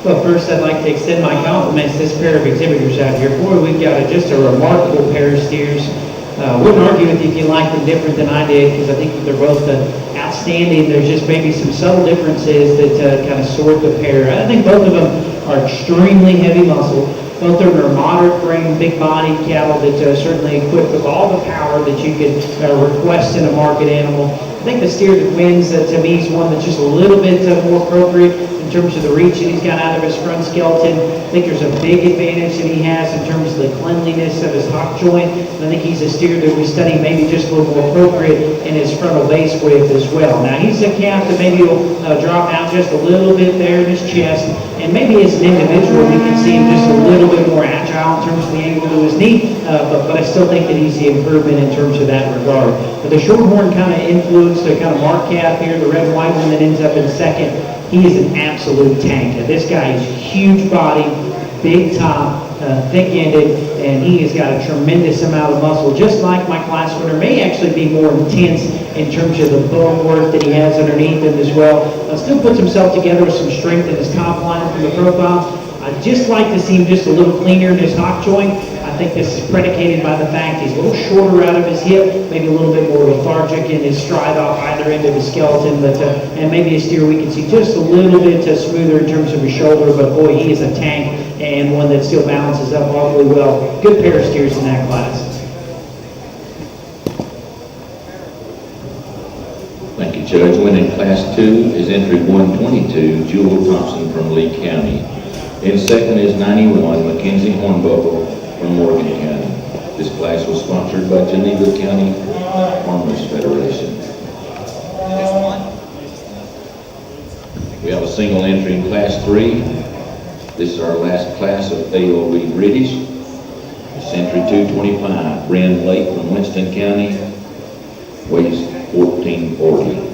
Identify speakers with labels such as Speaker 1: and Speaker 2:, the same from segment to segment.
Speaker 1: Well, first I'd like to extend my compliments to this pair of exhibitors out here. Boy, we've got just a remarkable pair of steers. Wouldn't argue with you if you like them different than I did, because I think that they're both outstanding. There's just maybe some subtle differences that kind of sort the pair. I think both of them are extremely heavy muscle. Both of them are moderate frame, big bodied cattle that certainly equipped with all the power that you could request in a market animal. I think the steer that wins, to me, is one that's just a little bit more appropriate in terms of the reach that he's got out of his front skeleton. I think there's a big advantage that he has in terms of the cleanliness of his hock joint. And I think he's a steer that we study maybe just a little more appropriate in his frontal base width as well. Now, he's a calf that maybe will drop out just a little bit there in his chest. And maybe as an individual, we can see him just a little bit more agile in terms of the angle to his knee, but I still think that he's the improvement in terms of that regard. But the shorthorn kind of influenced the kind of mark calf here, the red and white one that ends up in second. He is an absolute tank. This guy is huge body, big top, thick-ended, and he has got a tremendous amount of muscle. Just like my class winner, may actually be more intense in terms of the bone work that he has underneath him as well. Still puts himself together with some strength in his top line from the profile. I'd just like to see him just a little cleaner in his hock joint. I think this is predicated by the fact he's a little shorter out of his hip, maybe a little bit more lethargic in his stride off either end of his skeleton, but and maybe a steer we can see just a little bit smoother in terms of his shoulder, but boy, he is a tank and one that still balances up awfully well. Good pair of steers in that class.
Speaker 2: Thank you, Judge. Winning Class 2 is entry 122, Jewel Thompson from Lee County. In second is 91, Mackenzie Hornbuckle from Morgan County. This class was sponsored by Geneva County Farmers Federation. We have a single entry in Class 3. This is our last class of AOB British. It's entry 225, Bren Lake from Winston County, weighs 1440.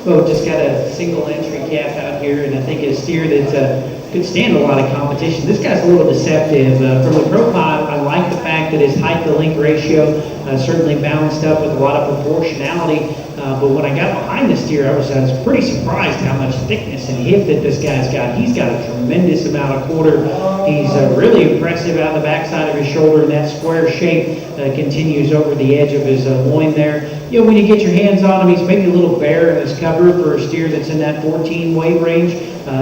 Speaker 1: Well, just got a single entry calf out here, and I think a steer that could stand a lot of competition. This guy's a little deceptive. From the profile, I like the fact that his height to length ratio certainly balanced up with a lot of proportionality. But when I got behind the steer, I was pretty surprised how much thickness and hip that this guy's got. He's got a tremendous amount of quarter. He's really impressive out the backside of his shoulder, and that square shape continues over the edge of his loin there. You know, when you get your hands on him, he's maybe a little bare in his cover for a steer that's in that 14 weight range.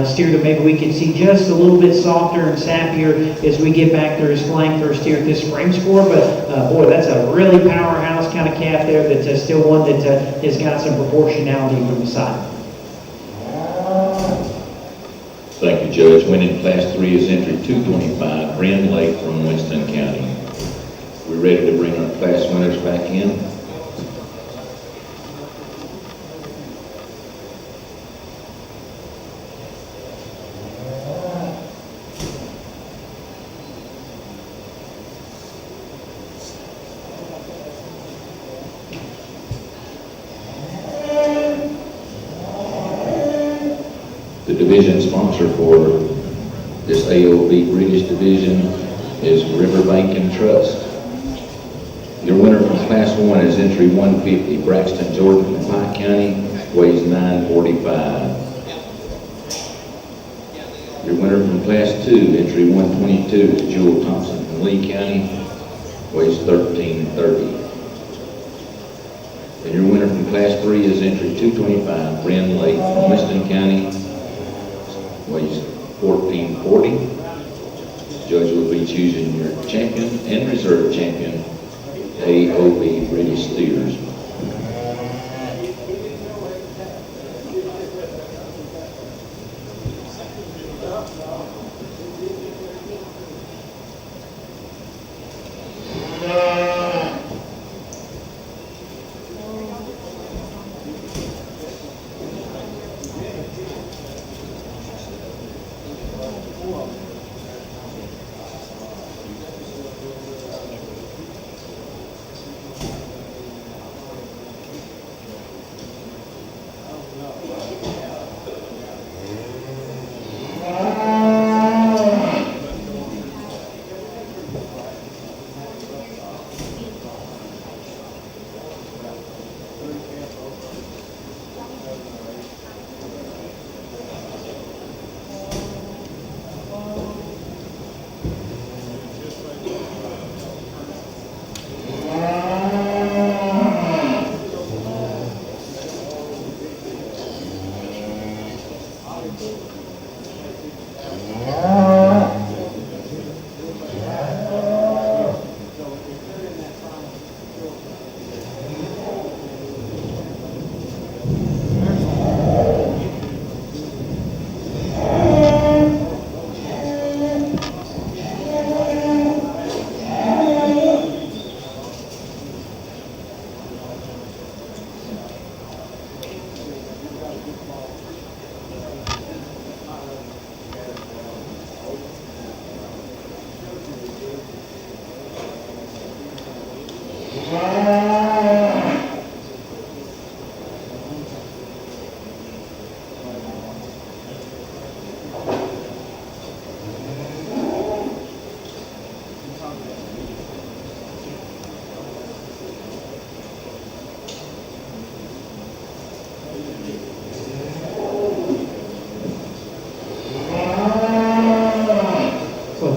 Speaker 1: Steer that maybe we can see just a little bit softer and sappier as we get back to his flank for a steer at this frame score. But boy, that's a really powerhouse kind of calf there that's still one that has got some proportionality from the side.
Speaker 2: Thank you, Judge. Winning Class 3 is entry 225, Bren Lake from Winston County. We're ready to bring our class winners back in. The division sponsor for this AOB British division is Riverbank and Trust. Your winner from Class 1 is entry 150, Braxton Jordan from Pike County, weighs 945. Your winner from Class 2, entry 122, is Jewel Thompson from Lee County, weighs 1330. And your winner from Class 3 is entry 225, Bren Lake from Winston County, weighs 1440. Judge will be choosing your champion and reserve champion AOB British steers.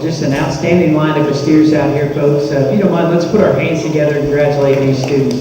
Speaker 1: Just an outstanding lineup of steers out here, folks. If you don't mind, let's put our hands together and congratulate these students.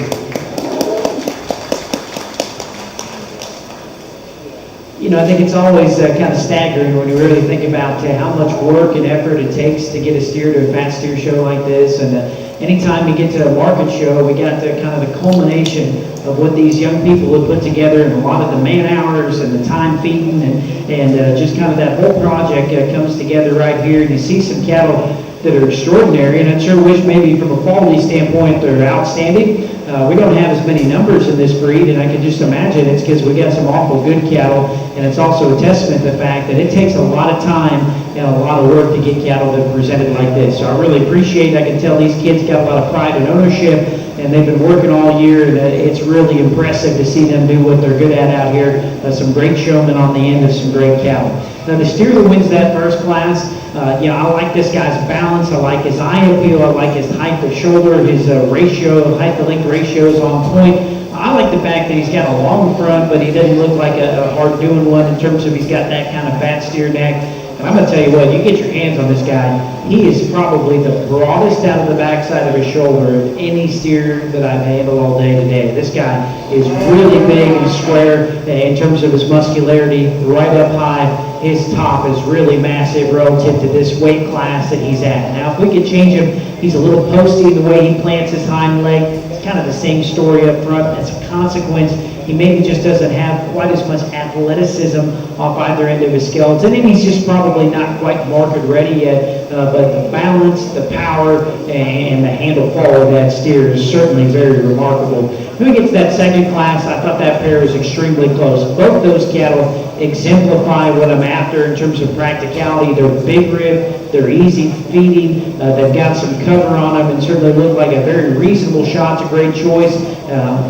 Speaker 1: You know, I think it's always kind of staggering when you really think about how much work and effort it takes to get a steer to a fat steer show like this. And anytime you get to a market show, we got the kind of the culmination of what these young people have put together, and a lot of the man hours and the time feeding and just kind of that whole project comes together right here. And you see some cattle that are extraordinary, and I sure wish maybe from a quality standpoint they're outstanding. We don't have as many numbers in this breed, and I can just imagine it's because we got some awful good cattle, and it's also a testament to the fact that it takes a lot of time and a lot of work to get cattle that are presented like this. So I really appreciate it. I can tell these kids got a lot of pride and ownership, and they've been working all year, and it's really impressive to see them do what they're good at out here. Some great showmen on the end of some great cattle. Now the steer that wins that first class, I like this guy's balance, I like his eye appeal, I like his height to shoulder, his ratio, height to length ratio is on point. I like the fact that he's got a long front, but he doesn't look like a hard doing one in terms of he's got that kind of fat steer neck. And I'm going to tell you what, you get your hands on this guy, he is probably the broadest out of the backside of his shoulder of any steer that I've handled all day today. This guy is really big and square in terms of his muscularity, right up high. His top is really massive relative to this weight class that he's at. Now, if we could change him, he's a little posty in the way he plants his hind leg. It's kind of the same story up front. As a consequence, he maybe just doesn't have quite as much athleticism off either end of his skeleton, and he's just probably not quite market ready yet, but the balance, the power, and the handle fall of that steer is certainly very remarkable. When we get to that second class, I thought that pair was extremely close. Both those cattle exemplify what I'm after in terms of practicality. They're big rib, they're easy feeding, they've got some cover on them and certainly look like a very reasonable shot. It's a great choice.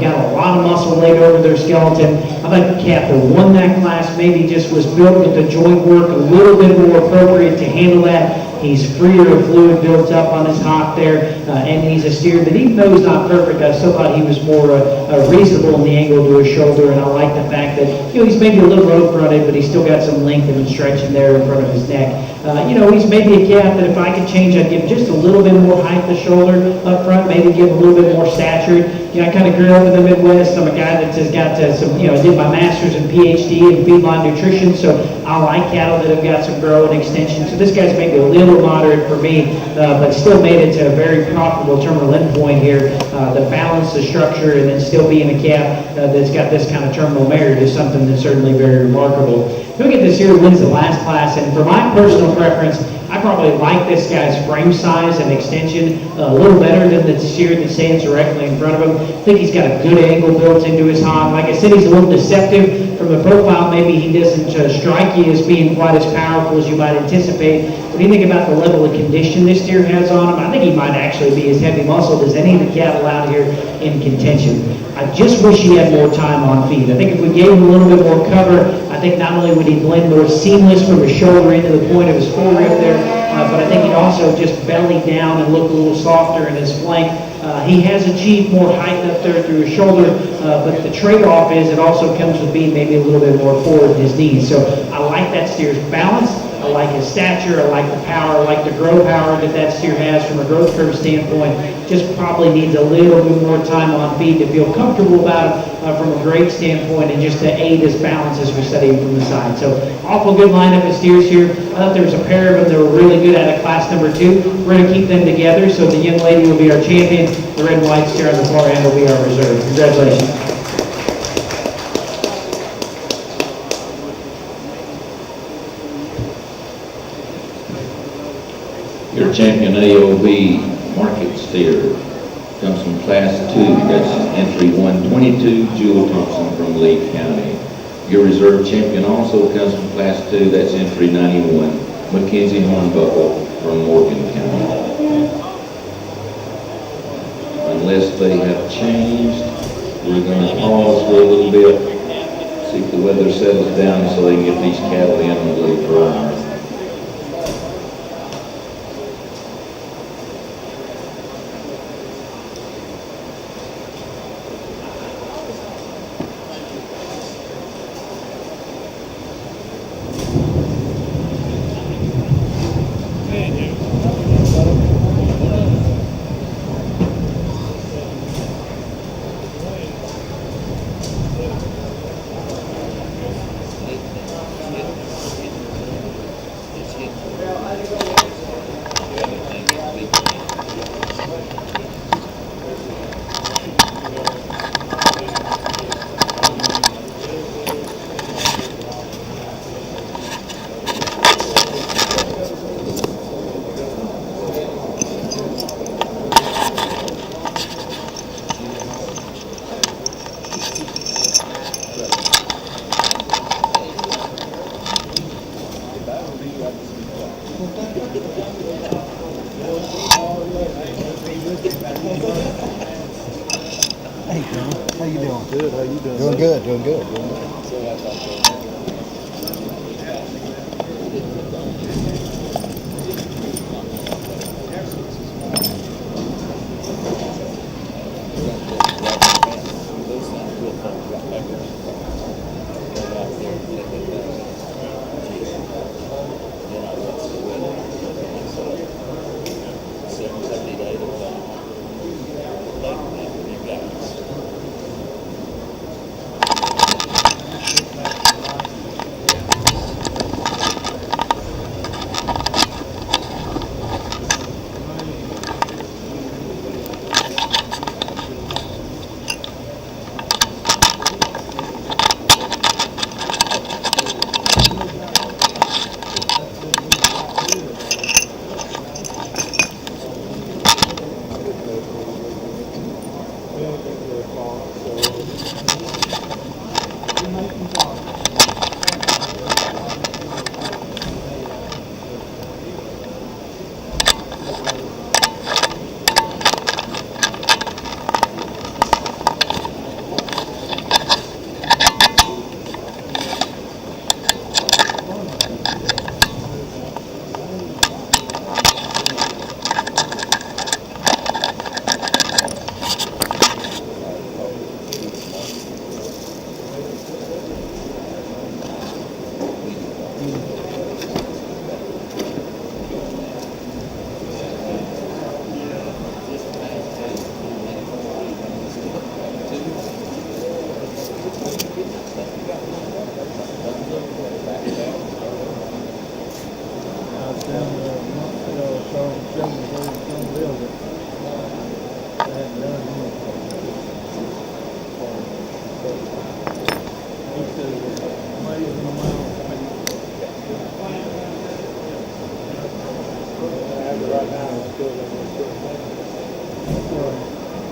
Speaker 1: Got a lot of muscle laid over their skeleton. I think the cat that won that class maybe just was built with the joint work a little bit more appropriate to handle that. He's freer of fluid built up on his hock there, and he's a steer that even though he's not perfect, I still thought he was more reasonable in the angle to his shoulder, and I like the fact that he's maybe a little low fronted, but he's still got some length and stretch in there in front of his neck. He's maybe a calf that if I could change, I'd give him just a little bit more height to shoulder up front, maybe give him a little bit more stature. I kind of grew up in the Midwest. I'm a guy that has got some, did my master's and PhD in feedline nutrition, so I like cattle that have got some grow and extension. So this guy's maybe a little moderate for me, but still made it to a very profitable terminal endpoint here. The balance, the structure, and then still being a calf that's got this kind of terminal merit is something that's certainly very remarkable. Look at this here, wins the last class, and for my personal preference, I probably like this guy's frame size and extension a little better than the steer that stands directly in front of him. I think he's got a good angle built into his hog. Like I said, he's a little deceptive from the profile. Maybe he doesn't strike you as being quite as powerful as you might anticipate. When you think about the level of condition this steer has on him, I think he might actually be as heavy muscled as any of the cattle out here in contention. I just wish he had more time on feed. I think if we gave him a little bit more cover, I think not only would he blend more seamless from his shoulder into the point of his forearm there, but I think he'd also just belly down and look a little softer in his flank. He has achieved more height up there through his shoulder, but the trade-off is it also comes with being maybe a little bit more forward in his knees. So I like that steer's balance. I like his stature. I like the power. I like the grow power that steer has from a growth curve standpoint. Just probably needs a little bit more time on feed to feel comfortable about it from a grade standpoint and just to aid his balance as we study him from the side. So awful good lineup of steers here. I thought there was a pair of them that were really good out of class number 2. We're going to keep them together. So the young lady will be our champion. The red and white steer on the far end will be our reserve. Congratulations.
Speaker 2: Your champion AOB market steer comes from class 2. That's entry 122, Jewel Thompson from Lee County. Your reserve champion also comes from class 2. That's entry 91, Mackenzie Hornbuckle from Morgan County. Unless they have changed, we're going to pause for a little bit, see if the weather settles down so they can get these cattle in a little drier.
Speaker 3: Hey, John. How you doing?
Speaker 4: Good. How you doing?
Speaker 3: Doing good. Doing good. Doing good.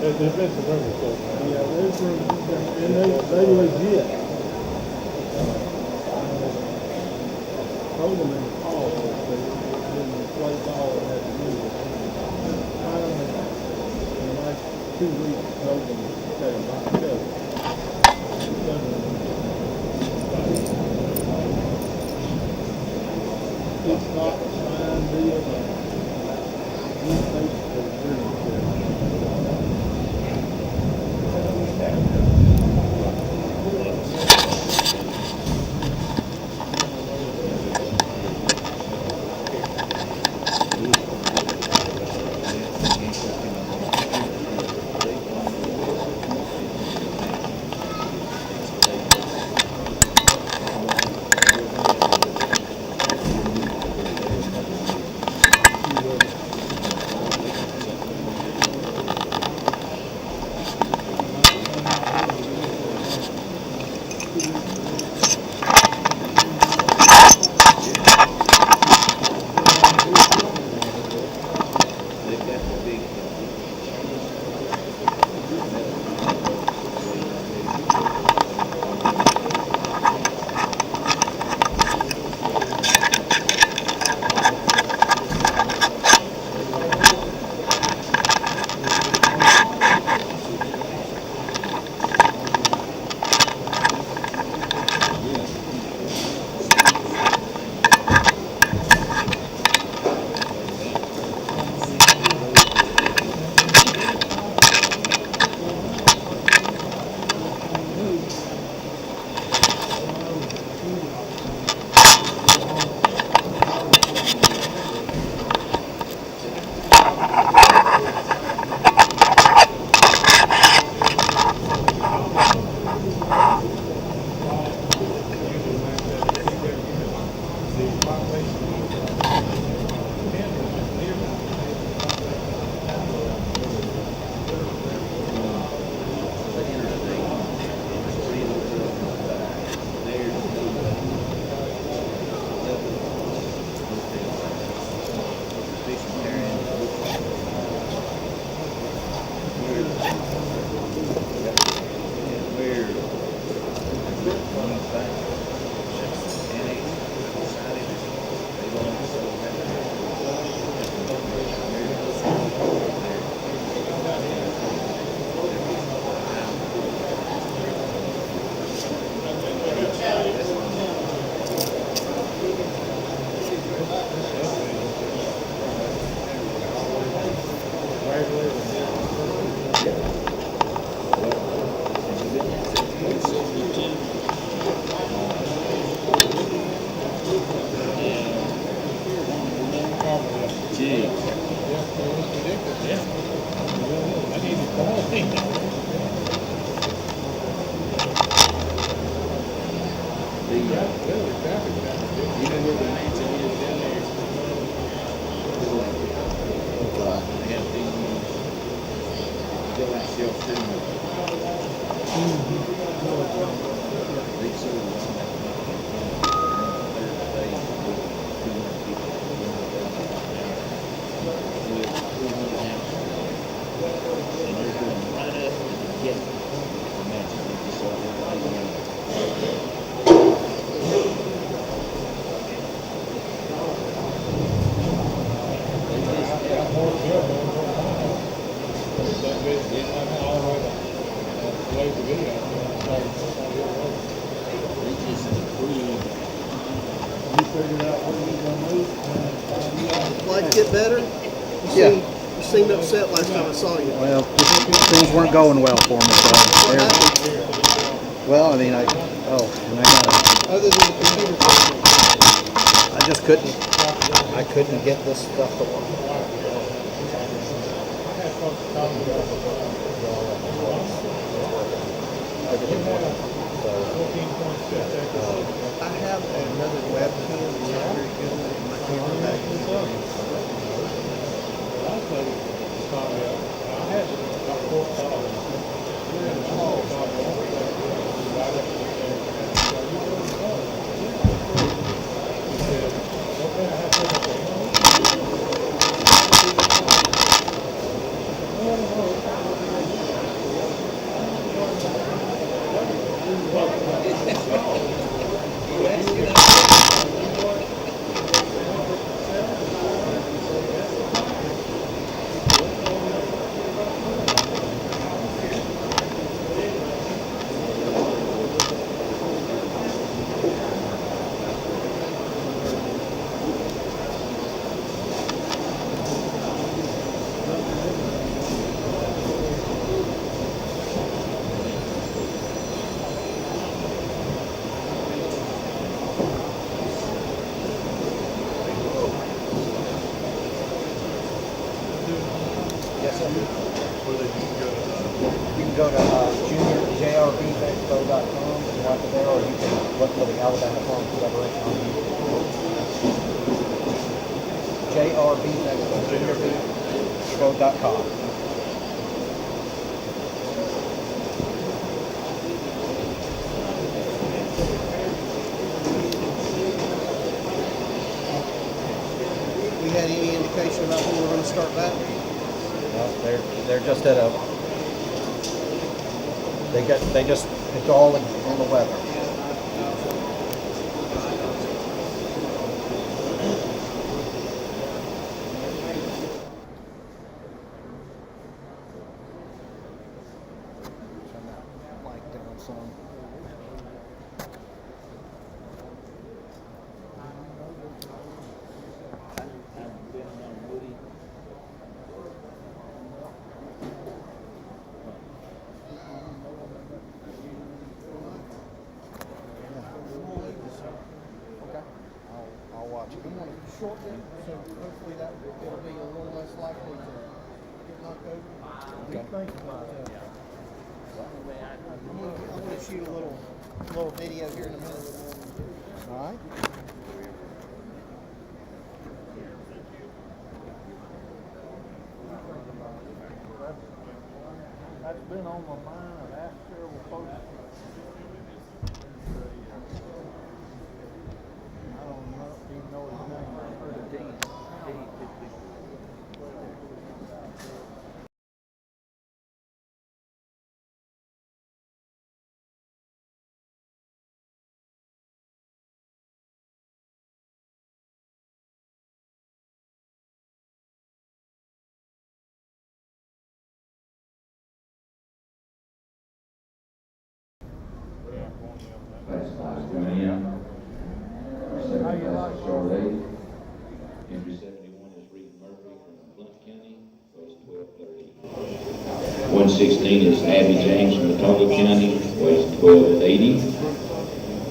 Speaker 4: There's been some rumors going on. Yeah, there's rumors, and they legit. Told them in the call that they didn't play ball and had to do it. Finally, in the last 2 weeks, told them that it might go. It's not a fine deal, but we basically agree with it.
Speaker 5: Life get better? You seemed upset last time I saw you.
Speaker 3: Well, things weren't going well for me, so.
Speaker 5: What happened?
Speaker 3: Well, I mean, I got
Speaker 5: Other than the computer program.
Speaker 3: I just couldn't get this stuff to work.
Speaker 5: I have another webcam that's not very good in my camera bag.
Speaker 3: Yes, sir.
Speaker 5: Where they can go to,
Speaker 3: You can go to Jr Beef Expo.com and watch it there, or you can look for the Alabama Farm Federation on YouTube. Jr Beef Expo, Jr Beef Expo.com.
Speaker 5: we had any indication about when we're gonna start back?
Speaker 3: Well, they're just at a. It's all on the weather. Turn that light down some. Okay. I'll watch it.
Speaker 5: I'm gonna shorten it, so hopefully that will be a little less likely to get knocked over.
Speaker 3: Okay.
Speaker 4: Think about it.
Speaker 5: I'm gonna shoot a little video here in a minute.
Speaker 3: All right.
Speaker 4: That's been on my mind. I've asked several folks. I don't know, even know his name. I heard of Dean.
Speaker 2: Classifieds coming in. Our second class is Charlay. Entry 71 is Reed Murphy from Blount County, weighs 1230. 116 is Abby James from Matoma County, weighs 1280.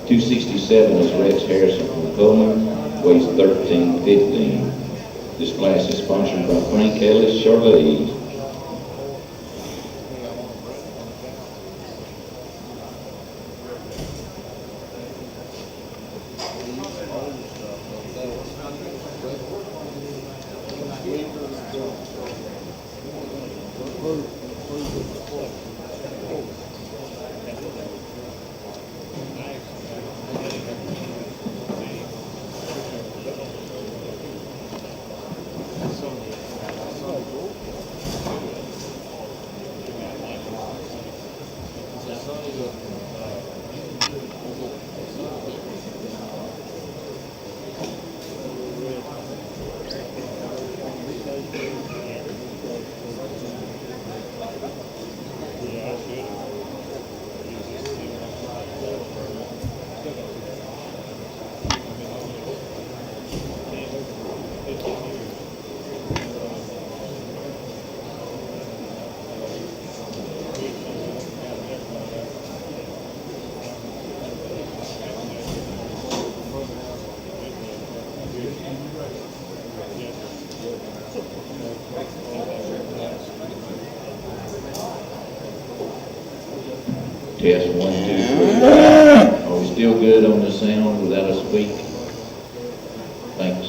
Speaker 2: 267 is Rex Harrison from Coleman, weighs 1315. This class is sponsored by Frank Ellis, Charlay. Test 1, 2, 3. Are we still good on the sound without a squeak? Thanks.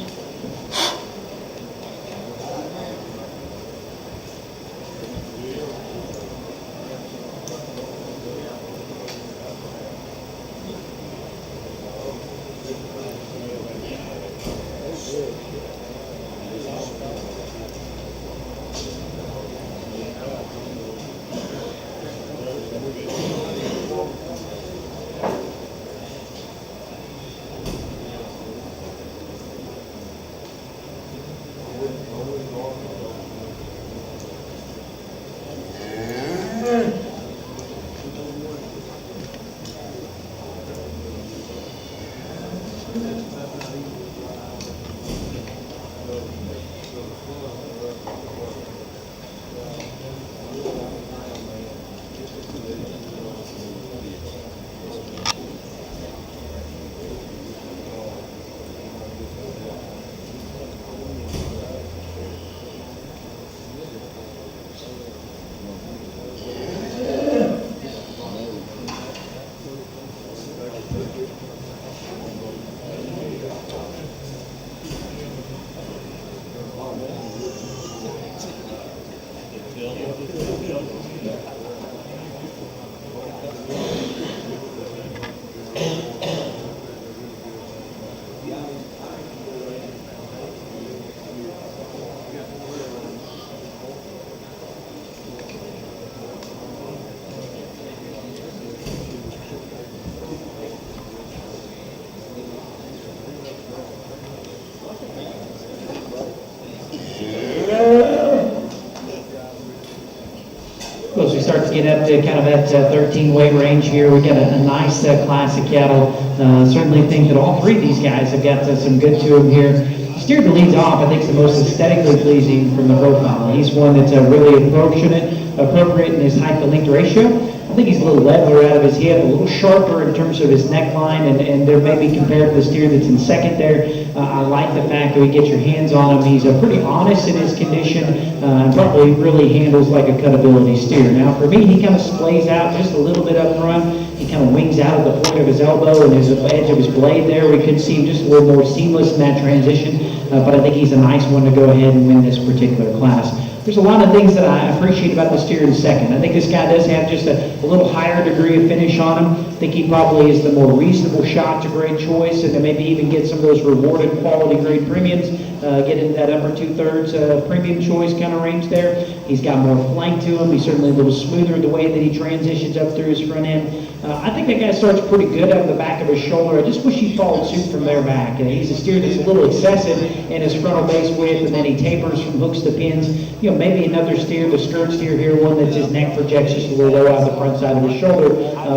Speaker 1: As we start to get up to kind of that 13 weight range here, we got a nice class of cattle. Certainly think that all three of these guys have got some good to them here. Steer that leads off, I think, is the most aesthetically pleasing from the profile. He's one that's really appropriate in his height to length ratio. I think he's a little leveler out of his hip, a little sharper in terms of his neckline, and there may be compared to the steer that's in second there. I like the fact that we get your hands on him. He's pretty honest in his condition, and probably really handles like a cutability steer. Now, for me, he kind of splays out just a little bit up front. He kind of wings out at the point of his elbow and his edge of his blade there. We could see him just a little more seamless in that transition, but I think he's a nice one to go ahead and win this particular class. There's a lot of things that I appreciate about the steer in second. I think this guy does have just a little higher degree of finish on him. I think he probably is the more reasonable shot to grade choice, and to maybe even get some of those rewarded quality grade premiums, get into that upper 2/3 premium choice kind of range there. He's got more flank to him. He's certainly a little smoother in the way that he transitions up through his front end. I think that guy starts pretty good out of the back of his shoulder. I just wish he followed suit from there back. He's a steer that's a little excessive in his frontal base width, and then he tapers from hooks to pins. You know, maybe another steer, the skirt steer here, one that his neck projects just a little low out the front side of his shoulder,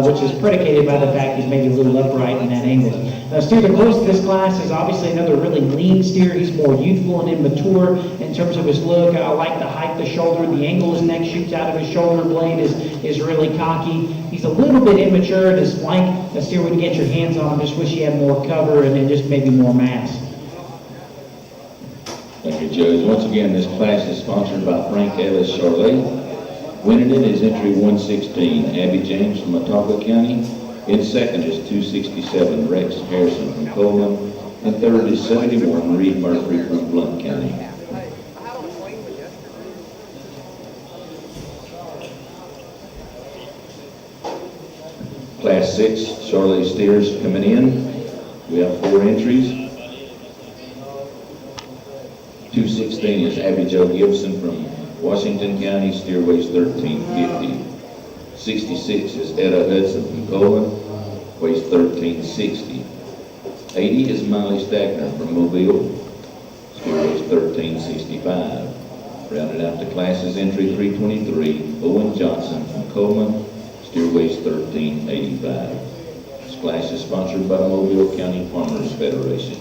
Speaker 1: which is predicated by the fact he's maybe a little upright in that angle. Steer the close to this class is obviously another really lean steer. He's more youthful and immature in terms of his look. I like the height of the shoulder, the angle his neck shoots out of his shoulder blade is really cocky. He's a little bit immature in his flank. A steer would get your hands on him. Just wish he had more cover and then just maybe more mass.
Speaker 2: Thank you, Judge. Once again, this class is sponsored by Frank Ellis Charlay. Winning it is entry 116, Abby James from Watauga County. In second is 267, Rex Harrison from Coleman. And third is 71, Reed Murphy from Blount County. Class 6, Charlay Steers coming in. We have 4 entries. 216 is Abby Jo Gibson from Washington County, steer weighs 1350. 66 is Etta Hudson from Coleman, weighs 1360. 80 is Miley Stackner from Mobile, steer weighs 1365. Rounded out the classes, entry 323, Owen Johnson from Coleman, steer weighs 1385. This class is sponsored by the Mobile County Farmers Federation.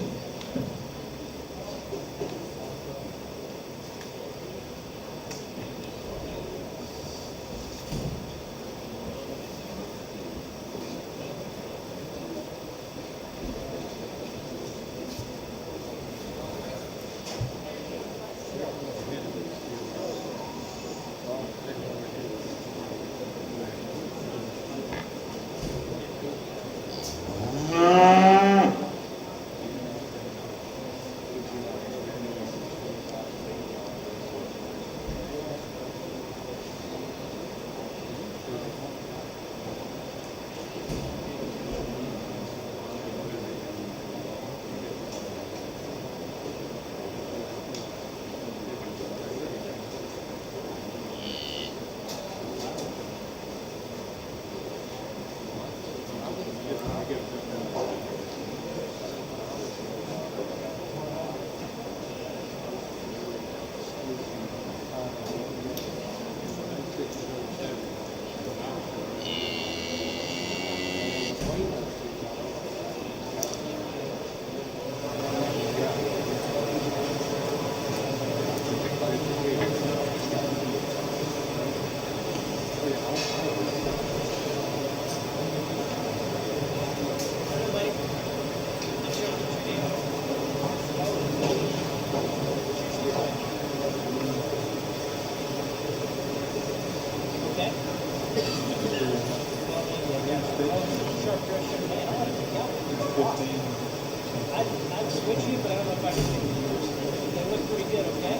Speaker 1: I'd switch you, but I don't know if I can take yours. They look pretty good, okay?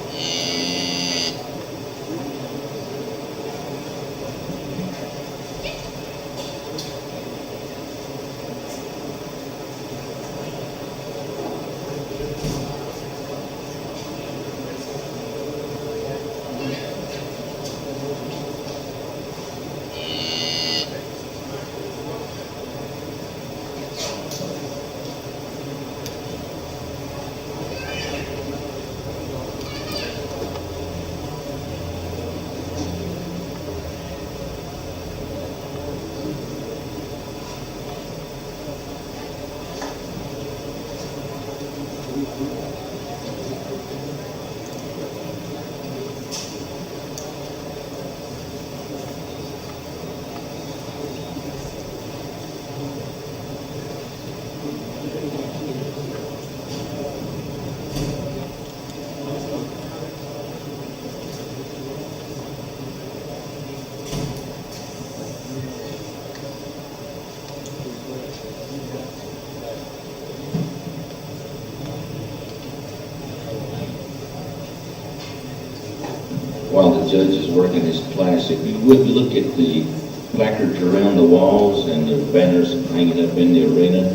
Speaker 2: while the judge is working his class, if you would look at the placards around the walls and the banners hanging up in the arena,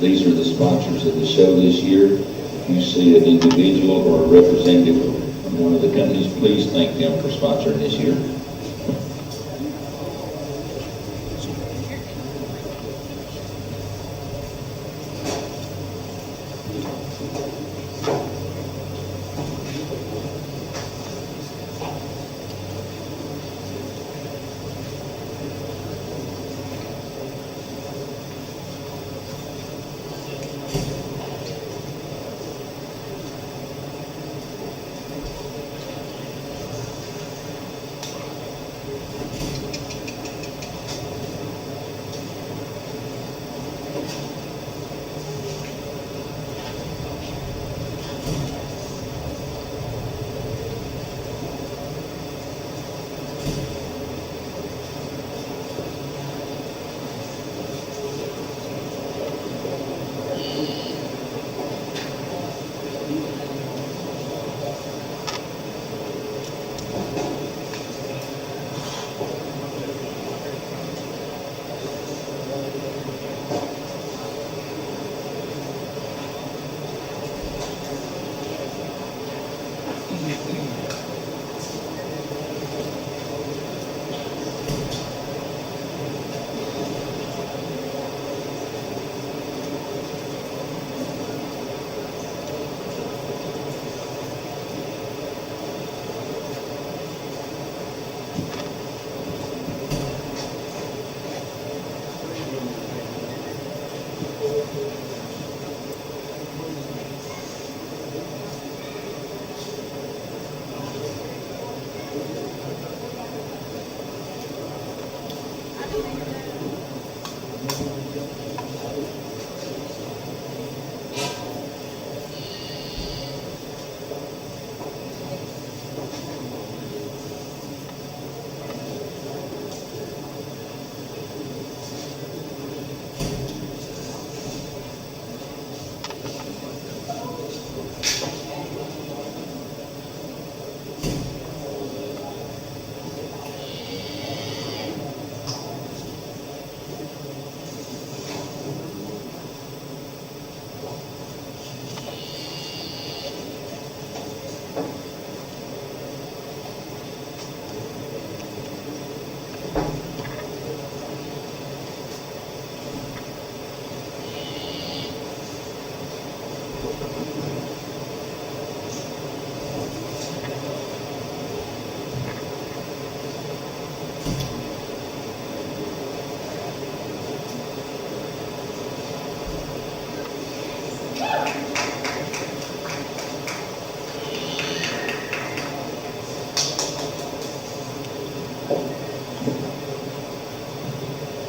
Speaker 2: these are the sponsors of the show this year. If you see an individual or a representative of one of the companies, please thank them for sponsoring this year.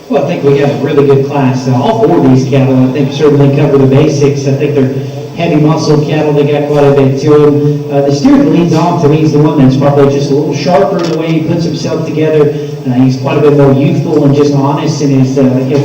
Speaker 1: Well, I think we have a really good class. All four of these cattle, I think, certainly cover the basics. I think they're heavy muscle cattle. They got quite a bit to them. The steer that leads off to me is the one that's probably just a little sharper in the way he puts himself together. He's quite a bit more youthful and just honest in his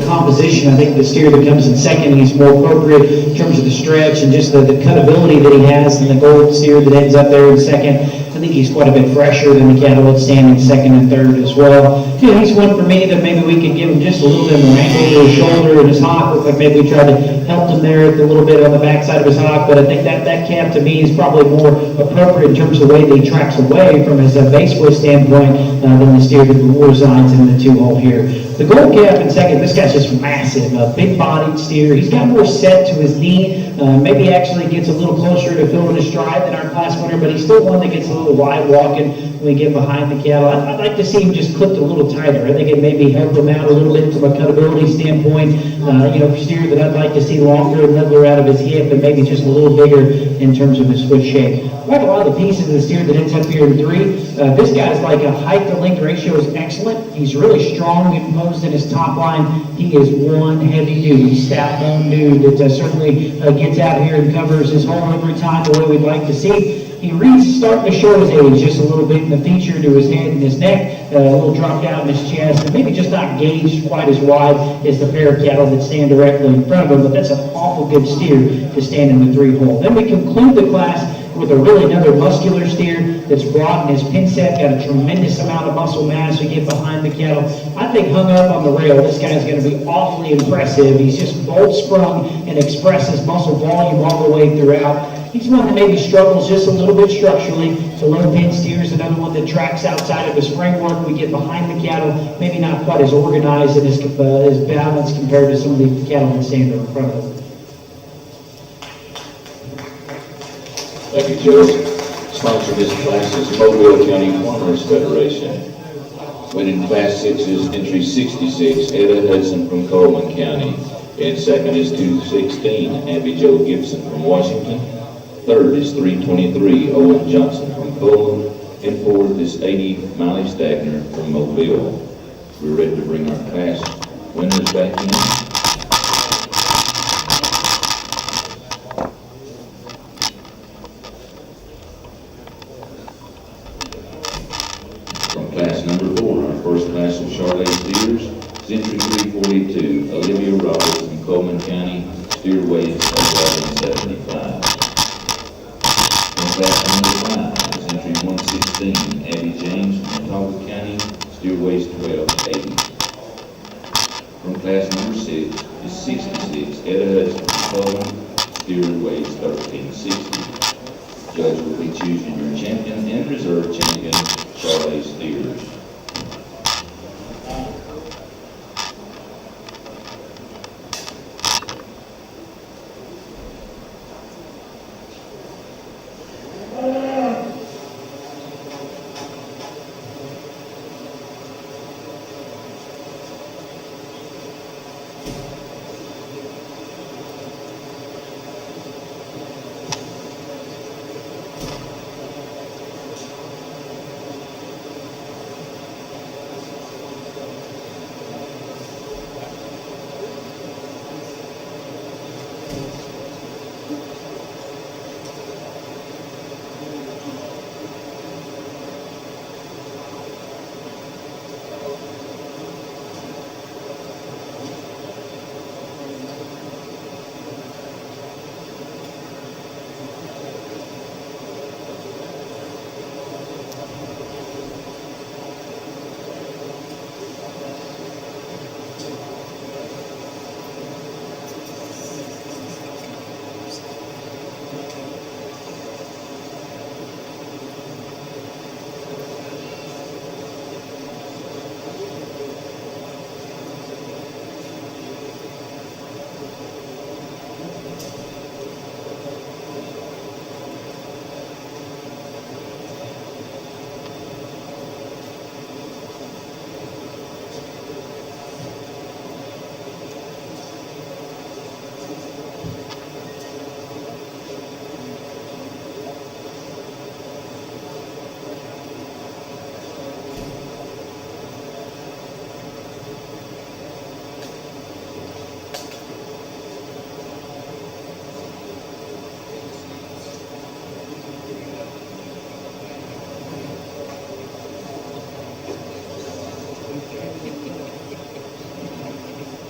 Speaker 1: composition. I think the steer that comes in second, he's more appropriate in terms of the stretch and just the cutability that he has. And the gold steer that ends up there in second, I think he's quite a bit fresher than the cattle that stand in second and third as well. Yeah, he's one for me that maybe we could give him just a little bit more angle to his shoulder and his hock. Looked like maybe we tried to help him there a little bit on the backside of his hock, but I think that calf to me is probably more appropriate in terms of the way that he tracks away from his base weight standpoint than the steer that resides in the two-hole here. The gold calf in second, this guy's just massive, big-bodied steer. He's got more set to his knee, maybe actually gets a little closer to filling his stride than our class winner, but he's still one that gets a little wide walking when we get behind the cattle. I'd like to see him just clipped a little tighter. I think it maybe help him out a little bit from a cutability standpoint. For steer that I'd like to see longer and leveler out of his hip and maybe just a little bigger in terms of his foot shape. I like a lot of the pieces of the steer that ends up here in three. This guy's like a height to length ratio is excellent. He's really strong and posed in his top line. He is one heavy dude, stout bone dude that certainly gets out here and covers his hole every time the way we'd like to see. He reads starting to show his age just a little bit in the feature to his head and his neck, a little drop down in his chest, and maybe just not gauged quite as wide as the pair of cattle that stand directly in front of him, but that's an awful good steer to stand in the three hole. Then we conclude the class with a really another muscular steer that's brought in his pin set, got a tremendous amount of muscle mass to get behind the cattle. I think hung up on the rail, this guy's going to be awfully impressive. He's just bolt sprung and expresses muscle volume all the way throughout. He's one that maybe struggles just a little bit structurally. The low pin steer is another one that tracks outside of his framework. We get behind the cattle, maybe not quite as organized and as balanced compared to some of the cattle that stand in front of him.
Speaker 2: Thank you, Joe. Sponsor of this class is Mobile County Farmers Federation. Winning Class 6 is entry 66, Etta Hudson from Coleman County. And second is 216, Abby Jo Gibson from Washington. Third is 323, Owen Johnson from Coleman. And fourth is 80, Miley Stagner from Mobile. We're ready to bring our class winners back in. From class number 4, our first class of Charlay Steers is entry 342, Olivia Roberts from Coleman County, steer weight 1175. Class number 5 is entry 116, Abby James from Talbot County, steer weighs 1280. From class number 6 is 66, Etta Hudson from Coleman, steer weighs 1360. Judge will be choosing your champion and reserve champion, Charlay Steer.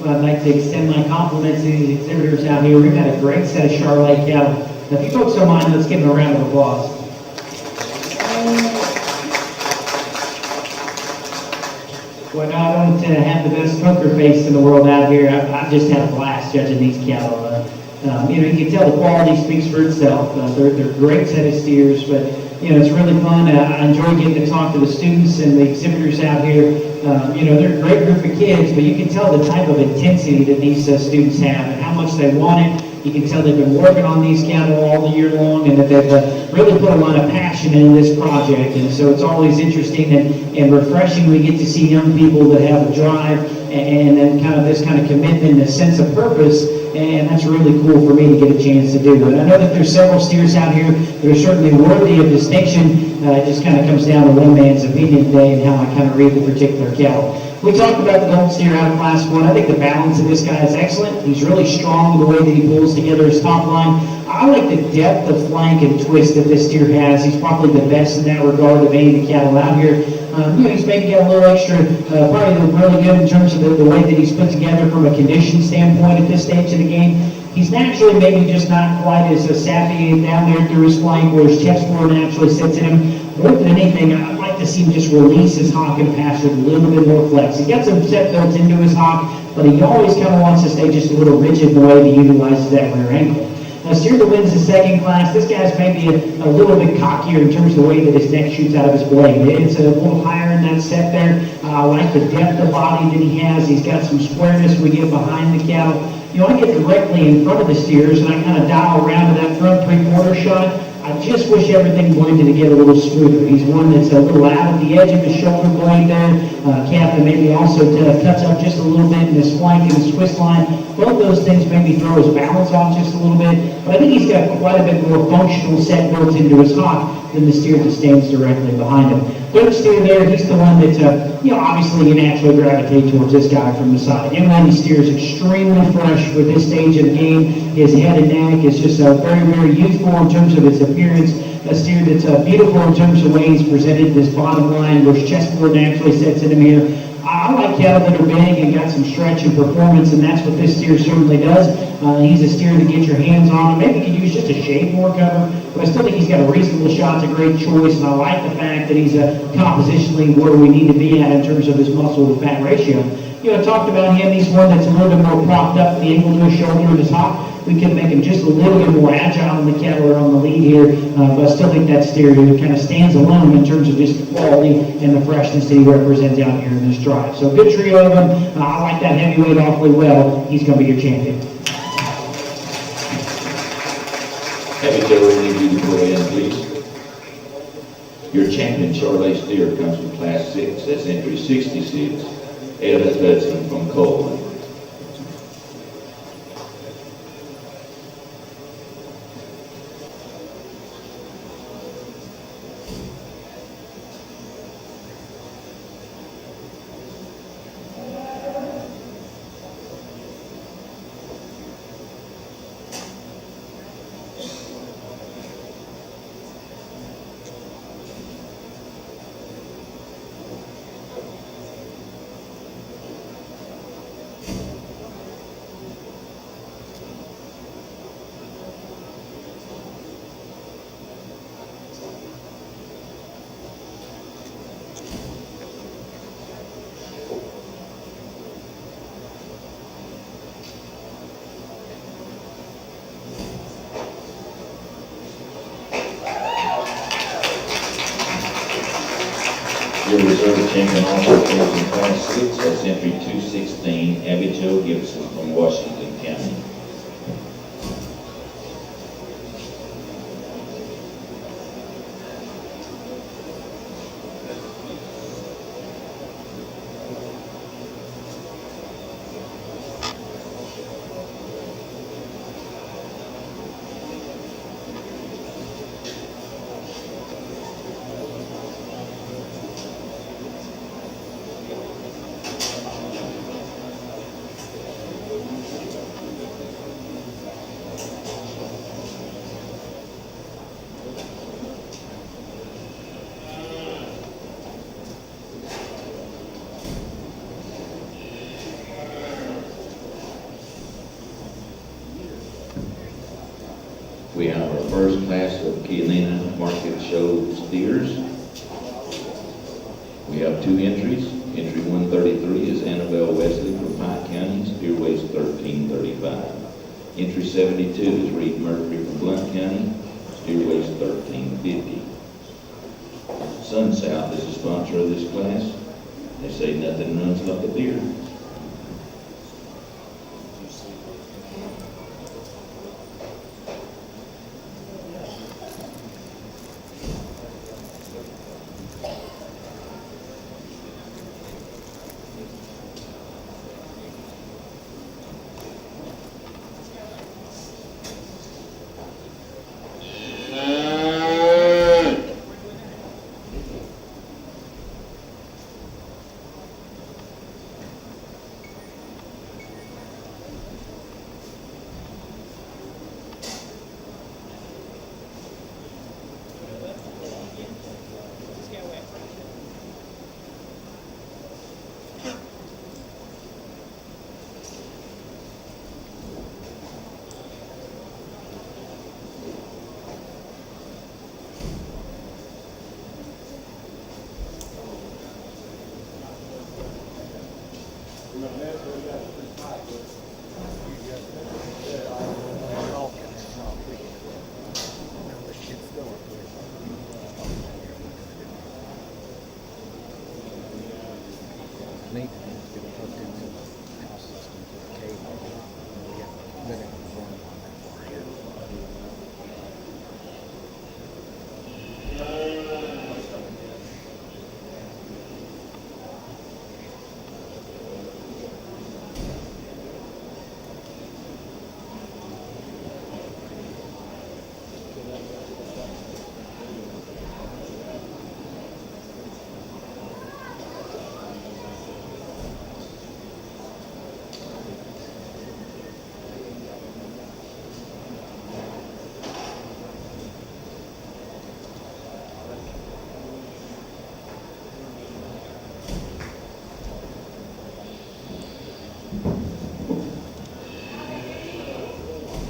Speaker 1: Well, I'd like to extend my compliments to these exhibitors out here. We've had a great set of Charlay cattle. Now, if you folks don't mind, let's give them a round of applause. Well, I don't have the best poker face in the world out here. I've just had a blast judging these cattle. You can tell the quality speaks for itself. They're a great set of steers, but it's really fun. I enjoy getting to talk to the students and the exhibitors out here. They're a great group of kids, but you can tell the type of intensity that these students have and how much they want it. You can tell they've been working on these cattle all the year long and that they've really put a lot of passion into this project. And so it's always interesting and refreshing. We get to see young people that have a drive and then kind of this kind of commitment and a sense of purpose. And that's really cool for me to get a chance to do. And I know that there's several steers out here that are certainly worthy of distinction. It just kind of comes down to one man's opinion today and how I kind of read the particular cattle. We talked about the gold steer out of class 1. I think the balance of this guy is excellent. He's really strong in the way that he pulls together his top line. I like the depth of flank and twist that this steer has. He's probably the best in that regard of any of the cattle out here. He's maybe got a little extra, probably really good in terms of the way that he's put together from a condition standpoint at this stage of the game. He's naturally maybe just not quite as sappy down there through his flank where his chest floor naturally sits in him. More than anything, I'd like to see him just release his hock and pass with a little bit more flex. He's got some set built into his hock, but he always kind of wants to stay just a little rigid in the way he utilizes that rear ankle. Now, Steer that wins the second class, this guy's maybe a little bit cockier in terms of the way that his neck shoots out of his blade. It's a little higher in that set there. I like the depth of body that he has. He's got some squareness we get behind the cattle. You know, I get directly in front of the steers and I kind of dial around to that front three-quarter shot. I just wish everything blended to get a little smoother. He's one that's a little out at the edge of his shoulder blade there. Calf that maybe also cuts up just a little bit in his flank and his twist line. Both those things maybe throw his balance off just a little bit. But I think he's got quite a bit more functional set built into his hock than the steer that stands directly behind him. Third steer there, he's the one that, obviously you naturally gravitate towards this guy from the side. Young Lady Steer is extremely fresh with this stage of the game. His head and neck is just very, very youthful in terms of its appearance. A steer that's beautiful in terms of the way he's presented this bottom line, where his chest floor naturally sets in him here. I like cattle that are big and got some stretch and performance, and that's what this steer certainly does. He's a steer to get your hands on. Maybe you could use just a shade more cover, but I still think he's got a reasonable shot. It's a great choice, and I like the fact that he's compositionally where we need to be at in terms of his muscle to fat ratio. I talked about him. He's one that's a little bit more propped up, the angle to his shoulder and his hock. We could make him just a little bit more agile in the cattle or on the lead here, but I still think that steer kind of stands alone in terms of just the quality and the freshness that he represents out here in this drive. So good trio of them. I like that heavyweight awfully well. He's going to be your champion.
Speaker 2: Happy Joe, we need you to go in, please. Your champion, Charlay Steer, comes from Class 6. That's entry 66. Ed Hudson from Coleman. Your reserve champion also comes in Class 6. That's entry 216, Abby Jo Gibson from Washington County. We have our first class of Kealina Market Show steers. We have two entries. Entry 133 is Annabelle Wesley from Pike County, steer weighs 1335. Entry 72 is Reed Murphy from Blount County, steer weighs 1350. Sun South is the sponsor of this class. They say nothing runs like a deer.
Speaker 4: that's what we got to pretty high with.
Speaker 3: Neat to get it hooked into the house system to the cable. We have been able to run on that far yet.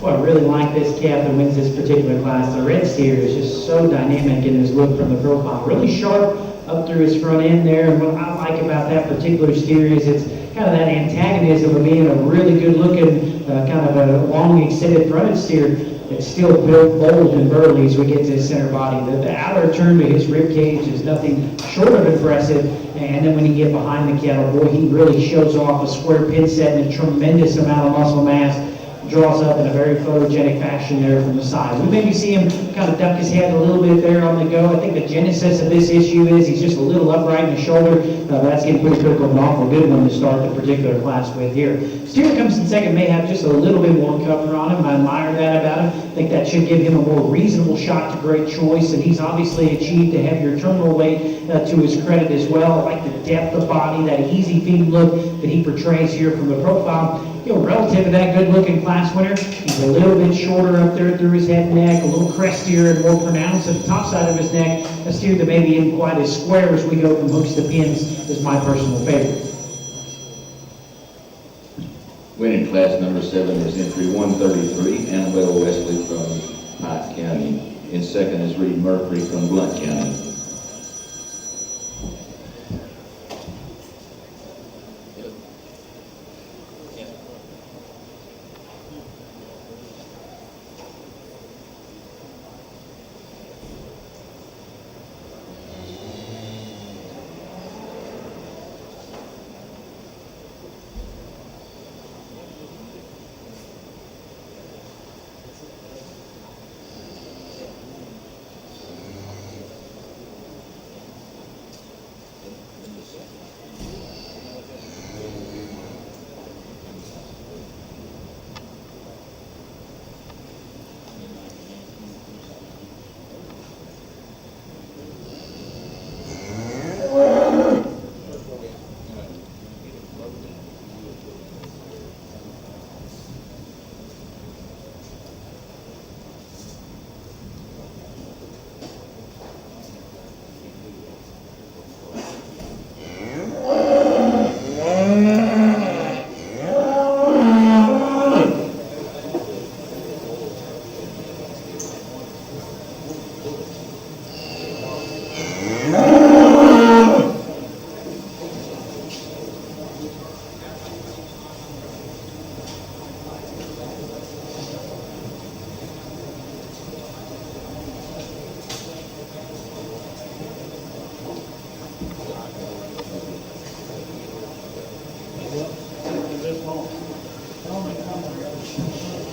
Speaker 1: Well, I really like this calf that wins this particular class. The red steer is just so dynamic in his look from the profile. Really sharp up through his front end there. And what I like about that particular steer is it's kind of that antagonism of being a really good looking, kind of a long extended fronted steer. It's still built bold and burly as we get to his center body. The outer turn to his rib cage is nothing short of impressive. And then when you get behind the cattle, boy, he really shows off a square pin set and a tremendous amount of muscle mass. Draws up in a very photogenic fashion there from the side. We maybe see him kind of duck his head a little bit there on the go. I think the genesis of this issue is he's just a little upright in the shoulder. That's getting pretty critical, an awful good one to start the particular class with here. Steer comes in second, may have just a little bit more cover on him. I admire that about him. I think that should give him a more reasonable shot to great choice, and he's obviously achieved a heavier terminal weight to his credit as well. I like the depth of body, that easy feed look that he portrays here from the profile. You know, relative to that good-looking class winner, he's a little bit shorter up there through his head and neck, a little crestier and more pronounced at the top side of his neck. A steer that maybe isn't quite as square as we go from hooks to pins is my personal favorite.
Speaker 2: Winning class number 7 is entry 133, Annabelle Wesley from Pike County. In second is Reed Murphy from Blount County.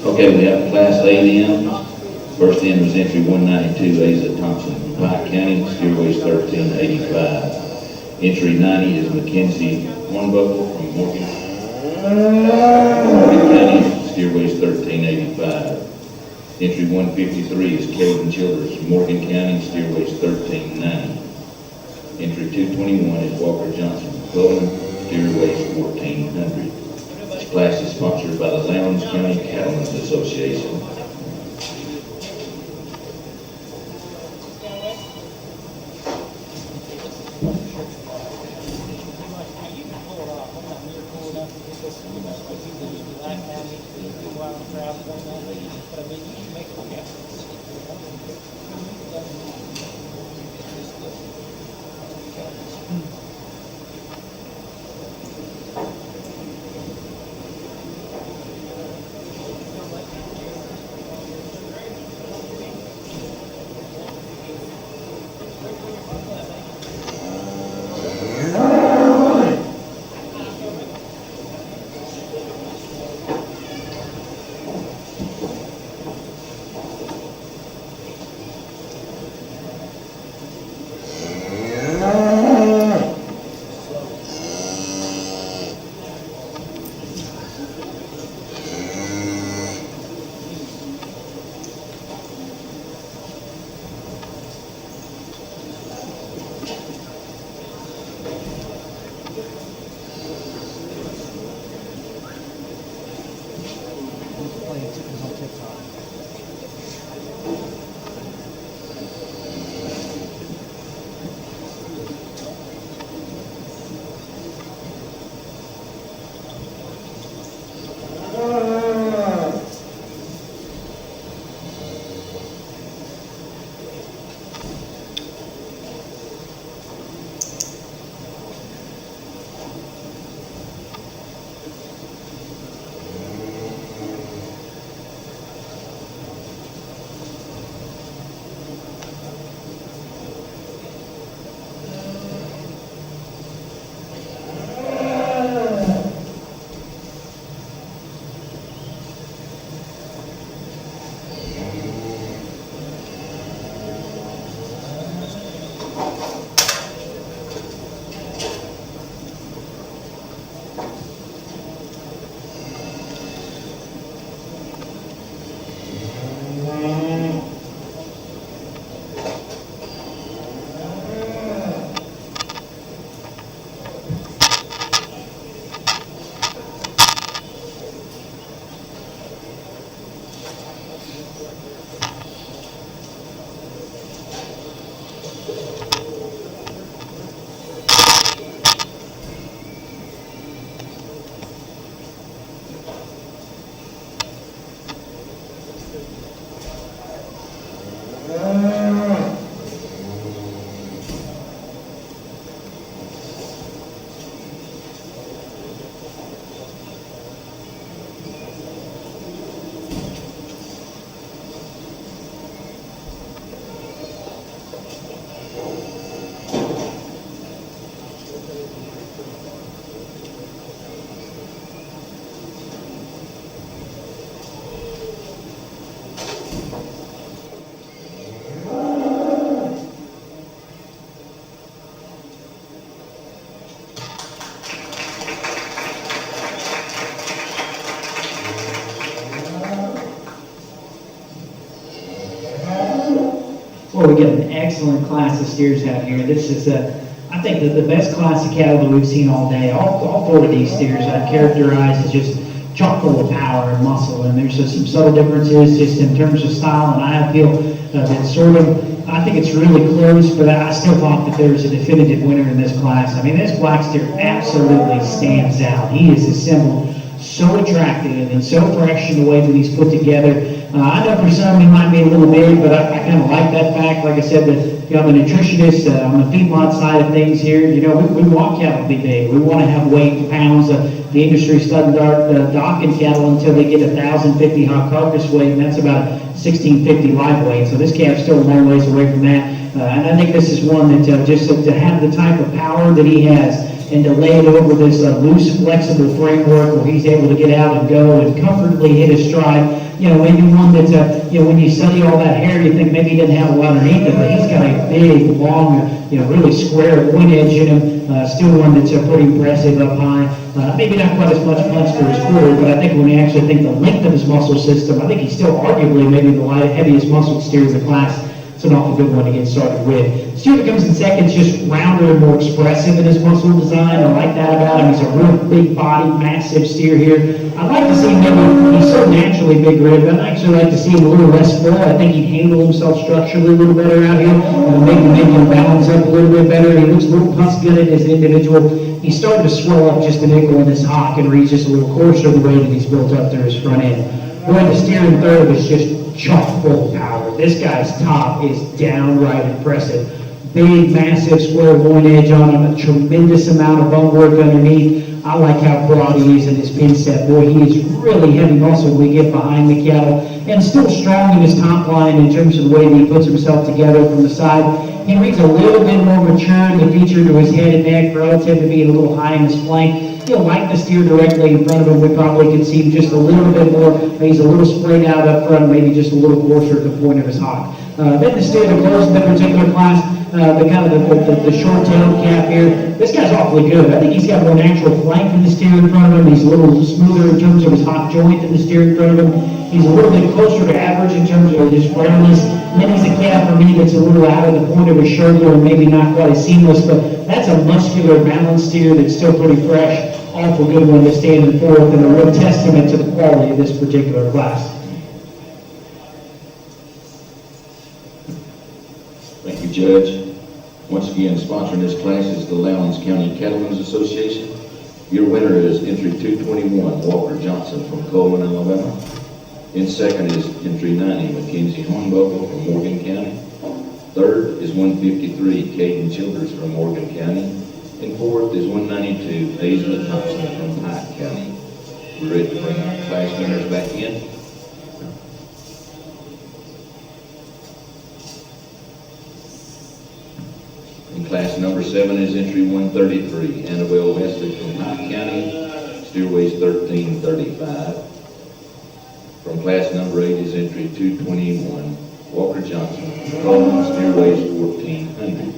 Speaker 2: Okay, we have Class 8M. First in was entry 192, Asa Thompson from Pike County, steer weighs 1385. Entry 90 is Mackenzie Hornbuckle from Morgan County, steer weighs 1385. Entry 153 is Calvin Childers from Morgan County, steer weighs 1390. Entry 221 is Walker Johnson from Cullen, steer weighs 1400. This class is sponsored by the Lowndes County Cattlemen's Association.
Speaker 1: Boy, we got an excellent class of steers out here. This is, I think, the best class of cattle that we've seen all day. All four of these steers I'd characterize as just chock full of power and muscle, and there's just some subtle differences just in terms of style and eye appeal that sort of, I think it's really close, but I still thought that there's a definitive winner in this class. I mean, this black steer absolutely stands out. He is assembled so attractive and so fresh in the way that he's put together. I know for some he might be a little big, but I kind of like that fact. Like I said, that, you know, I'm a nutritionist on the feedlot side of things here. You know, we want cattle to be big. We want to have weight in pounds. The industry doesn't start docking cattle until they get 1,050 hot carcass weight, and that's about 1,650 live weight. So this calf's still a long ways away from that. And I think this is one that just to have the type of power that he has, and to lay it over this loose, flexible framework where he's able to get out and go and comfortably hit his stride. You know, maybe one that, you know, when you study all that hair, you think maybe he doesn't have a lot underneath it, but he's got a big, long, you know, really square point edge in him. Still one that's pretty impressive up high. Maybe not quite as much punch for his quarter, but I think when you actually think the length of his muscle system, I think he's still arguably maybe the heaviest muscle steer in the class. It's an awful good one to get started with. Steer that comes in second is just rounder and more expressive in his muscle design. I like that about him. He's a real big body, massive steer here. I'd like to see maybe, he's so naturally big ribbed, I'd actually like to see him a little less full. I think he'd handle himself structurally a little better out here. Maybe him balance up a little bit better. He looks a little pus-gutted as an individual. He's starting to swell up just a nickel in his hock, and he's just a little coarser the way that he's built up through his front end. Boy, the steer in third is just chock full of power. This guy's top is downright impressive. Big, massive square loin edge on him, a tremendous amount of bone work underneath. I like how broad he is in his pin set. Boy, he is really heavy muscle when we get behind the cattle, and still strong in his top line in terms of the way that he puts himself together from the side. He reads a little bit more mature in the feature to his head and neck relative to being a little high in his flank. He'll like the steer directly in front of him. We probably can see him just a little bit more. He's a little sprayed out up front, maybe just a little coarser at the point of his hock. Then the steer that goes in that particular class, the short-tailed calf here. This guy's awfully good. I think he's got more natural flank than the steer in front of him. He's a little smoother in terms of his hock joint than the steer in front of him. He's a little bit closer to average in terms of his squareness. And then he's a calf for me that's a little out of the point of his shoulder and maybe not quite as seamless, but that's a muscular, balanced steer that's still pretty fresh. Awful good one to stand in fourth, and a real testament to the quality of this particular class.
Speaker 2: Thank you, Judge. Once again, sponsoring this class is the Lowndes County Cattlemen's Association. Your winner is entry 221, Walker Johnson from Coleman, Alabama. In second is entry 90, Mackenzie Hornbuckle from Morgan County. Third is 153, Caden Childers from Morgan County. And fourth is 192, Hazel Thompson from Pike County. We're ready to bring our class winners back in. In class number 7 is entry 133, Annabelle Wesley from Pike County. Steer weighs 1335. From class number 8 is entry 221, Walker Johnson. Coleman, steer weighs 1400.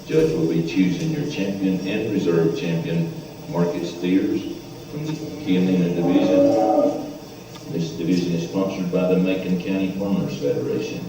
Speaker 2: Judge will be choosing your champion and reserve champion market steers from the Kialina division. This division is sponsored by the Macon County Farmers Federation.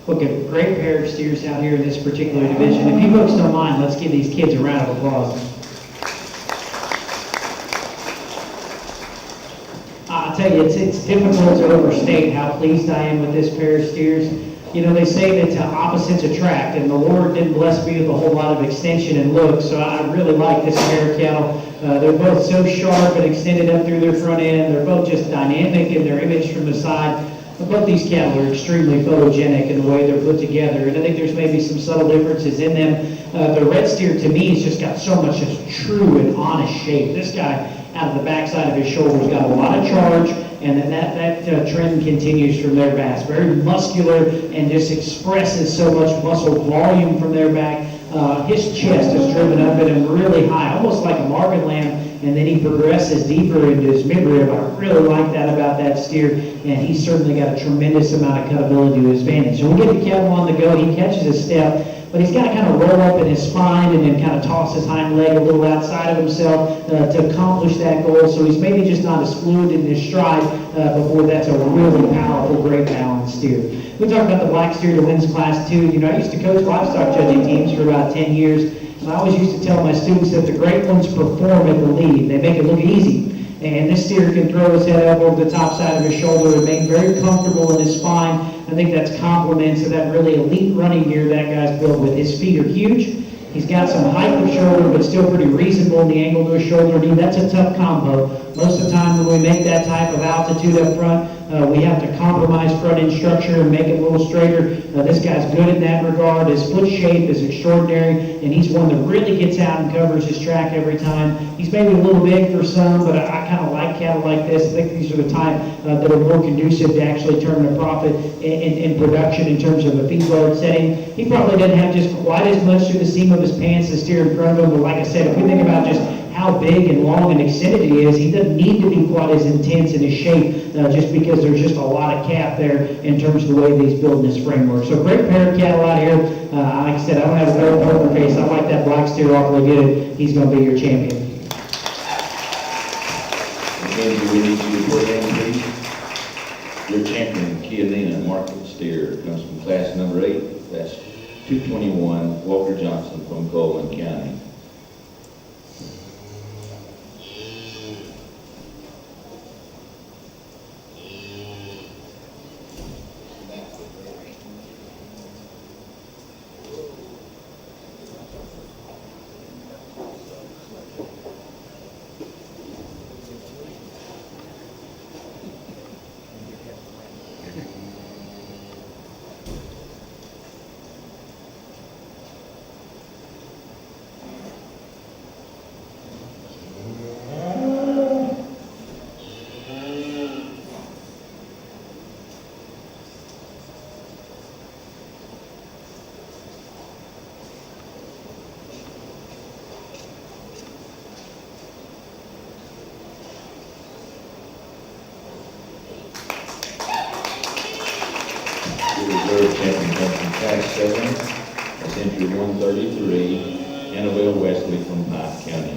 Speaker 1: Look at a great pair of steers out here in this particular division. If you folks don't mind, let's give these kids a round of applause. I'll tell you, it's difficult to overstate how pleased I am with this pair of steers. You know, they say that opposites attract, and the Lord didn't bless me with a whole lot of extension and look, so I really like this pair of cattle. They're both so sharp and extended up through their front end. They're both just dynamic in their image from the side. Both these cattle are extremely photogenic in the way they're put together, and I think there's maybe some subtle differences in them. The red steer, to me, has just got so much just true and honest shape. This guy, out of the backside of his shoulders, got a lot of charge, and then that trend continues from their backs. Very muscular and just expresses so much muscle volume from their back. His chest is driven up in him really high, almost like a market lamb, and then he progresses deeper into his midrib. I really like that about that steer, and he's certainly got a tremendous amount of cutability to his advantage. So we get the cattle on the go, he catches a step, but he's got to kind of roll up in his spine and then kind of toss his hind leg a little outside of himself to accomplish that goal. So he's maybe just not as fluid in his stride before that's a really powerful, great balanced steer. We talked about the black steer that wins class 2. You know, I used to coach livestock judging teams for about 10 years. And I always used to tell my students that the great ones perform at the lead. They make it look easy. And this steer can throw his head up over the top side of his shoulder and remain very comfortable in his spine. I think that's compliments to that really elite running gear that guy's built with. His feet are huge. He's got some height of shoulder, but still pretty reasonable in the angle to his shoulder knee. That's a tough combo. Most of the time when we make that type of altitude up front, we have to compromise front end structure and make it a little straighter. This guy's good in that regard. His foot shape is extraordinary, and he's one that really gets out and covers his track every time. He's maybe a little big for some, but I kind of like cattle like this. I think these are the type that are more conducive to actually turning a profit in production in terms of a feedlot setting. He probably doesn't have just quite as much through the seam of his pants as steer in front of him, but like I said, if we think about just how big and long and extended he is, he doesn't need to be quite as intense in his shape just because there's just a lot of calf there in terms of the way that he's building his framework. So great pair of cattle out here. Like I said, I don't have a gold poker face. I like that black steer awfully good. He's going to be your champion.
Speaker 2: Mackenzie, we need you to put in, please. Your champion, Kianina Market Steer, comes from class number 8. That's 221 Walker Johnson from Colvin County. Reserve champion comes from class 7. That's entry 133, Annabelle Wesley from Pike County.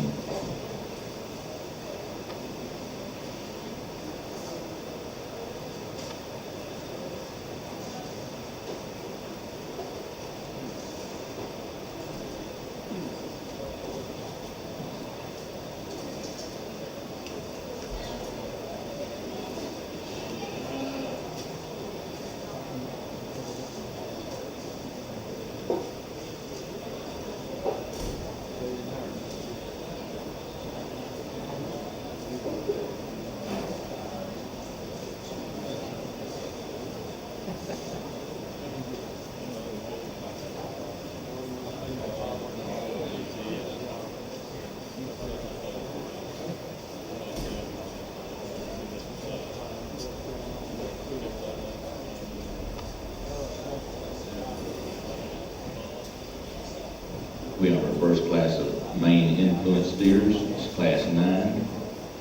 Speaker 2: We have our first class of main influence steers. It's class 9.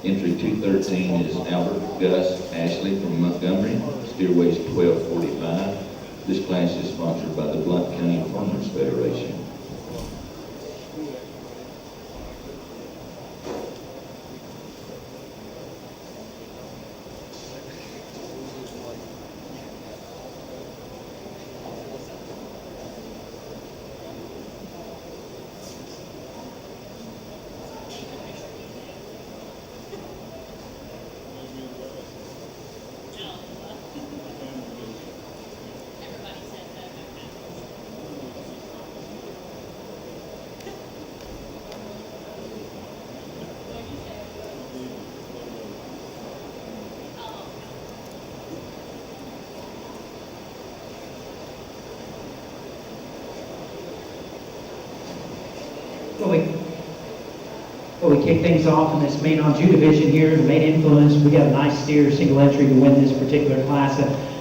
Speaker 2: Entry 213 is Albert Gus Ashley from Montgomery. Steer weighs 1245. This class is sponsored by the Blount County Farmers Federation.
Speaker 1: Well, we kick things off in this main on-Jew division here, the main influence. We got a nice steer, single entry to win this particular class.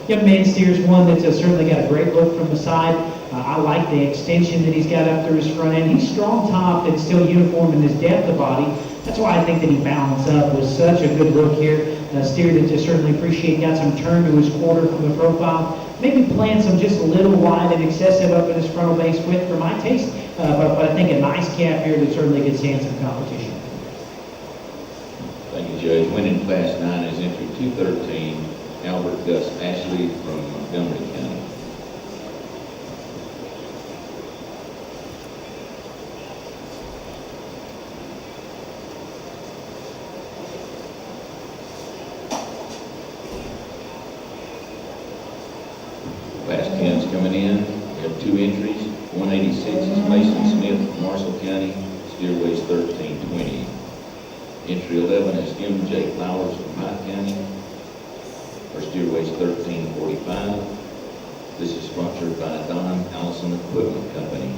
Speaker 1: Young man steer's one that's certainly got a great look from the side. I like the extension that he's got up through his front end. He's strong top and still uniform in his depth of body. That's why I think that he balanced up with such a good look here. A steer that just certainly appreciate, got some turn to his quarter from the profile. Maybe playing some just a little wide and excessive up in his frontal base width for my taste. But I think a nice calf here that certainly could stand some competition.
Speaker 2: Thank you, Judge. Winning Class 9 is entry 213, Albert Gus Ashley from Montgomery County. Class 10's coming in. We have 2 entries. 186 is Mason Smith from Marshall County. Steer weighs 1320. Entry 11 is M.J. Flowers from Hyde County. Our steer weighs 1345. This is sponsored by Don Allison Equipment Company.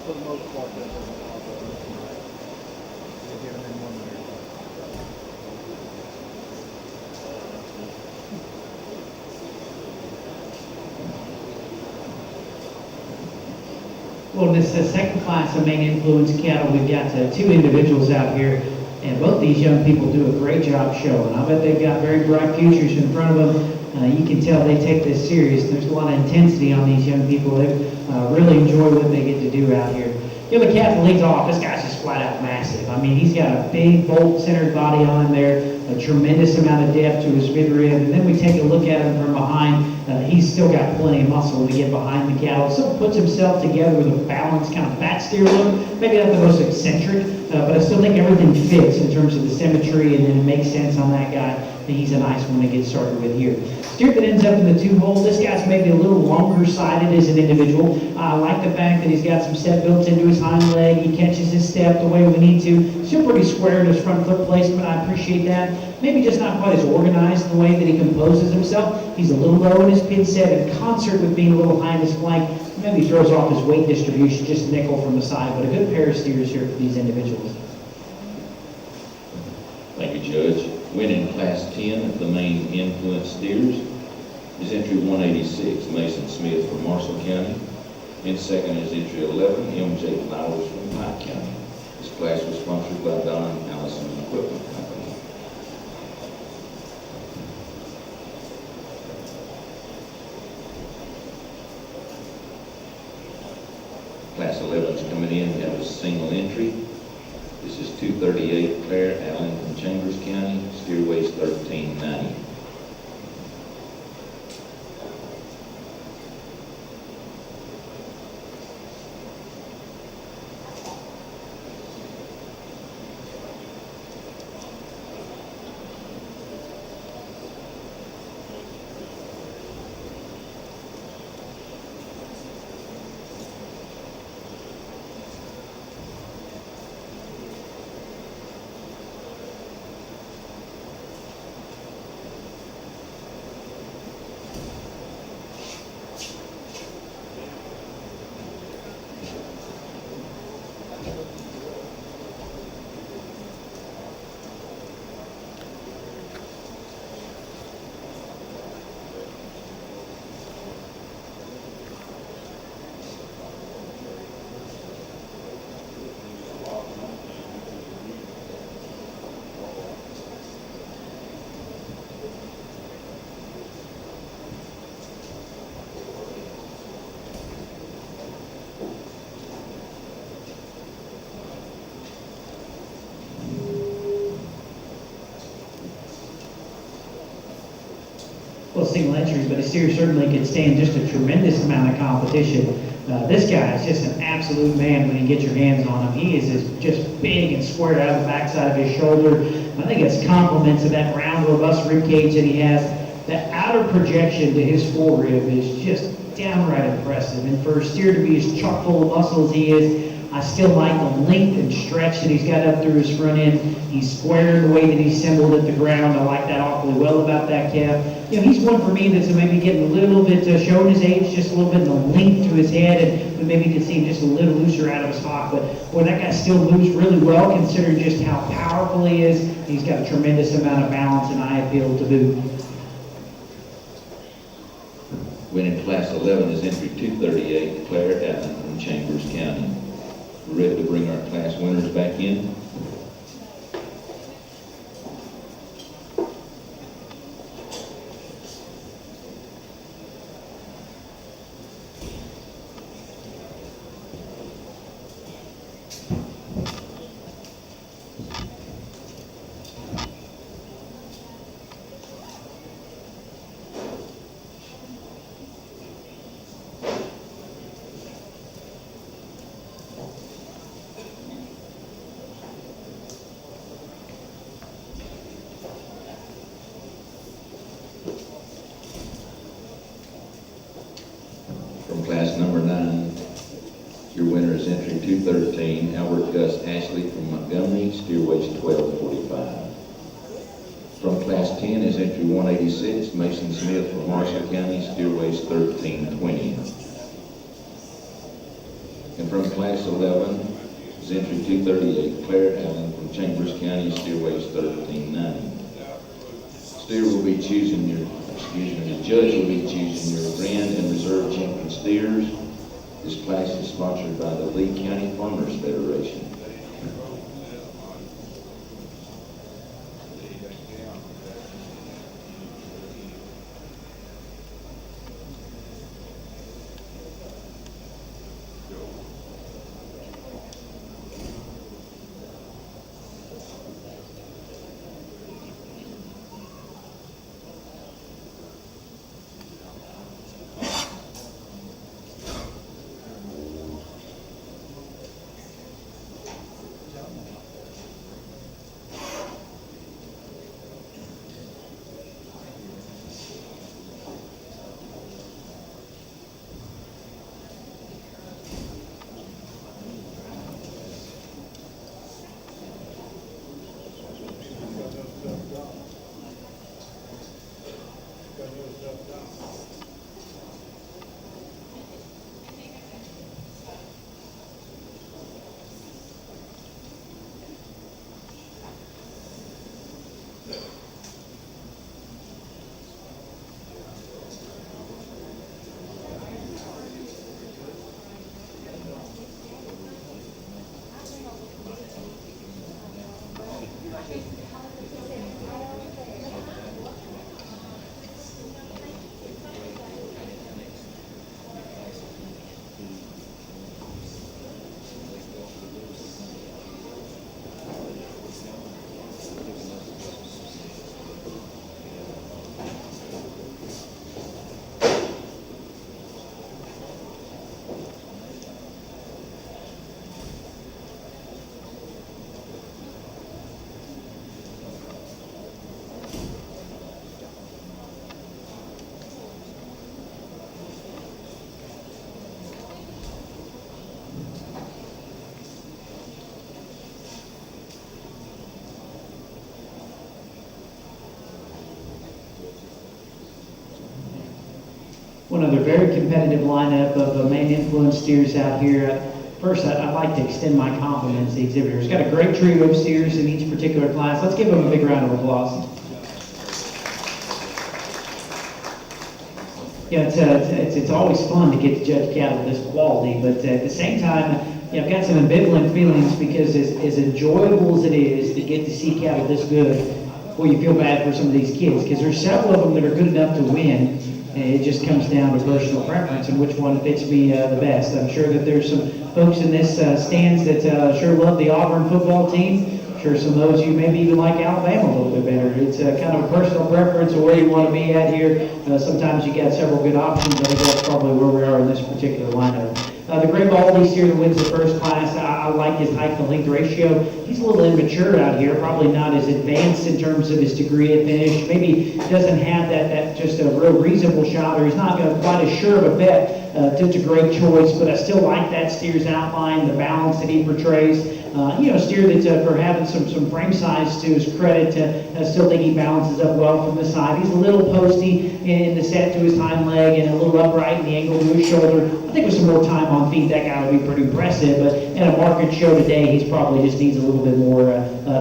Speaker 3: For the most part, that doesn't bother us. They get them in one year.
Speaker 1: Well, in this second class of main influence cattle, we've got 2 individuals out here, and both these young people do a great job showing. I bet they've got very bright futures in front of them. You can tell they take this serious. There's a lot of intensity on these young people. They really enjoy what they get to do out here. You know, the cat that leads off, this guy's just flat out massive. I mean, he's got a big, bolt-centered body on him there, a tremendous amount of depth to his midrib, and then we take a look at him from behind. He's still got plenty of muscle to get behind the cattle. So puts himself together with a balanced kind of fat steer look. Maybe not the most eccentric, but I still think everything fits in terms of the symmetry, and then it makes sense on that guy. think he's a nice one to get started with here. Steer that ends up in the 2-hole. This guy's maybe a little longer sided as an individual. I like the fact that he's got some step built into his hind leg. He catches his step the way we need to. Still pretty square in his front foot placement. I appreciate that. Maybe just not quite as organized in the way that he composes himself. He's a little low in his pin set in concert with being a little high in his flank. Maybe throws off his weight distribution, just nickel from the side, but a good pair of steers here for these individuals.
Speaker 2: Thank you, Judge. Winning Class 10 of the main influence steers is entry 186, Mason Smith from Marshall County. In second is entry 11, M.J. Flowers from Pike County. This class was sponsored by Don Allison Equipment Company. Class 11 is coming in. We have a single entry. This is 238 Claire Allen from Chambers County. Steer weighs 1390.
Speaker 1: Well, single entries, but a steer certainly could stand just a tremendous amount of competition. This guy is just an absolute man when you get your hands on him. He is just big and squared out of the backside of his shoulder. I think it's compliments of that round, robust rib cage that he has. The outer projection to his forearm is just downright impressive. And for a steer to be as chock full of muscle as he is, I still like the length and stretch that he's got up through his front end. He's square in the way that he's assembled at the ground. I like that awfully well about that calf. You know, he's one for me that's maybe getting a little bit, showing his age, just a little bit in the length to his head, and we maybe could see him just a little looser out of his hock. But boy, that guy still moves really well considering just how powerful he is. He's got a tremendous amount of balance and eye appeal to boot.
Speaker 2: Winning Class 11 is entry 238 Claire Allen from Chambers County. We're ready to bring our class winners back in. From class number 9, your winner is entry 213, Albert Gus Ashley from Montgomery, steer weighs 1245. From class 10 is entry 186, Mason Smith from Marshall County, steer weighs 1320. And from class 11 is entry 238, Claire Allen from Chambers County, steer weighs 1390. Steer will be choosing your, the judge will be choosing your grand and reserve champion steers. This class is sponsored by the Lee County Farmers Federation.
Speaker 1: another very competitive lineup of main influence steers out here. First, I'd like to extend my compliments to the exhibitors. Got a great trio of steers in each particular class. Let's give them a big round of applause. Yeah, it's always fun to get to judge cattle of this quality, but at the same time, I've got some ambivalent feelings because as enjoyable as it is to get to see cattle this good, well, you feel bad for some of these kids because there's several of them that are good enough to win. And it just comes down to personal preference and which one fits me the best. I'm sure that there's some folks in this stands that sure love the Auburn football team. Sure, some of those you maybe even like Alabama a little bit better. It's kind of a personal preference of where you want to be at here. Sometimes you got several good options. I think that's probably where we are in this particular lineup. The Gray Baldy steer that wins the first class, I like his height to length ratio. He's a little immature out here, probably not as advanced in terms of his degree of finish. Maybe doesn't have that just a real reasonable shot, or he's not quite as sure of a bet. It's a great choice, but I still like that steer's outline, the balance that he portrays. Steer that for having some frame size to his credit, I still think he balances up well from the side. He's a little posty in the set to his hind leg and a little upright in the angle to his shoulder. I think with some more time on feet, that guy would be pretty impressive, but in a market show today, he's probably just needs a little bit more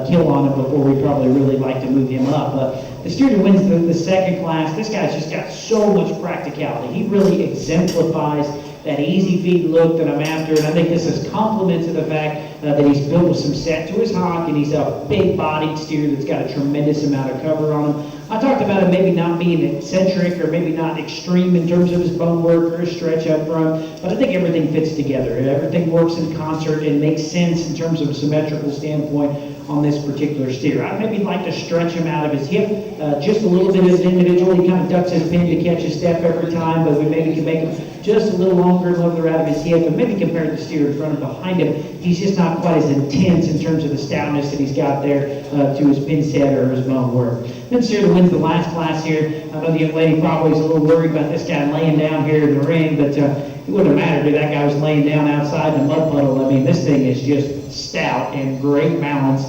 Speaker 1: kill on him before we probably really like to move him up. The steer that wins the second class, this guy's just got so much practicality. He really exemplifies that easy feed look that I'm after, and I think this is complement to the fact that he's built with some set to his hock, and he's a big-bodied steer that's got a tremendous amount of cover on him. I talked about him maybe not being eccentric or maybe not extreme in terms of his bone work or his stretch up front, but I think everything fits together. Everything works in concert and makes sense in terms of a symmetrical standpoint on this particular steer. I'd maybe like to stretch him out of his hip just a little bit as an individual. He kind of ducks his pin to catch a step every time, but we maybe can make him just a little longer, lower out of his hip, and maybe compared to the steer in front and behind him, he's just not quite as intense in terms of the stoutness that he's got there to his pin set or his bone work. Then steer that wins the last class here. I know the young lady probably is a little worried about this guy laying down here in the ring, but it wouldn't have mattered if that guy was laying down outside in a mud puddle. I mean, this thing is just stout and great balance.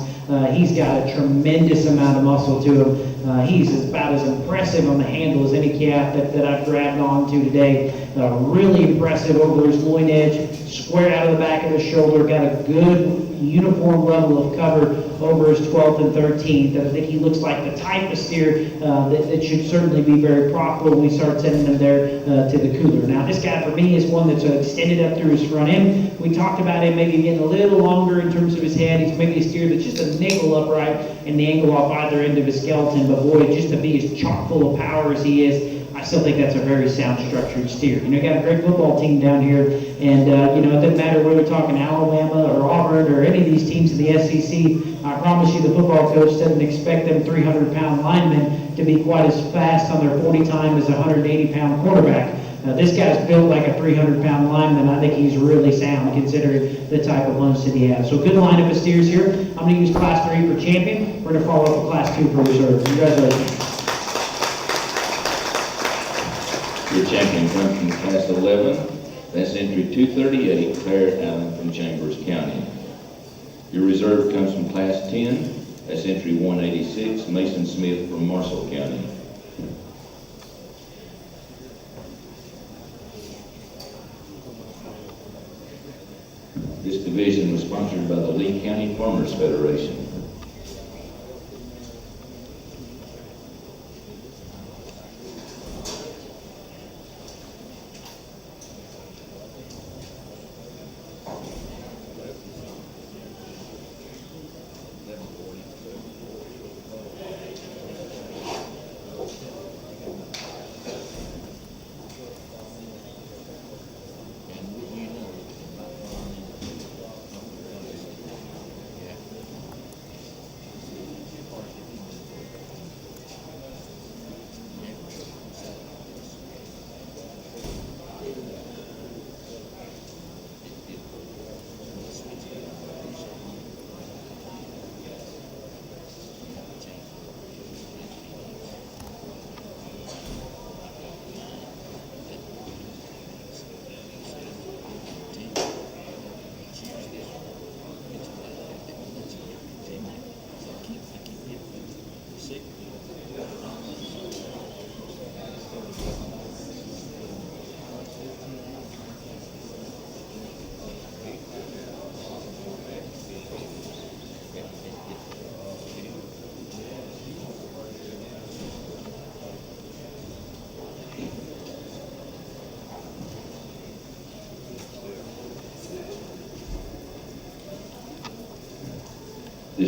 Speaker 1: He's got a tremendous amount of muscle to him. He's about as impressive on the handle as any calf that I've grabbed onto today. Really impressive over his loin edge, square out of the back of the shoulder, got a good uniform level of cover over his 12th and 13th. I think he looks like the type of steer that should certainly be very profitable when we start sending him there to the cooler. Now, this guy for me is one that's extended up through his front end. We talked about him maybe getting a little longer in terms of his head. He's maybe a steer that's just a nickel upright and the angle off either end of his skeleton, but boy, just to be as chock full of power as he is, I still think that's a very sound structured steer. You got a great football team down here, and it doesn't matter whether we're talking Alabama or Auburn or any of these teams in the SEC. I promise you the football coach doesn't expect them 300-pound linemen to be quite as fast on their 40 time as a 180-pound quarterback. This guy's built like a 300-pound lineman. I think he's really sound considering the type of lunch that he has. So good lineup of steers here. I'm going to use Class 3 for champion. We're going to follow up with Class 2 for reserve. Congratulations.
Speaker 2: Your champion comes from Class 11. That's entry 238, Claire Allen from Chambers County. Your reserve comes from Class 10. That's entry 186, Mason Smith from Marshall County. This division was sponsored by the Lee County Farmers Federation.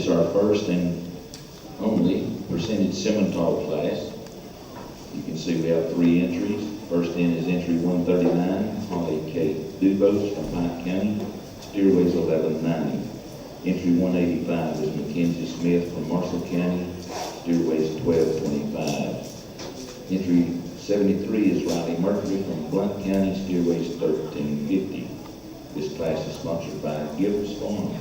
Speaker 2: It's our first and only percentage Simmental class. You can see we have 3 entries. First in is entry 139, Holly K. Dubose from Pike County. Steer weighs 1190. Entry 185 is Mackenzie Smith from Marshall County. Steer weighs 1225. Entry 73 is Riley Mercury from Blount County. Steer weighs 1350. This class is sponsored by Gibbs Farm.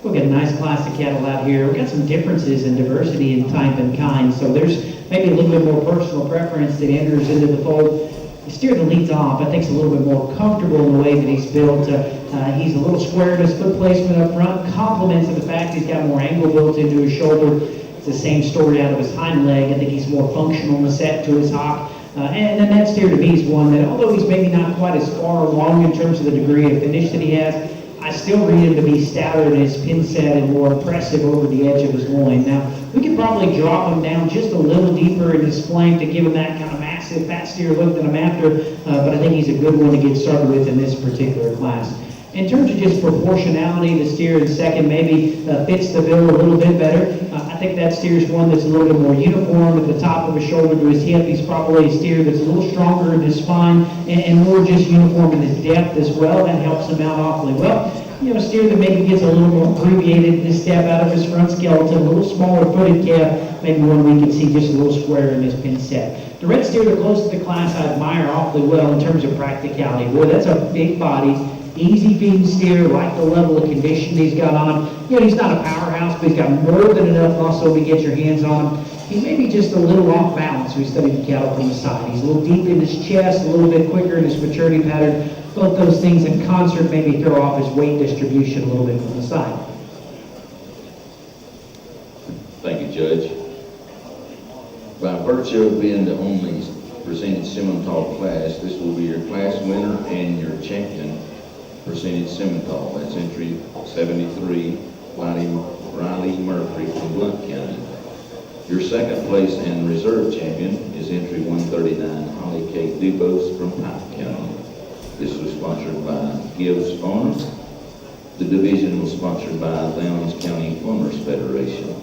Speaker 1: We've got a nice class of cattle out here. We've got some differences in diversity in type and kind, so there's maybe a little bit more personal preference that enters into the fold. The steer that leads off, I think, is a little bit more comfortable in the way that he's built. He's a little square in his foot placement up front, complements of the fact he's got more angle built into his shoulder. It's the same story out of his hind leg. I think he's more functional in the set to his hock. And then that steer to me is one that, although he's maybe not quite as far along in terms of the degree of finish that he has, I still read him to be stouter in his pin set and more impressive over the edge of his loin. Now, we could probably drop him down just a little deeper in his flank to give him that kind of massive fat steer look that I'm after, but I think he's a good one to get started with in this particular class. In terms of just proportionality, the steer in second maybe fits the bill a little bit better. I think that steer is one that's a little bit more uniform at the top of his shoulder to his hip. He's probably a steer that's a little stronger in his spine and more just uniform in his depth as well. That helps him out awfully well. You know, a steer that maybe gets a little more abbreviated in his step out of his front skeleton, a little smaller footed calf, maybe one we can see just a little square in his pin set. The red steer, the closest to the class, I admire awfully well in terms of practicality. Boy, that's a big body. Easy feeding steer, like the level of condition he's got on him. You know, he's not a powerhouse, but he's got more than enough muscle to get your hands on him. He may be just a little off balance. We studied the cattle from the side. He's a little deep in his chest, a little bit quicker in his maturity pattern. Both those things in concert maybe throw off his weight distribution a little bit from the side.
Speaker 2: By virtue of being the only presented Simmental class, this will be your class winner and your champion presented Simmental. That's entry 73, Riley Murphy from Blount County. Your second place and reserve champion is entry 139, Holly Kate Dubose from Pike County. This was sponsored by Gibbs Farms. The division was sponsored by Lowndes County Farmers Federation.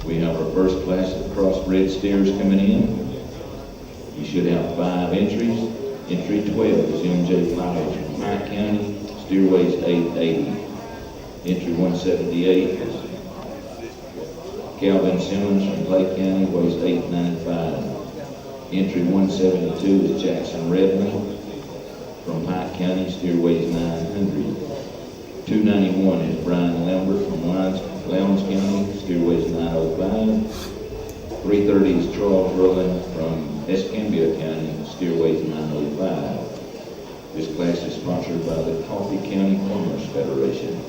Speaker 2: We have our first class of crossbred steers coming in. You should have 5 entries. Entry 12 is MJ Flowers from Pike County. Steer weighs 880. Entry 178 is Calvin Simmons from Lake County, weighs 895. Entry 172 is Jackson Redmond from Pike County, steer weighs 900. 291 is Brian Lambert from Lowndes County, steer weighs 905. 330 is Charles Rowland from Escambia County, steer weighs 905. This class is sponsored by the Coffee County Farmers Federation.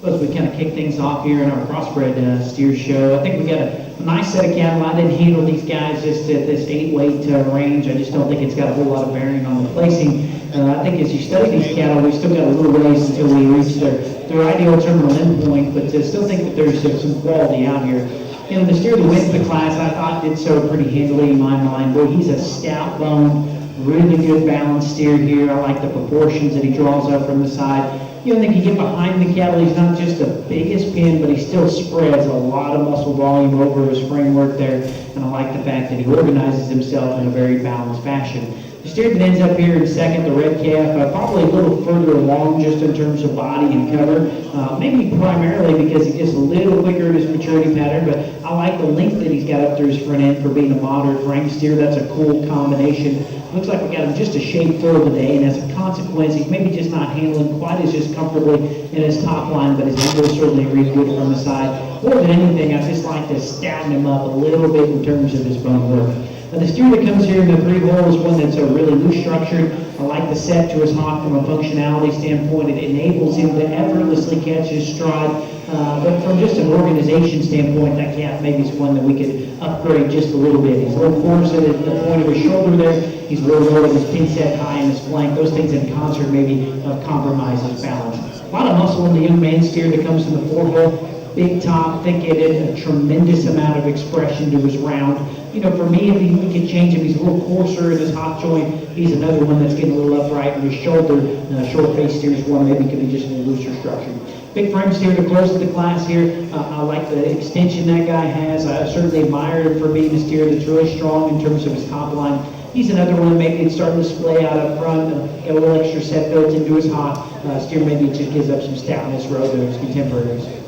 Speaker 1: Suppose we kind of kick things off here in our crossbred steer show. I think we got a nice set of cattle. I didn't handle these guys just at this 8-weight range. I just don't think it's got a whole lot of bearing on the placing. I think as you study these cattle, we've still got a little ways until we reach their ideal terminal endpoint, but still think that there's some quality out here. You know, the steer that wins the class, I thought did so pretty handily in my mind. Boy, he's a stout bone, really good balanced steer here. I like the proportions that he draws up from the side. You know, I think you get behind the cattle, he's not just the biggest pin, but he still spreads a lot of muscle volume over his framework there, and I like the fact that he organizes himself in a very balanced fashion. The steer that ends up here in second, the red calf, probably a little further along just in terms of body and cover, maybe primarily because he gets a little quicker in his maturity pattern, but I like the length that he's got up through his front end for being a moderate frame steer. That's a cool combination. Looks like we got him just a shade full today, and as a consequence, he's maybe just not handling quite as just comfortably in his top line, but his angles certainly read good from the side. More than anything, I just like to stouten him up a little bit in terms of his bone work. The steer that comes here in the 3-hole is one that's really loose structured. I like the set to his hock from a functionality standpoint. It enables him to effortlessly catch his stride. But from just an organization standpoint, that calf maybe is one that we could upgrade just a little bit. He's a little coarse at the point of his shoulder there. He's a little low with his pin set high in his flank. Those things in concert maybe compromise his balance. A lot of muscle in the young man steer that comes from the 4-hole. Big top, thick-headed, a tremendous amount of expression to his round. You know, for me, if we could change him, he's a little coarser in his hop joint. He's another one that's getting a little upright in his shoulder. Short face steer is one maybe could be just a little looser structure. Big frame steer to close the class here. I like the extension that guy has. I certainly admire him for being a steer that's really strong in terms of his top line. He's another one maybe it's starting to splay out up front. Got a little extra set built into his hop. Steer maybe just gives up some stoutness relative to his contemporaries.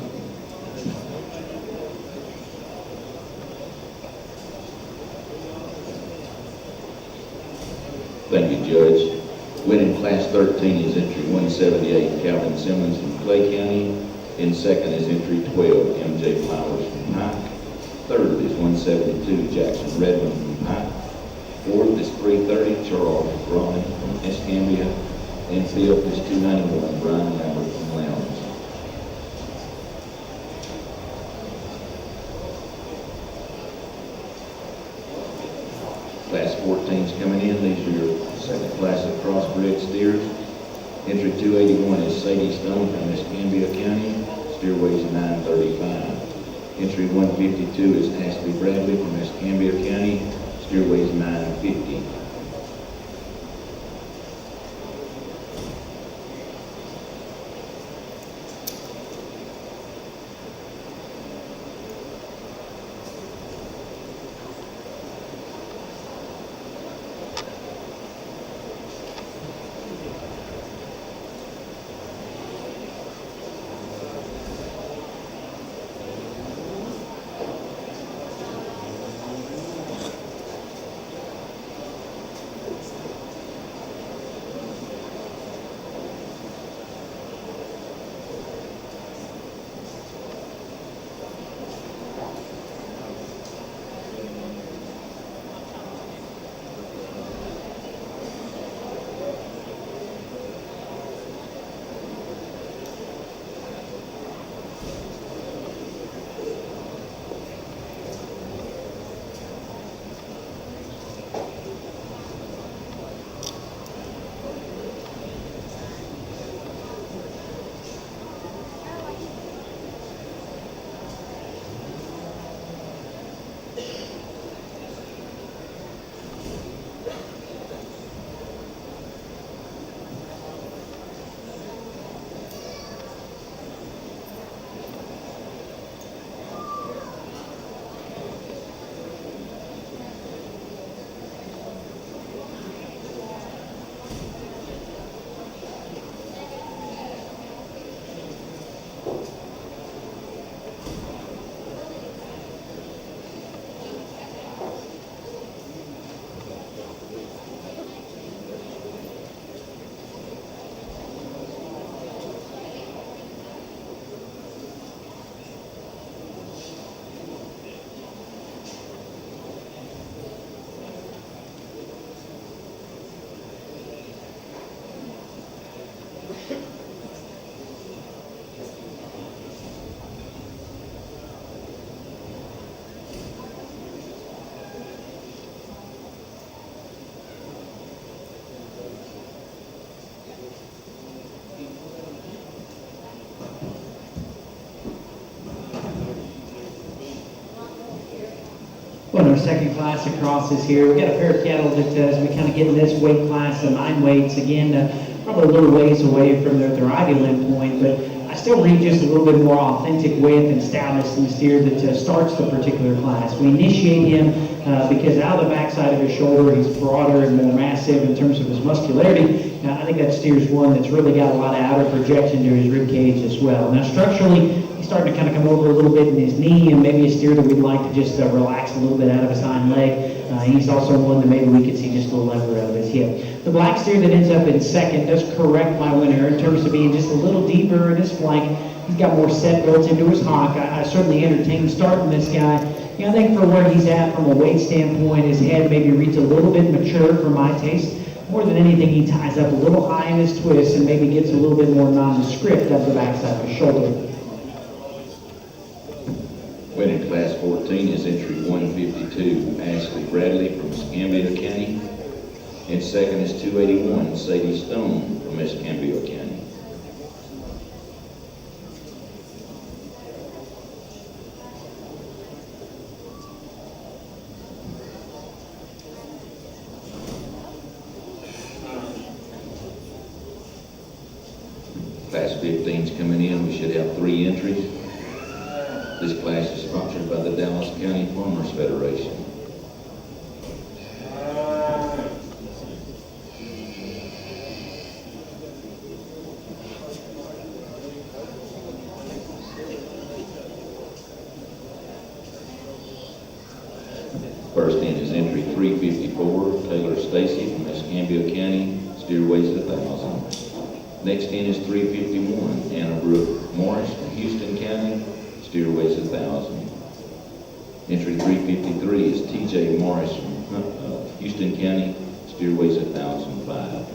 Speaker 2: Thank you, Judge. Winning Class 13 is entry 178, Calvin Simmons from Clay County. In second is entry 12, M.J. Flowers from Pike. Third is 172, Jackson Redmond from Pike. Fourth is 330, Charles Braun from Escambia. And fifth is 291, Brian Lambert from Lowndes. Class 14 is coming in. These are your second class of crossbred steers. Entry 281 is Sadie Stone from Escambia County. Steer weighs 935. Entry 152 is Ashley Bradley from Escambia County. Steer weighs 950.
Speaker 1: our second class across is here. We've got a pair of cattle that as we kind of get in this weight class, 9 weights, again, probably a little ways away from their ideal endpoint, but I still read just a little bit more authentic width and stoutness in the steer that starts the particular class. We initiate him because out of the backside of his shoulder, he's broader and more massive in terms of his muscularity. I think that steer's one that's really got a lot of outer projection to his rib cage as well. Now structurally, he's starting to kind of come over a little bit in his knee, and maybe a steer that we'd like to just relax a little bit out of his hind leg. He's also one that maybe we could see just a little lever out of his hip. The black steer that ends up in second does correct my winner in terms of being just a little deeper in his flank. He's got more set built into his hock. I certainly entertain starting this guy. I think for where he's at from a weight standpoint, his head maybe reads a little bit mature for my taste. More than anything, he ties up a little high in his twist and maybe gets a little bit more nondescript up the backside of his shoulder.
Speaker 2: Winning class 14 is entry 152, Ashley Bradley from Escambia County. And second is 281, Sadie Stone from Escambia County. Class 15's coming in. We should have 3 entries. This class is sponsored by the Dallas County Farmers Federation. First in is entry 354, Taylor Stacy from Escambia County, steer weighs 1,000. Next in is 351, Anna Brooke Morris from Houston County, steer weighs 1,000. Entry 353 is TJ Morris from Houston County, steer weighs 1,005.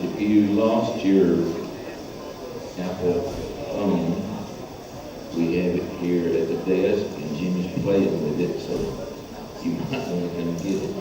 Speaker 2: If you lost your Apple phone, we have it here at the desk, and Jimmy's playing with it, so you might want to come get it.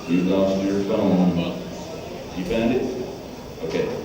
Speaker 2: You lost your phone. You found it? Okay.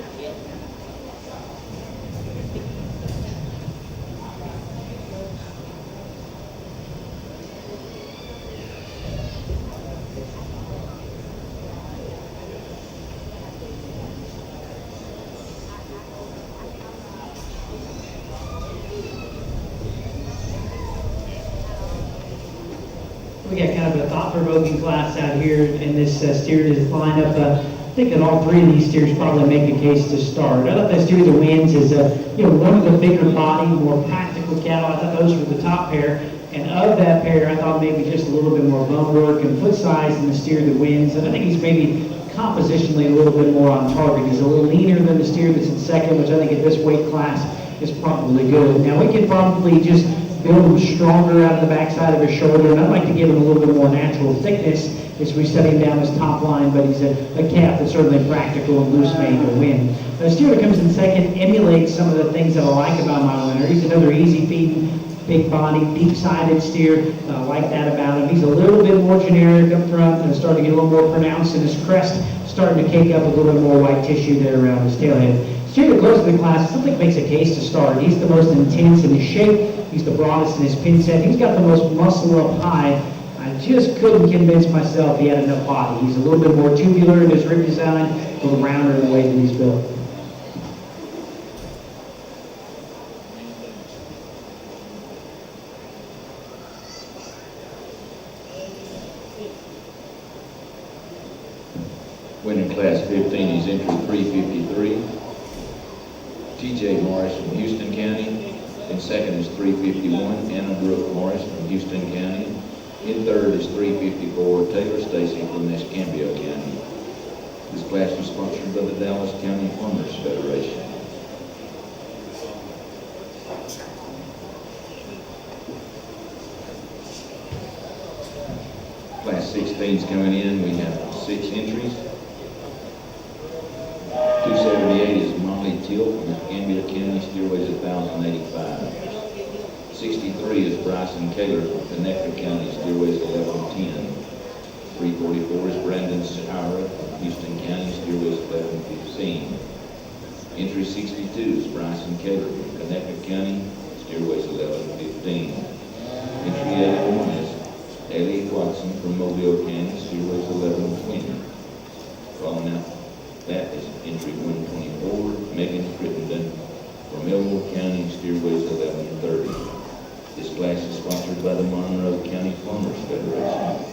Speaker 1: We got kind of a thought-provoking class out here in this steer lineup. I think that all three of these steers probably make a case to start. I thought that steer that wins is one of the bigger body, more practical cattle. I thought those were the top pair. And of that pair, I thought maybe just a little bit more bone work and foot size in the steer that wins. And I think he's maybe compositionally a little bit more on target. He's a little leaner than the steer that's in second, which I think at this weight class is probably good. Now we can probably just build him stronger out of the backside of his shoulder, and I'd like to give him a little bit more natural thickness as we set him down his top line, but he's a calf that's certainly practical and loose made to win. The steer that comes in second emulates some of the things that I like about my winner. He's another easy feeding, big body, deep-sided steer. I like that about him. He's a little bit more generic up front and starting to get a little more pronounced in his crest, starting to cake up a little bit more white tissue there around his tailhead. Steer that close to the class, something makes a case to start. He's the most intense in his shape. He's the broadest in his pin set. He's got the most muscle up high. I just couldn't convince myself he had enough body. He's a little bit more tubular in his rib design, a little rounder in the way that he's built.
Speaker 2: Winning class 15, he's entry 353. T.J. Morris from Houston County. In second is 351, Anna Brooke Morris from Houston County. In third is 354, Taylor Stacy from Escambia County. This class was sponsored by the Dallas County Farmers Federation. Class 16 is coming in. We have 6 entries. 278 is Molly Teal from Escambia County, steer weighs 1,085. 63 is Bryson Kaler from Connecticut County, steer weighs 1110. 344 is Brandon Sahara from Houston County, steer weighs 1115. Entry 62 is Bryson Kaler from Connecticut County, steer weighs 1115. Entry 81 is Ellie Watson from Mobile County, steer weighs 1120. Following out that is entry 124, Megan Crittenden from Elmore County, steer weighs 1130. This class is sponsored by the Monroe County Farmers Federation.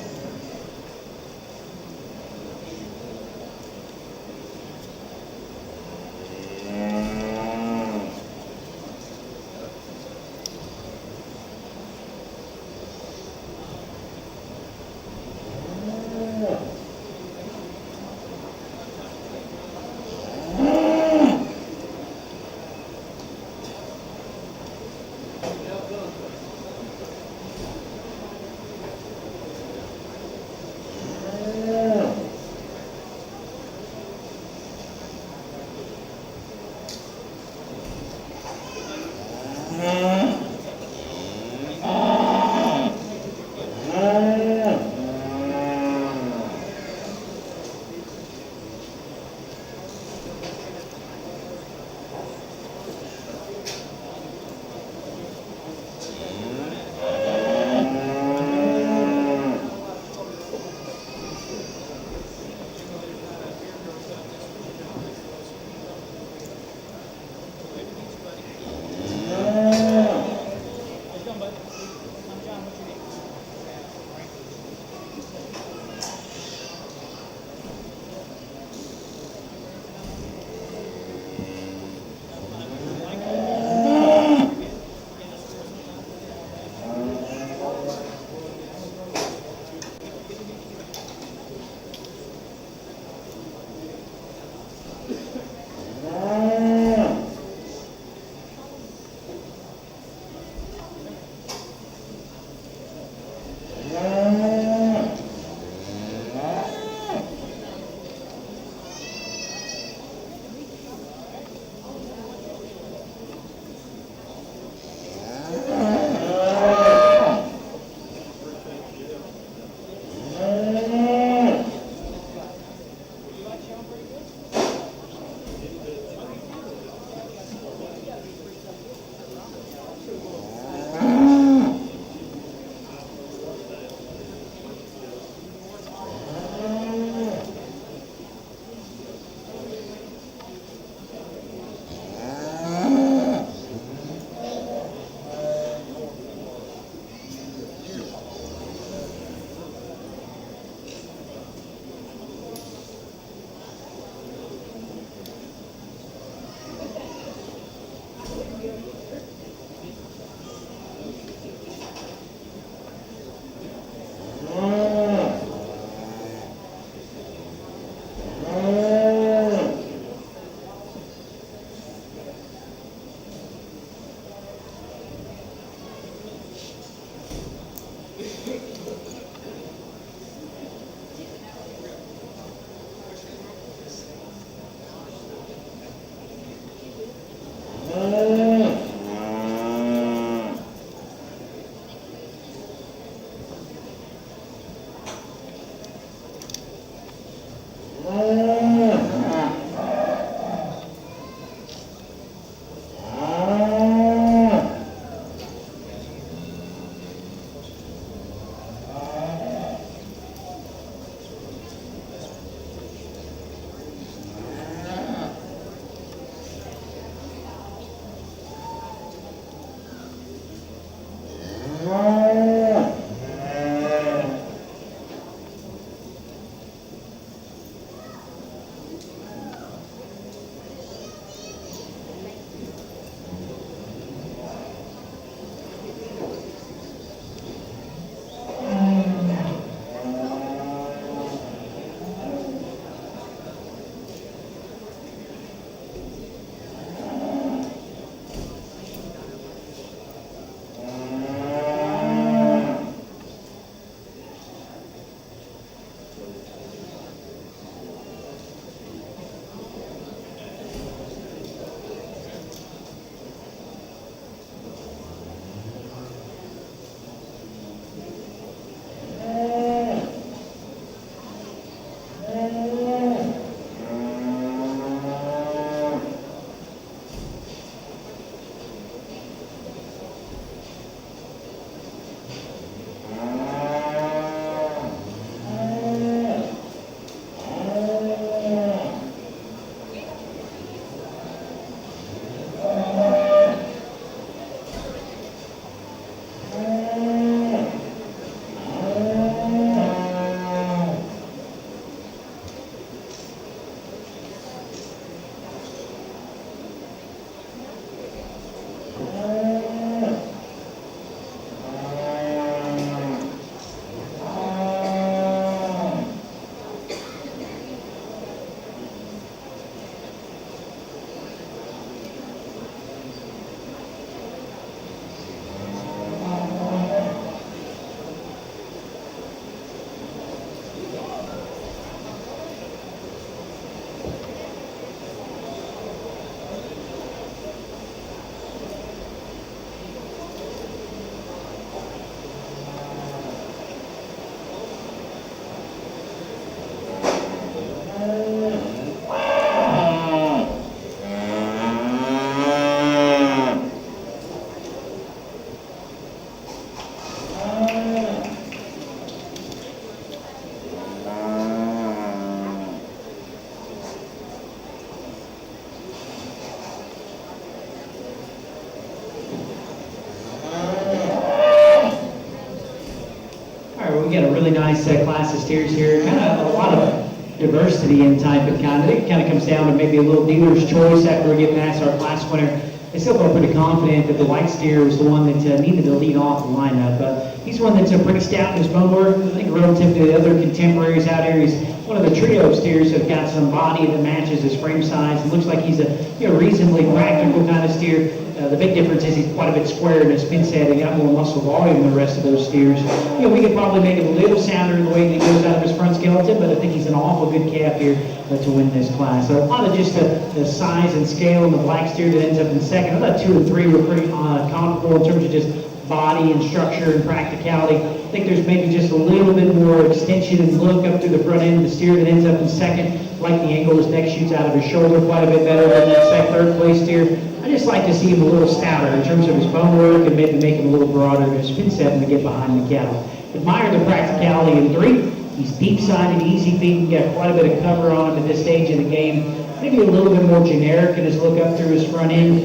Speaker 1: got a really nice class of steers here, kind of a lot of diversity in type and kind. I think it kind of comes down to maybe a little dealer's choice after we get past our class winner. I still feel pretty confident that the white steer was the one that needed to lead off the lineup. He's one that's pretty stout in his bone work. I think relative to the other contemporaries out here, he's one of the trio of steers that have got some body that matches his frame size. It looks like he's a reasonably practical kind of steer. The big difference is he's quite a bit squarer in his pin set and got more muscle volume than the rest of those steers. We could probably make it a little sounder in the way that he goes out of his front skeleton, but I think he's an awful good calf here to win this class. So a lot of just the size and scale and the black steer that ends up in second. I thought 2 and 3 were pretty comparable in terms of just body and structure and practicality. I think there's maybe just a little bit more extension and look up through the front end of the steer that ends up in second. Like the angle his neck shoots out of his shoulder quite a bit better than that third place steer. I just like to see him a little stouter in terms of his bone work and maybe make him a little broader in his spin set to get behind the cattle. Admire the practicality in 3. He's deep-sided, easy feet, got quite a bit of cover on him at this stage in the game. Maybe a little bit more generic in his look up through his front end.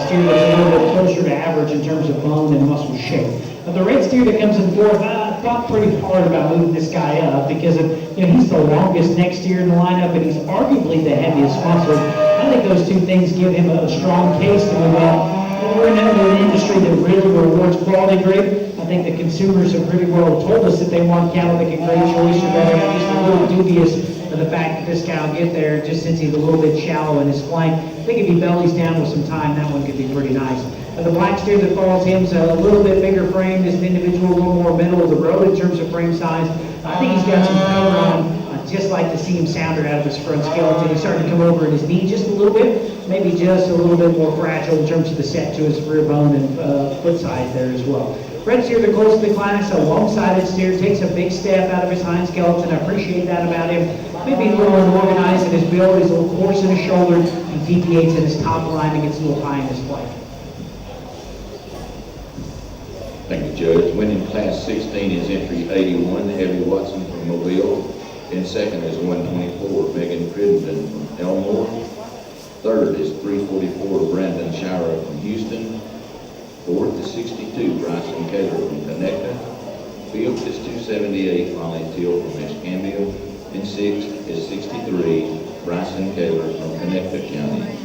Speaker 1: Steer that's a little bit closer to average in terms of bone and muscle shape. But the red steer that comes in 4th, I thought pretty hard about moving this guy up because he's the longest neck steer in the lineup and he's arguably the heaviest muscle. I think those two things give him a strong case to move up. We're in an industry that really rewards quality breed. I think the consumers have pretty well told us that they want cattle that can grade choice or better. I'm just a little dubious of the fact that this guy will get there just since he's a little bit shallow in his flank. I think if he bellies down with some time, that one could be pretty nice. The black steer that follows him is a little bit bigger frame, is an individual, a little more middle of the road in terms of frame size. I think he's got some cover on him. I'd just like to see him sounder out of his front skeleton. He's starting to come over in his knee just a little bit, maybe just a little bit more fragile in terms of the set to his rear bone and foot side there as well. Red steer, the close to the class, a long-sided steer, takes a big step out of his hind skeleton. I appreciate that about him. Maybe a little unorganized in his build. He's a little coarse in his shoulder. He deviates in his top line and gets a little high in his flank.
Speaker 2: Thank you, Judge. Winning Class 16 is entry 81, Abby Watson from Mobile. In second is 124, Megan Crittenden from Elmore. Third is 344, Brandon Shira from Houston. Fourth is 62, Bryson Taylor from Connecticut. Fifth is 278, Molly Till from Escambia. And sixth is 63, Bryson Taylor from Connecticut County.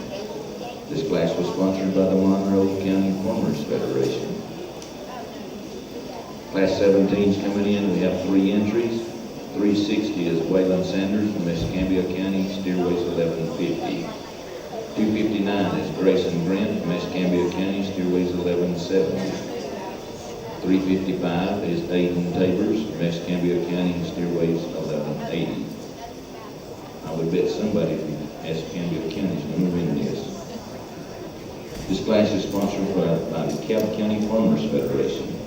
Speaker 2: This class was sponsored by the Monroe County Farmers Federation. Class 17 is coming in. We have 3 entries. 360 is Waylon Sanders from Escambia County, steer weighs 1150. 259 is Grayson Grant from Escambia County, steer weighs 1170. 355 is Aiden Tabers from Escambia County, steer weighs 1180. I would bet somebody from Escambia County is going to win this. This class is sponsored by the Cobb County Farmers Federation.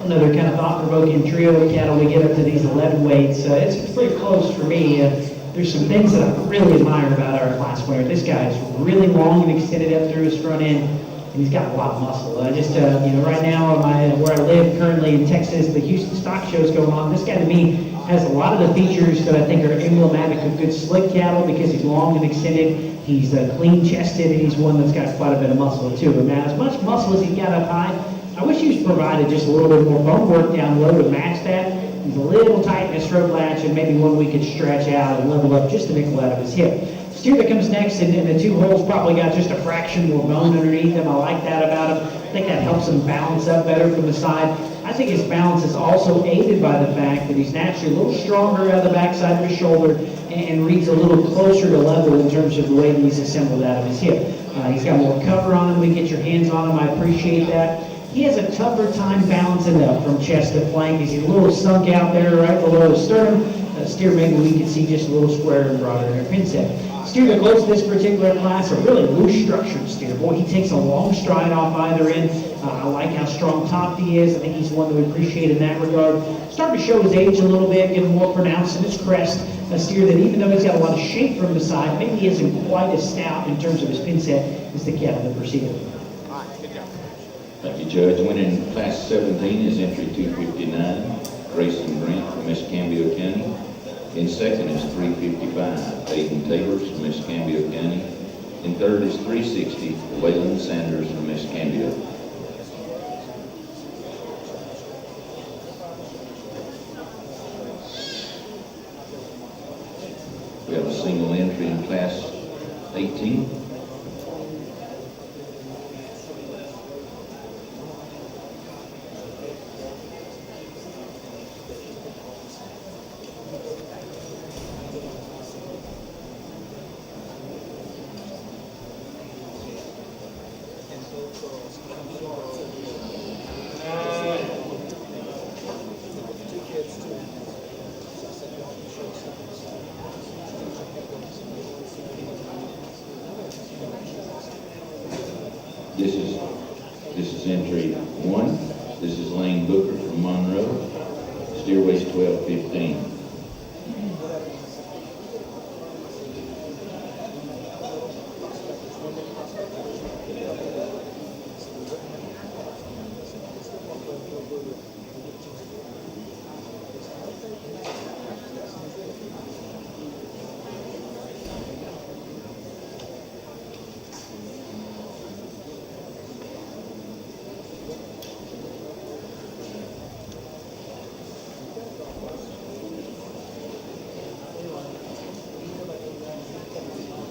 Speaker 1: Another kind of thought-provoking trio of cattle we get up to these 11 weights. It's pretty close for me. There's some things that I really admire about our class winner. This guy is really long and extended up through his front end, and he's got a lot of muscle. Right now, where I live currently in Texas, the Houston Stock Show is going on. This guy to me has a lot of the features that I think are emblematic of good slick cattle because he's long and extended. He's clean-chested, and he's one that's got quite a bit of muscle too. And now, as much muscle as he got up high, I wish he was provided just a little bit more bone work down low to match that. He's a little tight in his throat latch, and maybe one we could stretch out and level up just a nickel out of his hip. Steer that comes next, and the two holes probably got just a fraction more bone underneath him. I like that about him. I think that helps him balance up better from the side. I think his balance is also aided by the fact that he's naturally a little stronger out of the backside of his shoulder and reads a little closer to level in terms of the way that he's assembled out of his hip. He's got more cover on him. We get your hands on him. I appreciate that. He has a tougher time balancing up from chest to flank. He's a little sunk out there right below his sternum. Steer, maybe we can see just a little square and broader in our pin set. Steer that goes to this particular class, a really loose structured steer. Boy, he takes a long stride off either end. I like how strong topped he is. I think he's one that we appreciate in that regard. Starting to show his age a little bit, getting more pronounced in his crest. A steer that even though he's got a lot of shape from the side, maybe he isn't quite as stout in terms of his pin set as the cattle that preceded him.
Speaker 2: Thank you, Judge. Winning Class 17 is entry 259, Grayson Grant from Escambia County. In second is 355, Aiden Taylor from Escambia County. In third is 360, Waylon Sanders from Escambia. We have a single entry in Class 18. This is entry 1. This is Lane Booker from Monroe. Steer weighs 12:15.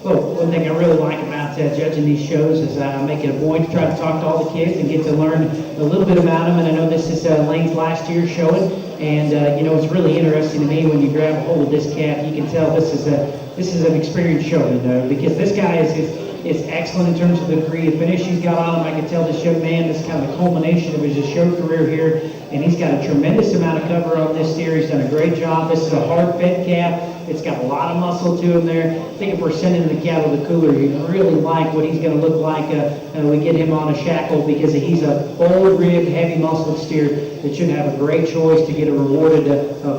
Speaker 1: Well, one thing I really like about judging these shows is I make it a point to try to talk to all the kids and get to learn a little bit about them. And I know this is Lane's last year showing, and it's really interesting to me when you grab a hold of this calf. You can tell this is an experienced showman because this guy is excellent in terms of the degree of finish he's got on him. I can tell this young man, this is kind of the culmination of his show career here, and he's got a tremendous amount of cover on this steer. He's done a great job. This is a hard-fed calf. It's got a lot of muscle to him there. I think if we're sending the cattle to the cooler, you really like what he's going to look like when we get him on a shackle because he's a full-ribbed, heavy-muscled steer that should have a great choice to get a rewarded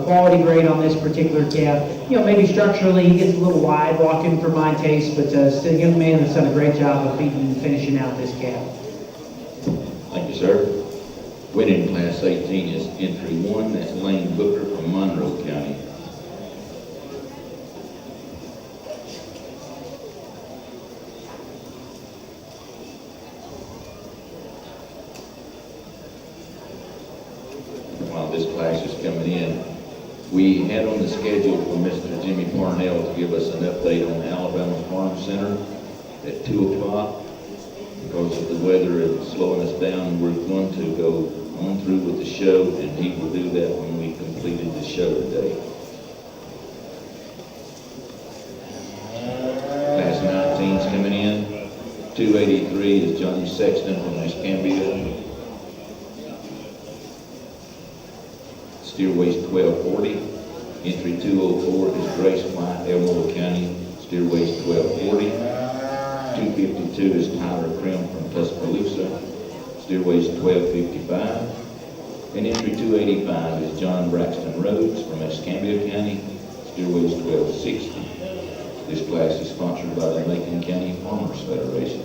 Speaker 1: quality grade on this particular calf. Maybe structurally he gets a little wide walking for my taste, but still a young man that's done a great job of feeding and finishing out this calf.
Speaker 2: Thank you, sir. Winning Class 18 is entry 1. That's Lane Booker from Monroe County. While this class is coming in, we had on the schedule for Mr. Jimmy Parnell to give us an update on the Alabama Farm Center at 2 o'clock. Because of the weather and slowing us down, we're going to go on through with the show, and he will do that when we completed the show today. Class 19 is coming in. 283 is Johnny Sexton from Escambia. Steer weighs 1240. Entry 204 is Grace White, Elmore County. Steer weighs 1240. 252 is Tyler Krim from Tuscaloosa. Steer weighs 1255. And entry 285 is John Braxton Rhodes from Escambia County, steer weighs 1260. This class is sponsored by the Macon County Farmers Federation.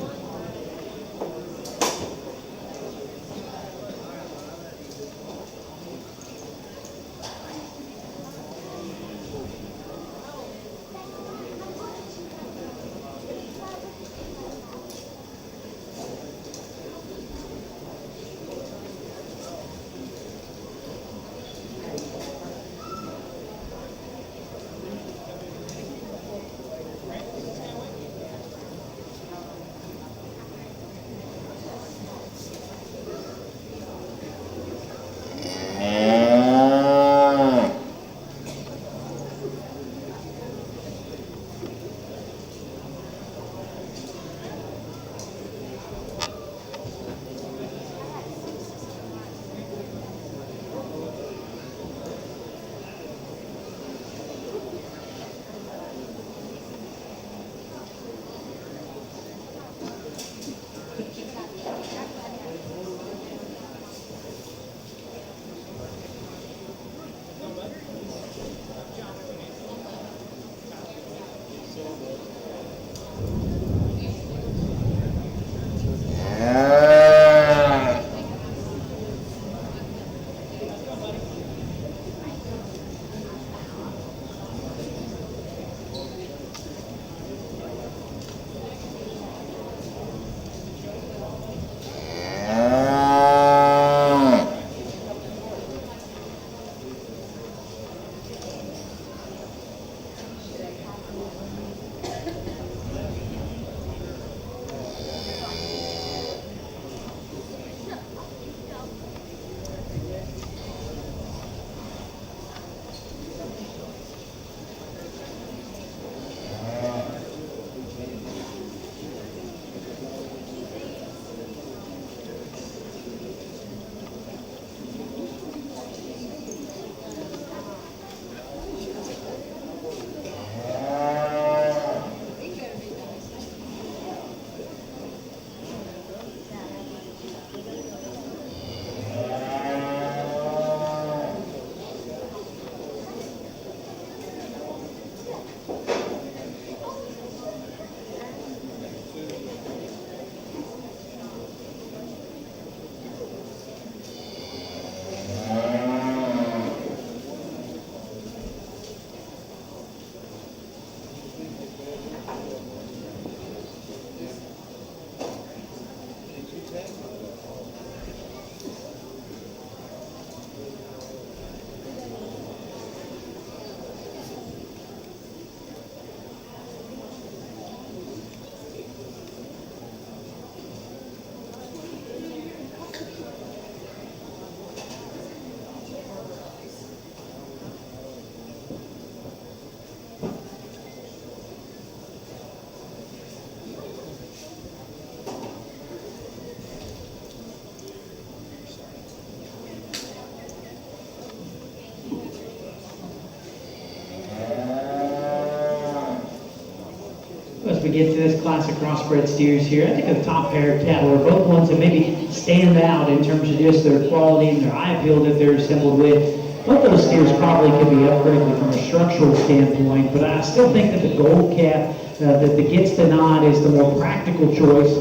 Speaker 1: As we get to this class of crossbred steers here, I think the top pair of cattle are both ones that maybe stand out in terms of just their quality and their eye appeal that they're assembled with. Both those steers probably could be upgraded from a structural standpoint, but I still think that the gold calf that gets the nod is the more practical choice,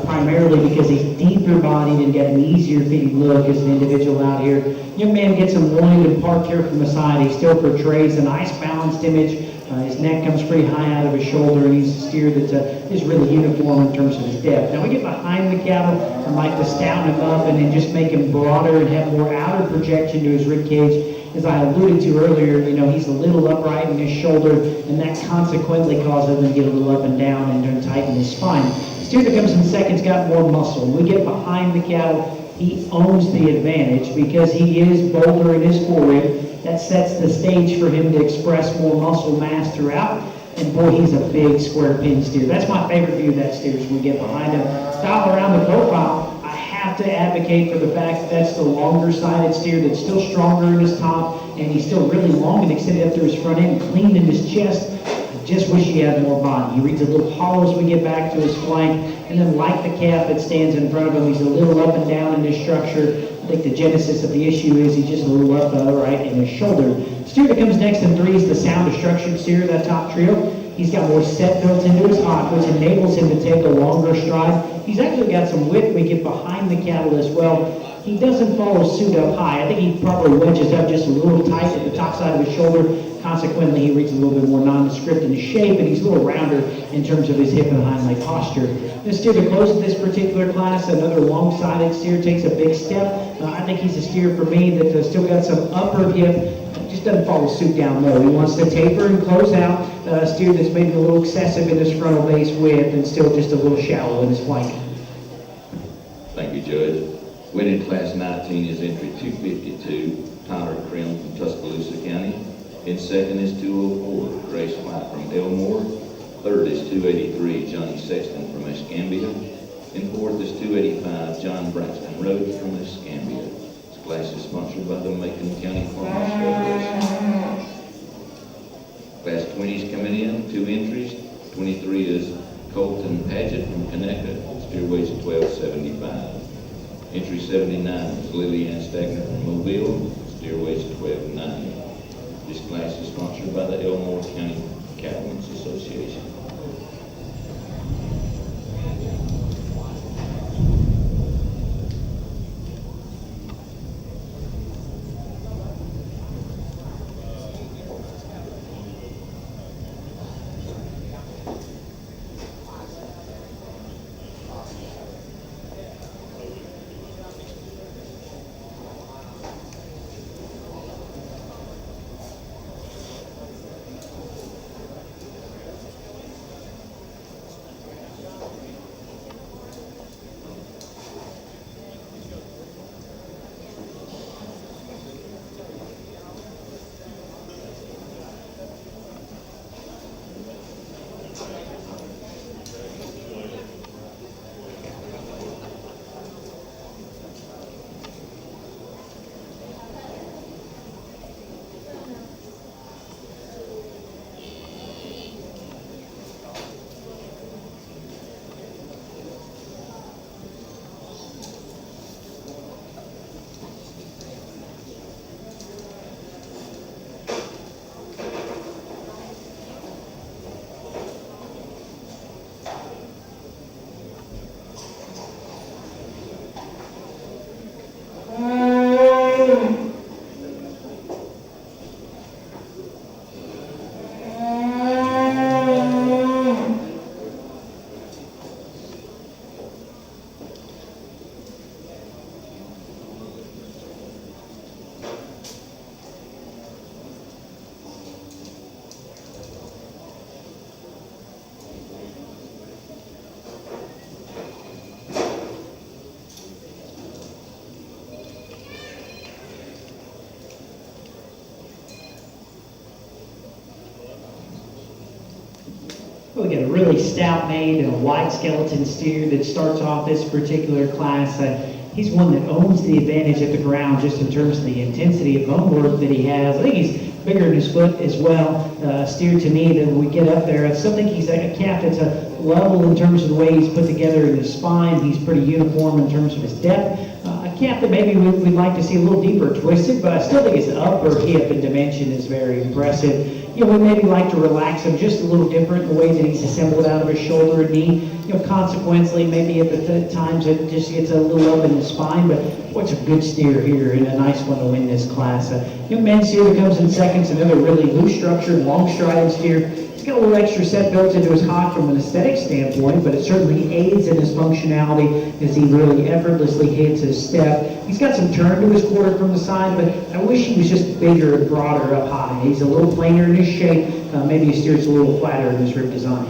Speaker 1: primarily because he's deeper bodied and got an easier feeding look as an individual out here. Young man gets him wanted and parked here from the side. He still portrays a nice balanced image. His neck comes pretty high out of his shoulder, and he's a steer that is really uniform in terms of his depth. Now we get behind the cattle and like to stouten him up and then just make him broader and have more outer projection to his rib cage. As I alluded to earlier, he's a little upright in his shoulder, and that consequently causes him to get a little up and down and tighten his spine. The steer that comes in second's got more muscle. When we get behind the cattle, he owns the advantage because he is bolder in his forerib. That sets the stage for him to express more muscle mass throughout. And boy, he's a big square pin steer. That's my favorite view of that steer is when we get behind him. Style around the profile, I have to advocate for the fact that that's the longer sided steer that's still stronger in his top, and he's still really long and extended up through his front end, clean in his chest. I just wish he had more body. He reads a little hollow as we get back to his flank, and then like the calf that stands in front of him, he's a little up and down in his structure. I think the genesis of the issue is he's just a little upright in his shoulder. Steer that comes next in 3 is the sound destruction steer, that top trio. He's got more set built into his hock, which enables him to take a longer stride. He's actually got some width we get behind the cattle as well. He doesn't follow suit up high. I think he probably wedges up just a little tight at the top side of his shoulder. Consequently, he reads a little bit more nondescript in his shape, and he's a little rounder in terms of his hip and hind leg posture. This steer to close this particular class, another long-sided steer, takes a big step. I think he's a steer for me that still got some upper hip, just doesn't follow suit down low. He wants to taper and close out. A steer that's maybe a little excessive in his frontal base width and still just a little shallow in his flank.
Speaker 2: Thank you, Judge. Winning Class 19 is entry 252, Tyler Krim from Tuscaloosa County. In second is 204, Grace White from Elmore. Third is 283, Johnny Sexton from Escambia. And fourth is 285, John Braxton Rhodes from Escambia. This class is sponsored by the Macon County Farmers Federation. Class 20 is coming in, 2 entries. 23 is Colton Paget from Conecuh. Steer weighs 1275. Entry 79 is Lily Ann Stagner from Mobile. Steer weighs 1290. This class is sponsored by the Elmore County Cattlemen's Association.
Speaker 1: We got a really stout made and a wide skeleton steer that starts off this particular class. He's one that owns the advantage at the ground just in terms of the intensity of bone work that he has. I think he's bigger in his foot as well. Steer to me that when we get up there, I still think he's a calf that's a level in terms of the way he's put together in his spine. He's pretty uniform in terms of his depth. A calf that maybe we'd like to see a little deeper twisted, but I still think his upper hip and dimension is very impressive. We maybe like to relax him just a little different in the way that he's assembled out of his shoulder and knee. Consequently, maybe at the times it just gets a little up in the spine, but what's a good steer here and a nice one to win this class. Men's steer that comes in second is another really loose structured, long striding steer. He's got a little extra set built into his hock from an aesthetic standpoint, but it certainly aids in his functionality as he really effortlessly hits his step. He's got some turn to his quarter from the side, but I wish he was just bigger and broader up high. He's a little plainer in his shape. Maybe his steer's a little flatter in his rib design.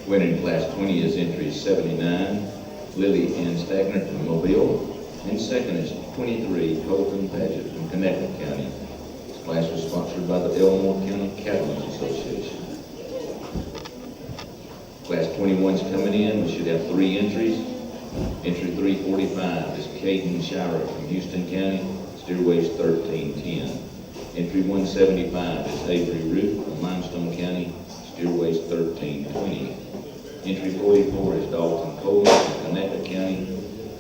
Speaker 2: Winning Class 20 is entry 79, Lily Ann Stagner from Mobile. And second is 23, Colton Paget from Conecuh County. This class was sponsored by the Elmore County Cattlemen's Association. Class 21 is coming in. We should have 3 entries. Entry 345 is Caden Shira from Houston County. Steer weighs 1310. Entry 175 is Avery Root from Limestone County. Steer weighs 1320. Entry 44 is Dalton Coleman from Conecuh County.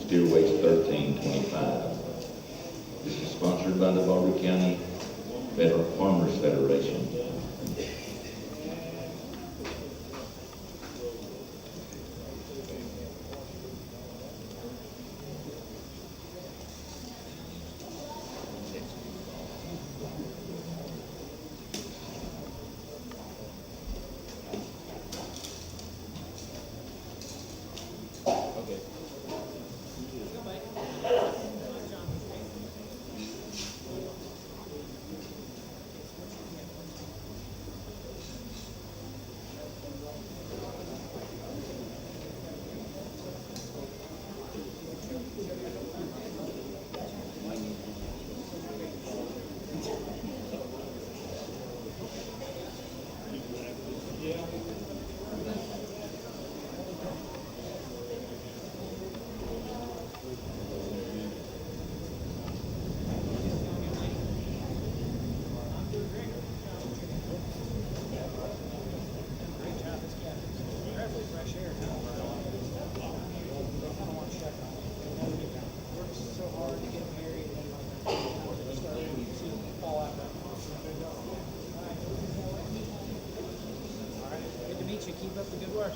Speaker 2: Steer weighs 1325. This is sponsored by the Barber County Farmers Federation.
Speaker 1: Keep up the good work.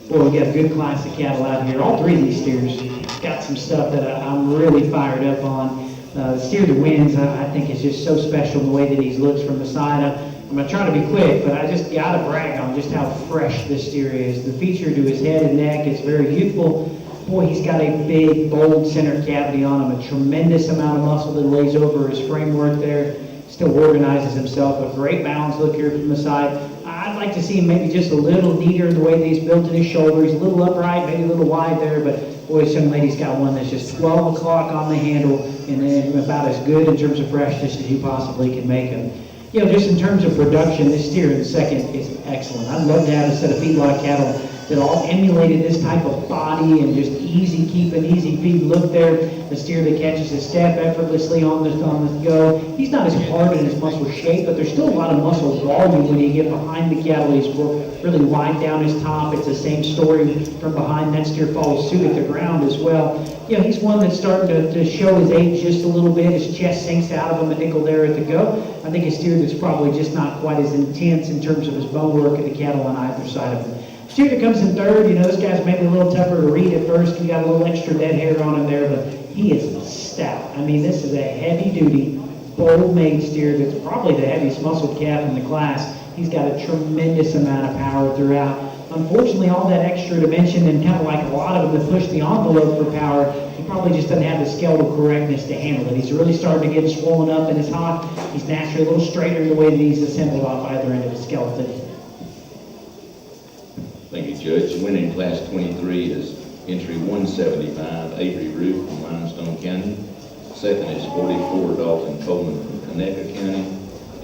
Speaker 1: Well, we got a good class of cattle out here. All three of these steers got some stuff that I'm really fired up on. The steer that wins, I think, is just so special in the way that he looks from the side. I'm going to try to be quick, but I just got to brag on just how fresh this steer is. The feature to his head and neck is very youthful. Boy, he's got a big, bold center cavity on him, a tremendous amount of muscle that lays over his framework there. Still organizes himself, a great balance look here from the side. I'd like to see him maybe just a little neater in the way that he's built in his shoulder. He's a little upright, maybe a little wide there, but boy, this young lady's got one that's just 12 o'clock on the handle and then about as good in terms of freshness as you possibly can make him. You know, just in terms of production, this steer in the second is excellent. I'd love to have a set of feedlot cattle that all emulated this type of body and just easy keeping, easy feed look there. The steer that catches his step effortlessly on the go. He's not as hard in his muscle shape, but there's still a lot of muscle volume when you get behind the cattle. He's really wide down his top. It's the same story from behind. That steer follows suit at the ground as well. You know, he's one that's starting to show his age just a little bit. His chest sinks out of him a nickel there at the go. I think a steer that's probably just not quite as intense in terms of his bone work and the cattle on either side of him. Steer that comes in third, you know, this guy's maybe a little tougher to read at first. He got a little extra dead hair on him there, but he is stout. I mean, this is a heavy-duty, bold-made steer that's probably the heaviest muscled calf in the class. He's got a tremendous amount of power throughout. Unfortunately, all that extra dimension and kind of like a lot of them that push the envelope for power, he probably just doesn't have the skeletal correctness to handle it. He's really starting to get swollen up in his hock. He's naturally a little straighter in the way that he's assembled off either end of his skeleton.
Speaker 2: Thank you, Judge. Winning Class 23 is entry 175, Avery Root from Limestone County. Second is 44, Dalton Coleman from Conecuh County.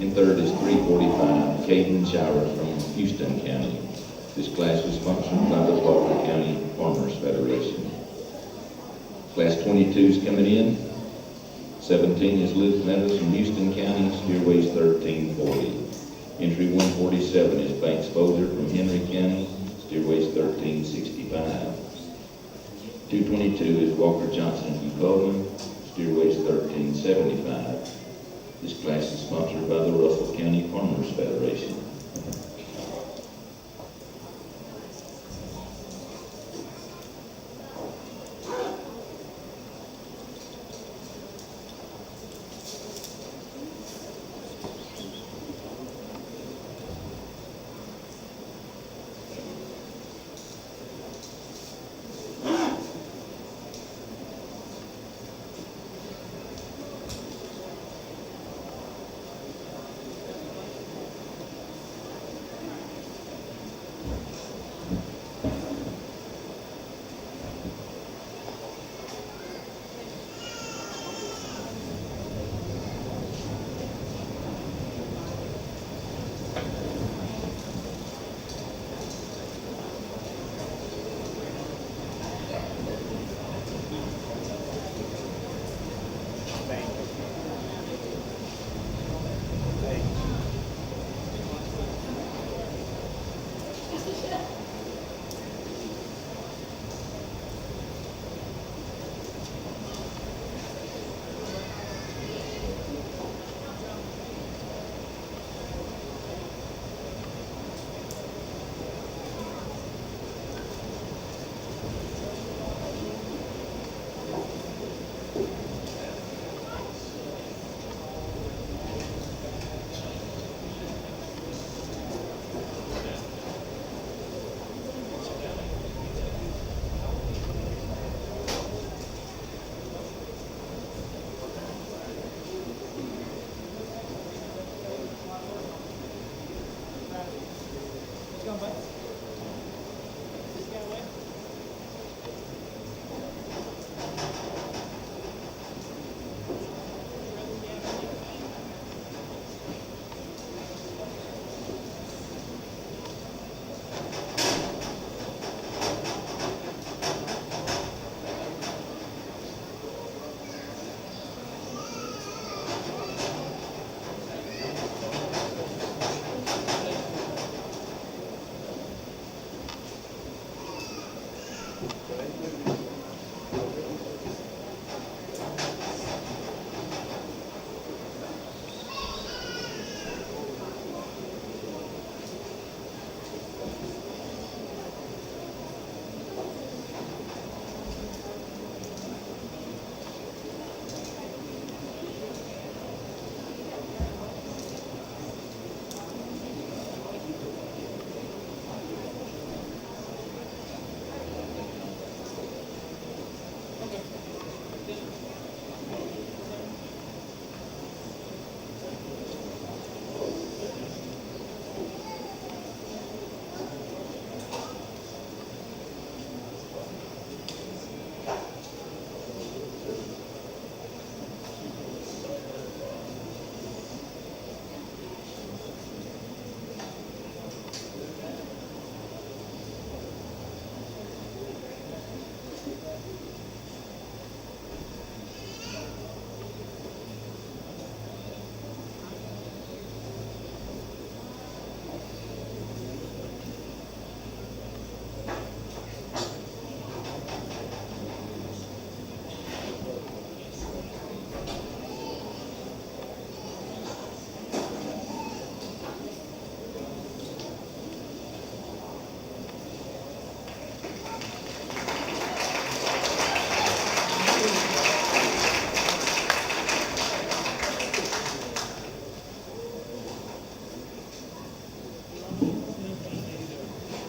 Speaker 2: And third is 345, Caden Shower from Houston County. This class was sponsored by the Walker County Farmers Federation. Class 22 is coming in. 17 is Liz Meadows from Houston County, steer weighs 1340. Entry 147 is Banks Folger from Henry County, steer weighs 1365. 222 is Walker Johnson from Coleman, steer weighs 1375. This class is sponsored by the Russell County Farmers Federation.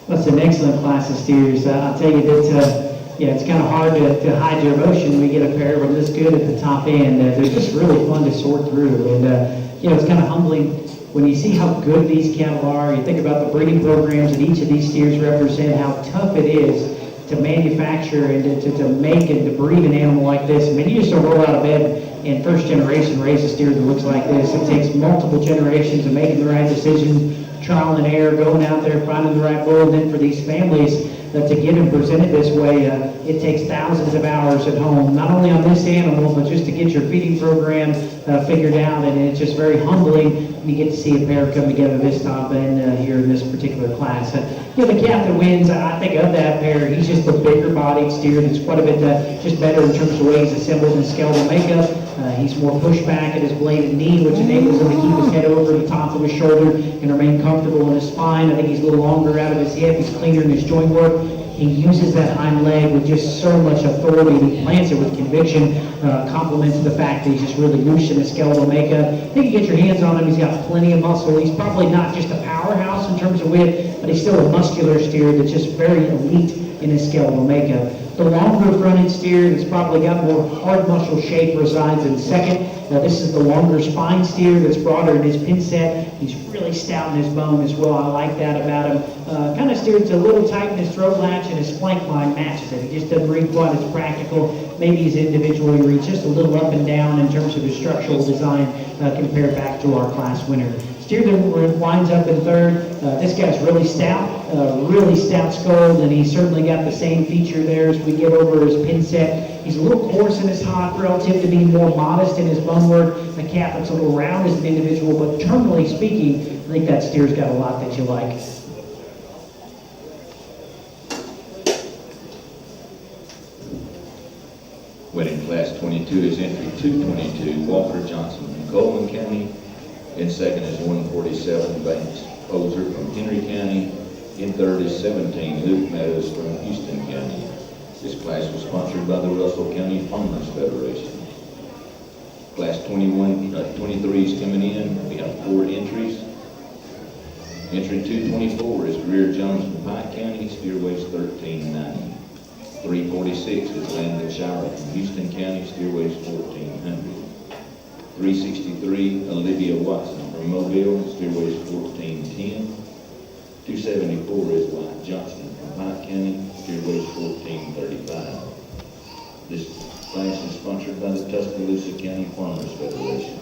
Speaker 1: That's an excellent class of steers. I'll tell you that, yeah, it's kind of hard to hide your emotion. We get a pair of them this good at the top end. They're just really fun to sort through. And, it's kind of humbling when you see how good these cattle are. You think about the breeding programs that each of these steers represent, how tough it is to manufacture and to make and to breed an animal like this. I mean, you just don't roll out of bed and first generation raise a steer that looks like this. It takes multiple generations of making the right decisions, trial and error, going out there, finding the right bull, and then for these families to get them presented this way, it takes thousands of hours at home, not only on this animal, but just to get your feeding program figured out, and it's just very humbling when you get to see a pair come together this top end here in this particular class. The calf that wins, I think of that pair, he's just a bigger bodied steer that's quite a bit just better in terms of the way he's assembled and skeletal makeup. He's more pushed back at his bladed knee, which enables him to keep his head over the top of his shoulder and remain comfortable in his spine. I think he's a little longer out of his hip. He's cleaner in his joint work. He uses that hind leg with just so much authority. He plants it with conviction, complements the fact that he's just really loose in his skeletal makeup. I think you get your hands on him, he's got plenty of muscle. He's probably not just a powerhouse in terms of width, but he's still a muscular steer that's just very elite in his skeletal makeup. The longer fronted steer that's probably got more hard muscle shape resides in second. This is the longer spine steer that's broader in his pin set. He's really stout in his bone as well. I like that about him. Kind of steer that's a little tight in his throat latch, and his flank line matches it. He just doesn't read quite as practical. Maybe he's individually reads just a little up and down in terms of his structural design compared back to our class winner. Steer that winds up in third. This guy's really stout skull, and he's certainly got the same feature there as we get over his pin set. He's a little coarse in his hock relative to being more modest in his bone work. The calf looks a little round as an individual, but terminally speaking, I think that steer's got a lot that you like.
Speaker 2: Winning class 22 is entry 222, Walker Johnson from Coleman County. In second is 147, Banks Poser from Henry County. In third is 17, Luke Meadows from Houston County. This class was sponsored by the Russell County Farmers Federation. Class 23 is coming in. We have 4 entries. Entry 224 is Greer Jones from Pike County. Steer weighs 1390. 346 is Landon Shire from Houston County. Steer weighs 1400. 363, Olivia Watson from Mobile. Steer weighs 1410. 274 is White Johnston from Pike County. Steer weighs 1435. This class is sponsored by the Tuscaloosa County Farmers Federation.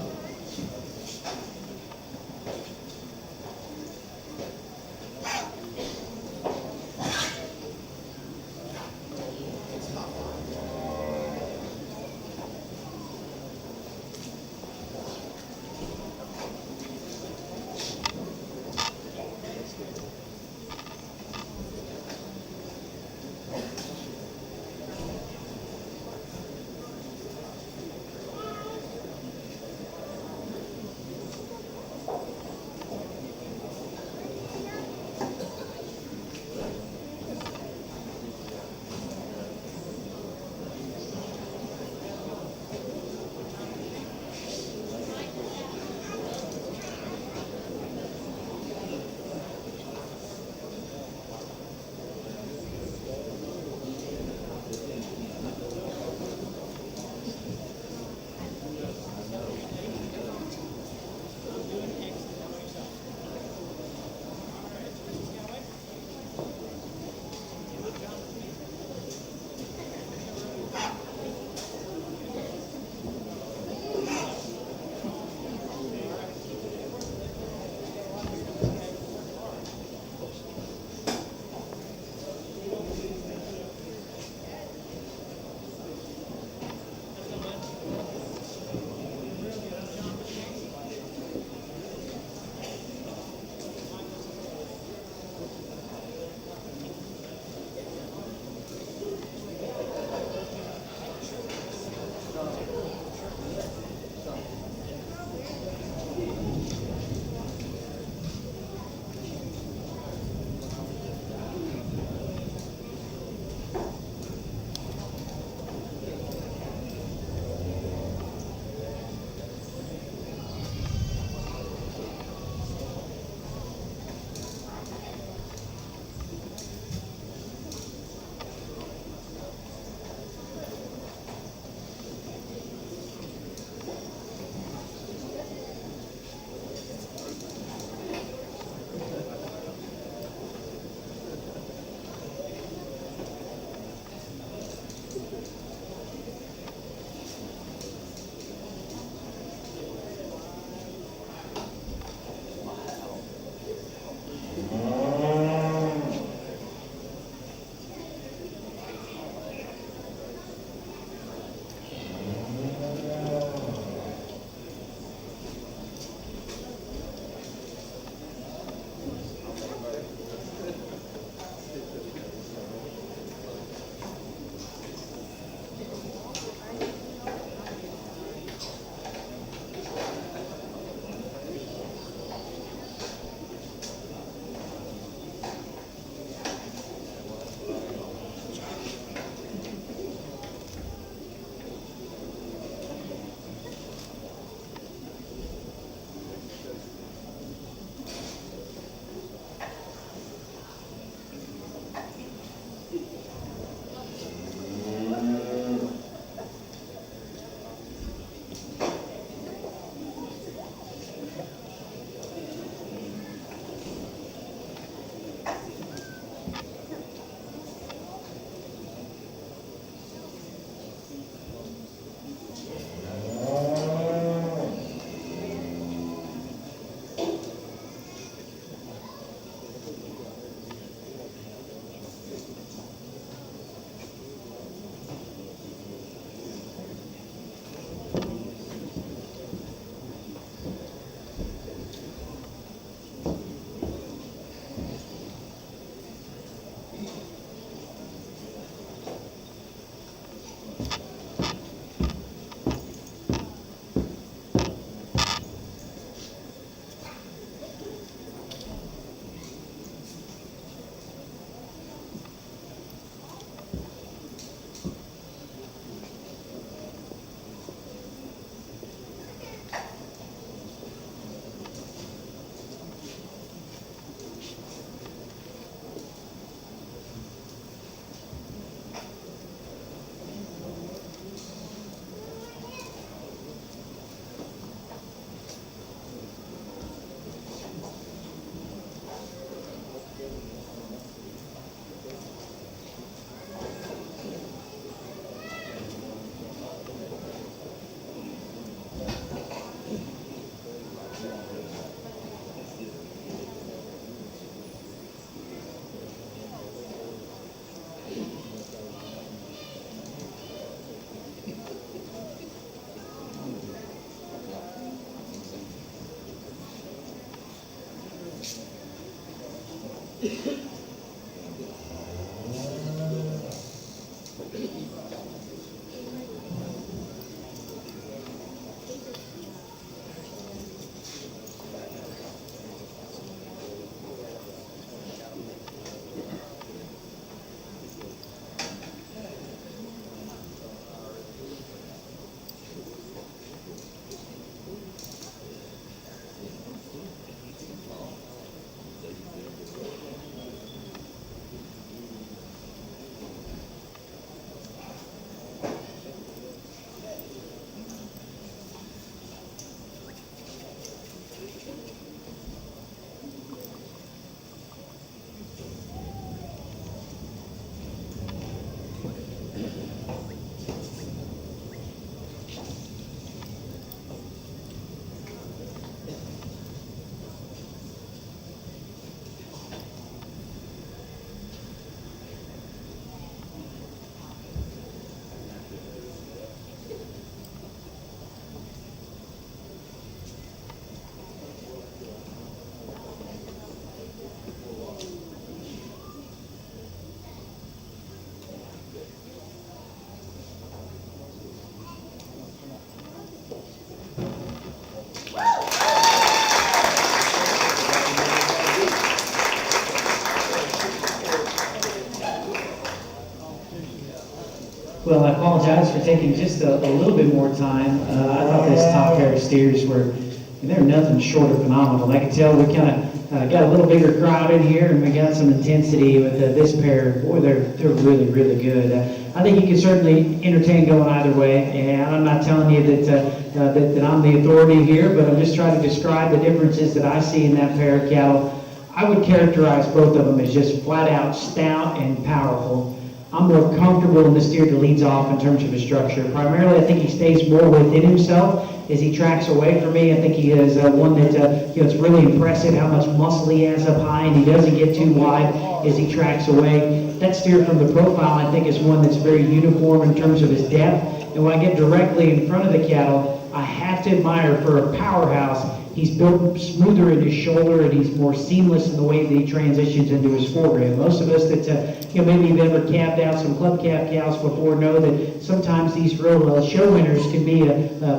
Speaker 1: Well, I apologize for taking just a little bit more time. I thought this top pair of steers were, they're nothing short of phenomenal. I can tell we kind of got a little bigger crowd in here, and we got some intensity with this pair. Boy, they're really, really good. I think you can certainly entertain going either way, and I'm not telling you that I'm the authority here, but I'm just trying to describe the differences that I see in that pair of cattle. I would characterize both of them as just flat out stout and powerful. I'm more comfortable in the steer that leads off in terms of his structure. Primarily, I think he stays more within himself as he tracks away from me. I think he is one that, it's really impressive how much muscle he has up high, and he doesn't get too wide as he tracks away. That steer from the profile, I think, is one that's very uniform in terms of his depth. And when I get directly in front of the cattle, I have to admire for a powerhouse. He's built smoother in his shoulder, and he's more seamless in the way that he transitions into his foregrip. Most of us that maybe have ever calved out some club calf cows before know that sometimes these real show winners can be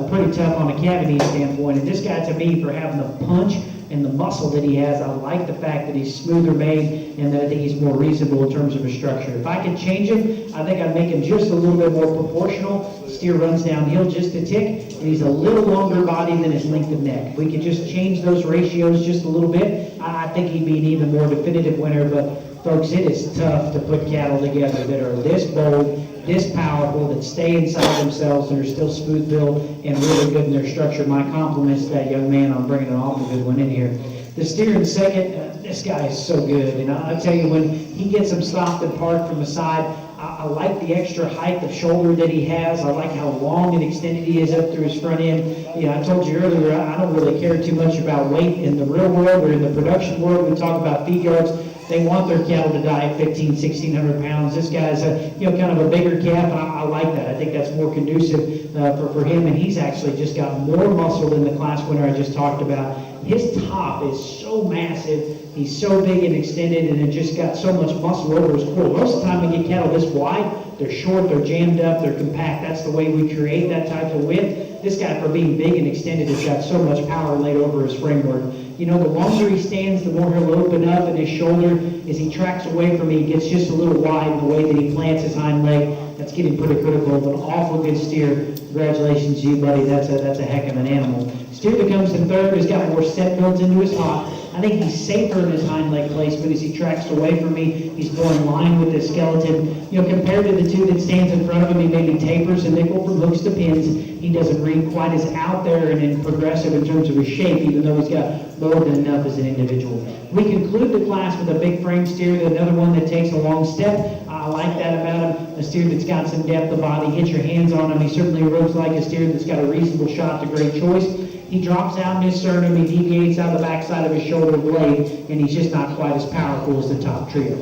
Speaker 1: pretty tough on a calving standpoint. And this guy, to me, for having the punch and the muscle that he has, I like the fact that he's smoother made and that I think he's more reasonable in terms of his structure. If I could change him, I think I'd make him just a little bit more proportional. Steer runs downhill just a tick, and he's a little longer body than his length of neck. If we could just change those ratios just a little bit, I think he'd be an even more definitive winner. But folks, it is tough to put cattle together that are this bold, this powerful, that stay inside themselves and are still smooth-built and really good in their structure. My compliments to that young man on bringing an awful good one in here. The steer in second, this guy is so good. And I'll tell you, when he gets him stopped and parked from the side, I like the extra height of shoulder that he has. I like how long and extended he is up through his front end. I told you earlier, I don't really care too much about weight in the real world or in the production world. We talk about feed yards. They want their cattle to die at 1,600 pounds. This guy's kind of a bigger calf, and I like that. I think that's more conducive for him, and he's actually just got more muscle than the class winner I just talked about. His top is so massive. He's so big and extended, and it just got so much muscle over his core. Most of the time we get cattle this wide, they're short, they're jammed up, they're compact. That's the way we create that type of width. This guy, for being big and extended, has got so much power laid over his framework. The longer he stands, the more he'll open up in his shoulder. As he tracks away from me, he gets just a little wide in the way that he plants his hind leg. That's getting pretty critical of an awful good steer. Congratulations to you, buddy. That's a heck of an animal. Steer that comes in third has got more step builds into his hop. I think he's safer in his hind leg placement as he tracks away from me. He's more in line with his skeleton. Compared to the two that stands in front of him, he maybe tapers a nickel from hooks to pins. He doesn't read quite as out there and progressive in terms of his shape, even though he's got more than enough as an individual. We conclude the class with a big frame steer, another one that takes a long step. I like that about him. A steer that's got some depth of body. Hit your hands on him. He certainly looks like a steer that's got a reasonable shot to great choice. He drops out in his sternum, he deviates out the backside of his shoulder blade, and he's just not quite as powerful as the top trio.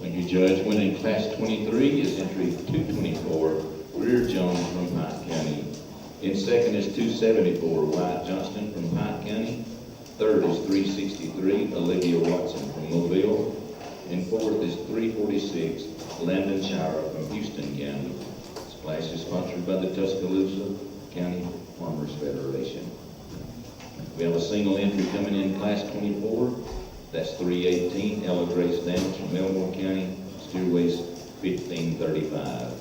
Speaker 2: Thank you, Judge. Winning Class 23 is entry 224, Greer Jones from Pike County. In second is 274, Wyatt Johnston from Pike County. Third is 363, Olivia Watson from Mobile. And fourth is 346, Landon Shire from Houston County. Splash is sponsored by the Tuscaloosa County Farmers Federation. We have a single entry coming in Class 24. That's 318, Ella Grace Downs from Elmore County. Steer weighs 1535.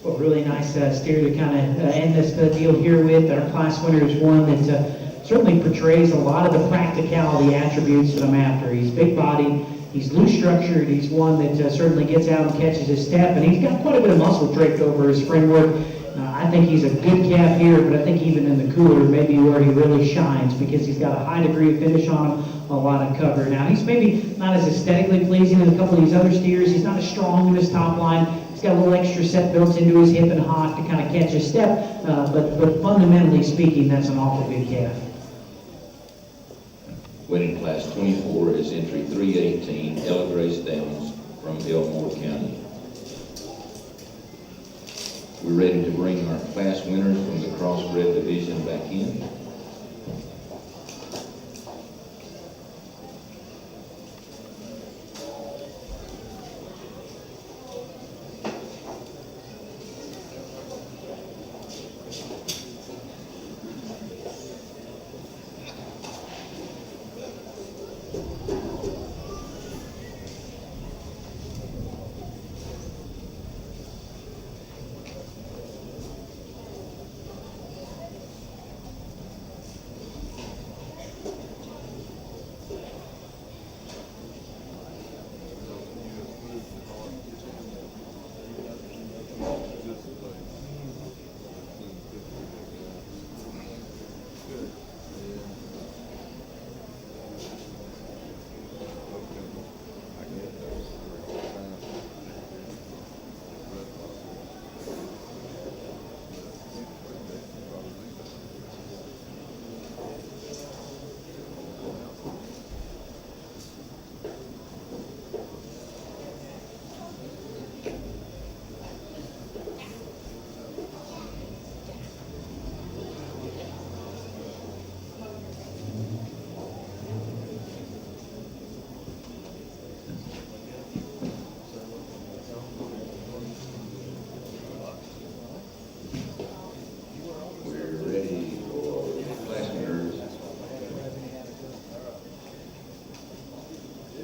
Speaker 1: Well, really nice steer to kind of end this deal here with. Our class winner is one that certainly portrays a lot of the practicality attributes that I'm after. He's big-bodied, he's loose-structured, he's one that certainly gets out and catches his step, and he's got quite a bit of muscle draped over his framework. I think he's a good calf here, but I think even in the cooler, maybe where he really shines, because he's got a high degree of finish on him, a lot of cover. Now, he's maybe not as aesthetically pleasing as a couple of these other steers. He's not as strong in his top line. He's got a little extra set built into his hip and hock to kind of catch his step, but fundamentally speaking, that's an awful good calf.
Speaker 2: Winning Class 24 is entry 318, Ella Grace Downs from Elmore County. We're ready to bring our class winners from the crossbred division back in.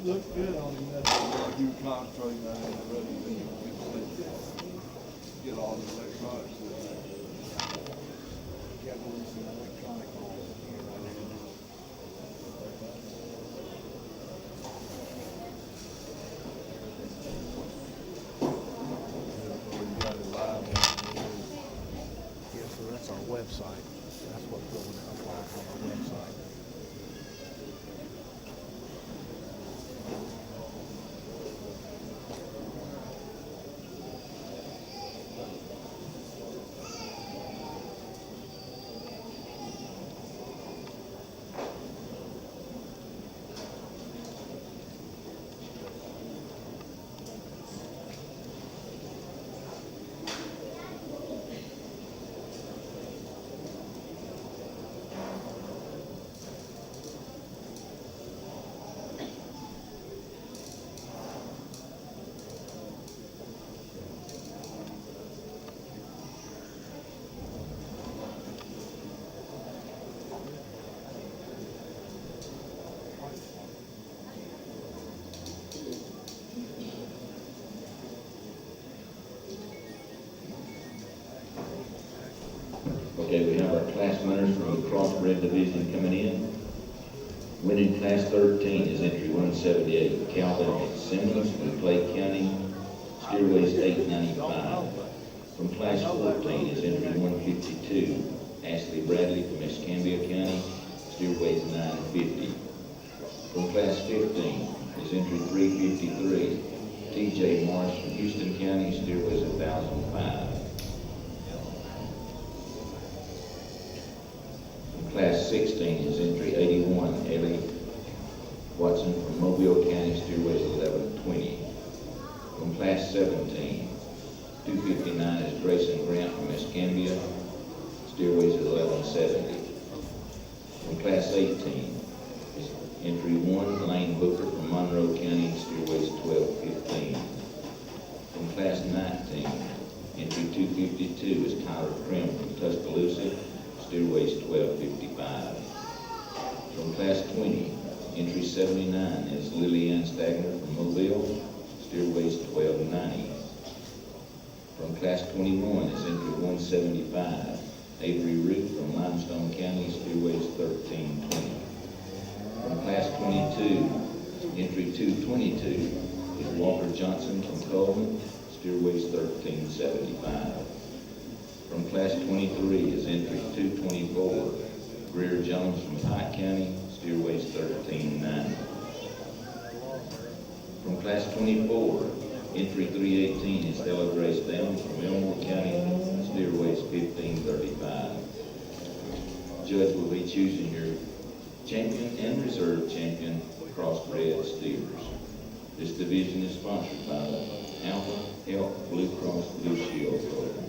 Speaker 4: Looks good on him, that's you concentrating on it already, then you get all the electronics. Got to lose some electronic on it. You got it live.
Speaker 3: Yeah, so that's our website. That's what's going to apply on our website.
Speaker 2: Okay, we have our class winners from the crossbred division coming in. Winning class 13 is entry 178, Calvin Simmons from Clay County, steer weighs 895. From class 14 is entry 152, Ashley Bradley from Escambia County, steer weighs 950. From class 15 is entry 353, TJ Marsh from Houston County, steer weighs 1005. Class 16 is entry 81, Ellie Watson from Mobile County, steer weighs 1120. From class 17, 259 is Grayson Grant from Escambia, steer weighs 1170. From class 18 is entry 1, Lane Booker from Monroe County, steer weighs 1215. From class 19, entry 252 is Tyler Krim from Tuscaloosa, steer weighs 1255. From class 20, entry 79 is Lillian Stagner from Mobile, steer weighs 1290. From class 21 is entry 175, Avery Root from Limestone County, steer weighs 1320. From class 22, entry 222 is Walker Johnson from Coleman, steer weighs 1375. From class 23 is entry 224, Greer Jones from Pike County, steer weighs 1390. From class 24, entry 318 is Stella Grace Downs from Elmore County, steer weighs 1535. Judge will be choosing your champion and reserve champion crossbred steers. This division is sponsored by the Alpha Health Blue Cross Blue Shield program.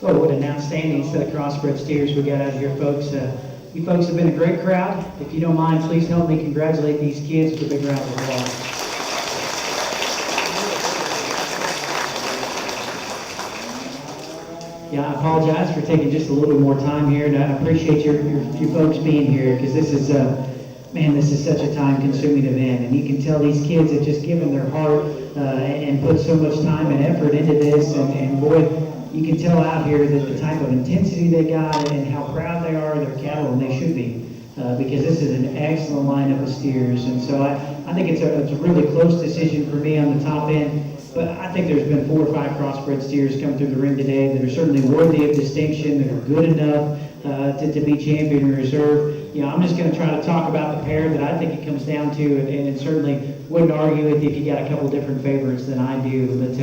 Speaker 1: Well, what an outstanding set of crossbred steers we got out here, folks. You folks have been a great crowd. If you don't mind, please help me congratulate these kids with a big round of applause. Yeah, I apologize for taking just a little bit more time here, and I appreciate your folks being here, because this is, man, this is such a time-consuming event, and you can tell these kids have just given their heart and put so much time and effort into this, and boy, you can tell out here that the type of intensity they got and how proud they are of their cattle, and they should be, because this is an excellent lineup of steers, and so I think it's a really close decision for me on the top end. But I think there's been 4 or 5 crossbred steers come through the ring today that are certainly worthy of distinction, that are good enough to be champion or reserve. You know, I'm just going to try to talk about the pair that I think it comes down to, and certainly wouldn't argue with if you got a couple different favorites than I do. But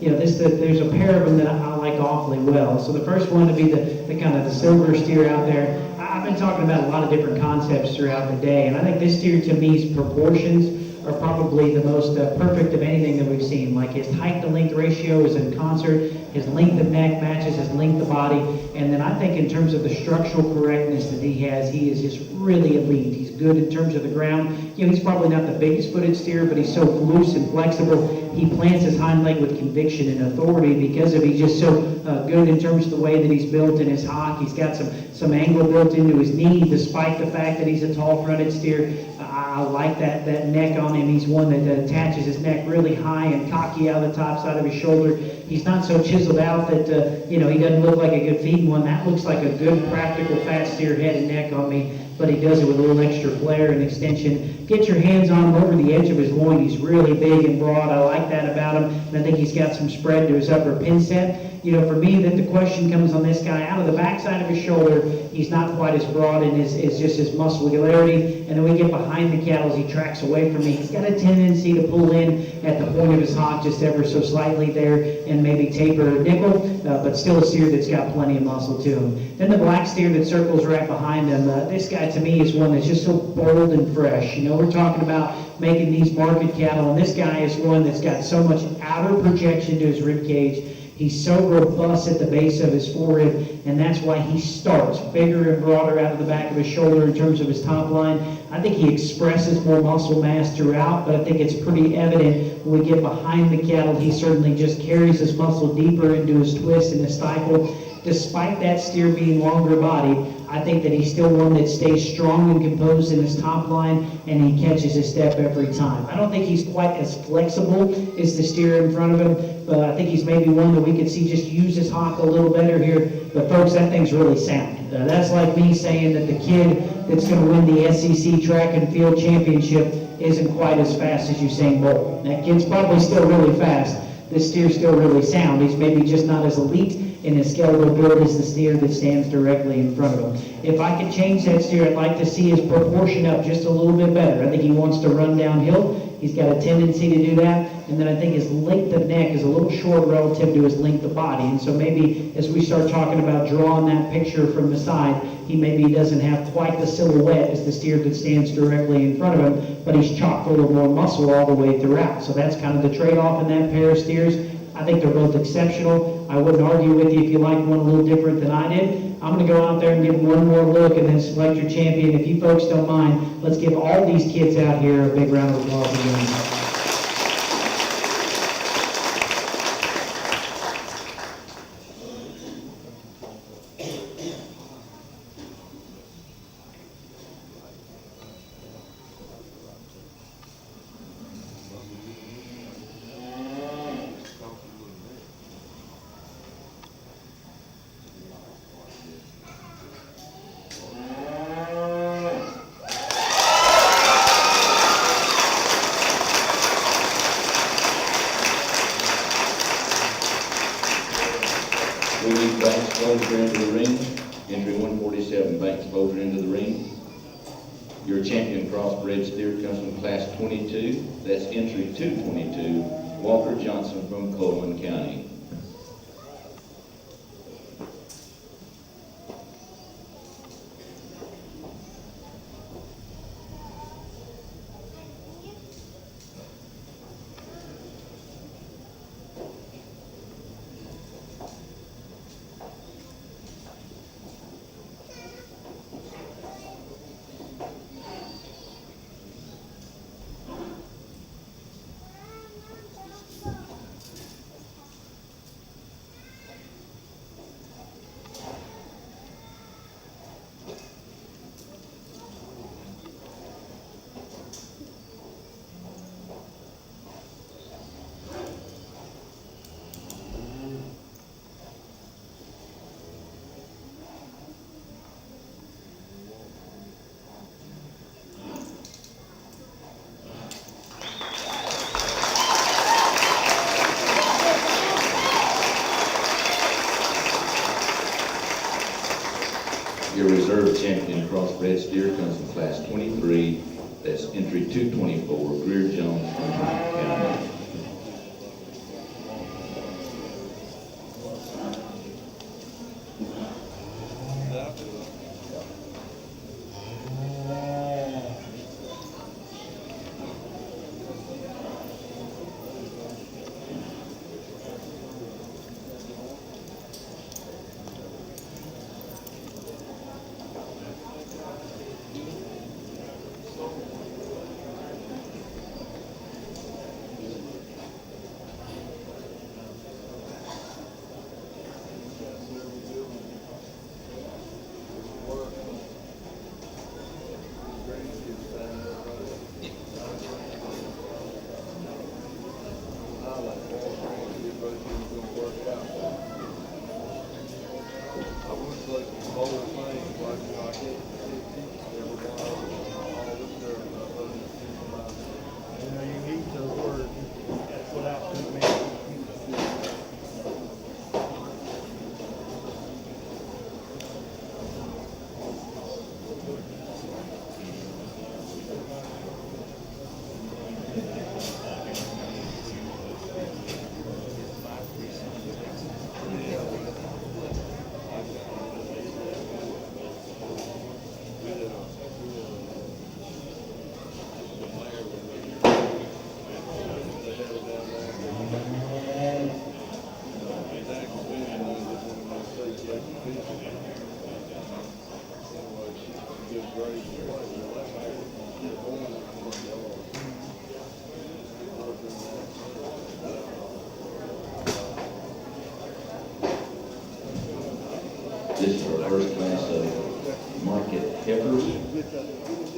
Speaker 1: you know, there's a pair of them that I like awfully well. So the first one to be the kind of the silver steer out there. I've been talking about a lot of different concepts throughout the day, and I think this steer to me's proportions are probably the most perfect of anything that we've seen. Like his height to length ratio is in concert, his length of neck matches his length of body, and then I think in terms of the structural correctness that he has, he is just really elite. He's good in terms of the ground. You know, he's probably not the biggest footed steer, but he's so loose and flexible. He plants his hind leg with conviction and authority because of he's just so good in terms of the way that he's built in his hock. He's got some angle built into his knee, despite the fact that he's a tall fronted steer. I like that neck on him. He's one that attaches his neck really high and cocky out of the top side of his shoulder. He's not so chiseled out that, you know, he doesn't look like a good feeding one. That looks like a good, practical, fat steer head and neck on me, but he does it with a little extra flair and extension. Get your hands on him over the edge of his loin. He's really big and broad. I like that about him, and I think he's got some spread to his upper pin set. You know, for me, that the question comes on this guy, out of the backside of his shoulder, he's not quite as broad in his just his muscularity, and then we get behind the cattle, he tracks away from me. He's got a tendency to pull in at the point of his hock just ever so slightly there and maybe taper a nickel, but still a steer that's got plenty of muscle to him. Then the black steer that circles right behind him, this guy to me is one that's just so bold and fresh. You know, we're talking about making these market cattle, and this guy is one that's got so much outer projection to his rib cage. He's so robust at the base of his forehead, and that's why he starts bigger and broader out of the back of his shoulder in terms of his top line. I think he expresses more muscle mass throughout, but I think it's pretty evident when we get behind the cattle, he certainly just carries his muscle deeper into his twist and his stifle. Despite that steer being longer bodied, I think that he's still one that stays strong and composed in his top line, and he catches his step every time. I don't think he's quite as flexible as the steer in front of him, but I think he's maybe one that we could see just use his hock a little better here. But folks, that thing's really sound. That's like me saying that the kid that's going to win the SEC track and field championship isn't quite as fast as Usain Bolt. That kid's probably still really fast. This steer's still really sound. He's maybe just not as elite in his skeletal build as the steer that stands directly in front of him. If I could change that steer, I'd like to see his proportion up just a little bit better. I think he wants to run downhill. He's got a tendency to do that. And then I think his length of neck is a little short relative to his length of body. And so maybe as we start talking about drawing that picture from the side, he maybe doesn't have quite the silhouette as the steer that stands directly in front of him, but he's chock full of more muscle all the way throughout. So that's kind of the trade-off in that pair of steers. I think they're both exceptional. I wouldn't argue with you if you liked one a little different than I did. I'm going to go out there and give one more look and then select your champion. If you folks don't mind, let's give all these kids out here a big round of applause again.
Speaker 2: Into the ring, entry 147, Banks Bolger into the ring. Your champion crossbred steer comes from class 22. That's entry 222, Walker Johnson from Coleman County. Your reserve champion crossbred steer comes from class 23, that's entry 224, Greer Jones from Hunt County.
Speaker 4: You know, you need those words without too many.
Speaker 2: This is our first class of market heifers.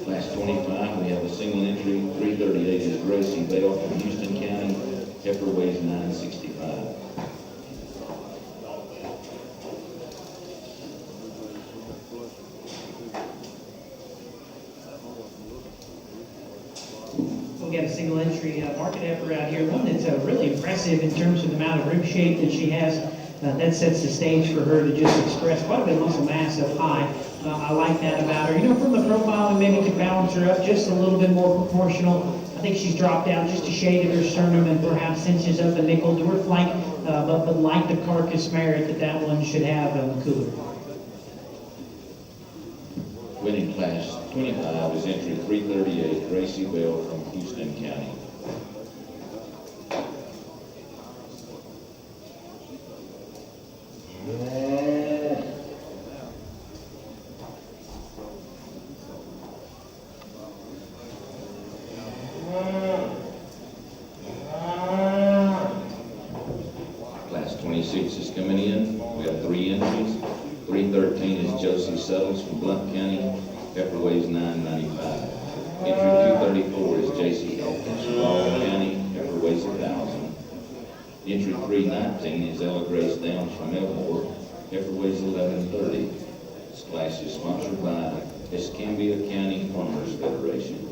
Speaker 2: Class 25, we have a single entry, 338 is Gracie Bell from Houston County. Heifer weighs 965.
Speaker 1: We got a single entry market heifer out here, one that's really impressive in terms of the amount of rib shape that she has. That sets the stage for her to just express quite a bit of muscle mass up high. I like that about her. You know, from the profile, we maybe could balance her up just a little bit more proportional. I think she's dropped down just a shade of her sternum and perhaps cinches up a nickel to her flank, but like the carcass merit that one should have cooler.
Speaker 2: Winning class 25 is entry 338, Gracie Bell from Houston County. Class 26 is coming in. We have 3 entries. 313 is Josie Suttles from Blount County. Heifer weighs 995. Entry 234 is J.C. Hawkins from Baldwin County. Heifer weighs 1,000. Entry 319 is Ella Grace Downs from Elmore. Heifer weighs 1130. This class is sponsored by Escambia County Farmers Federation.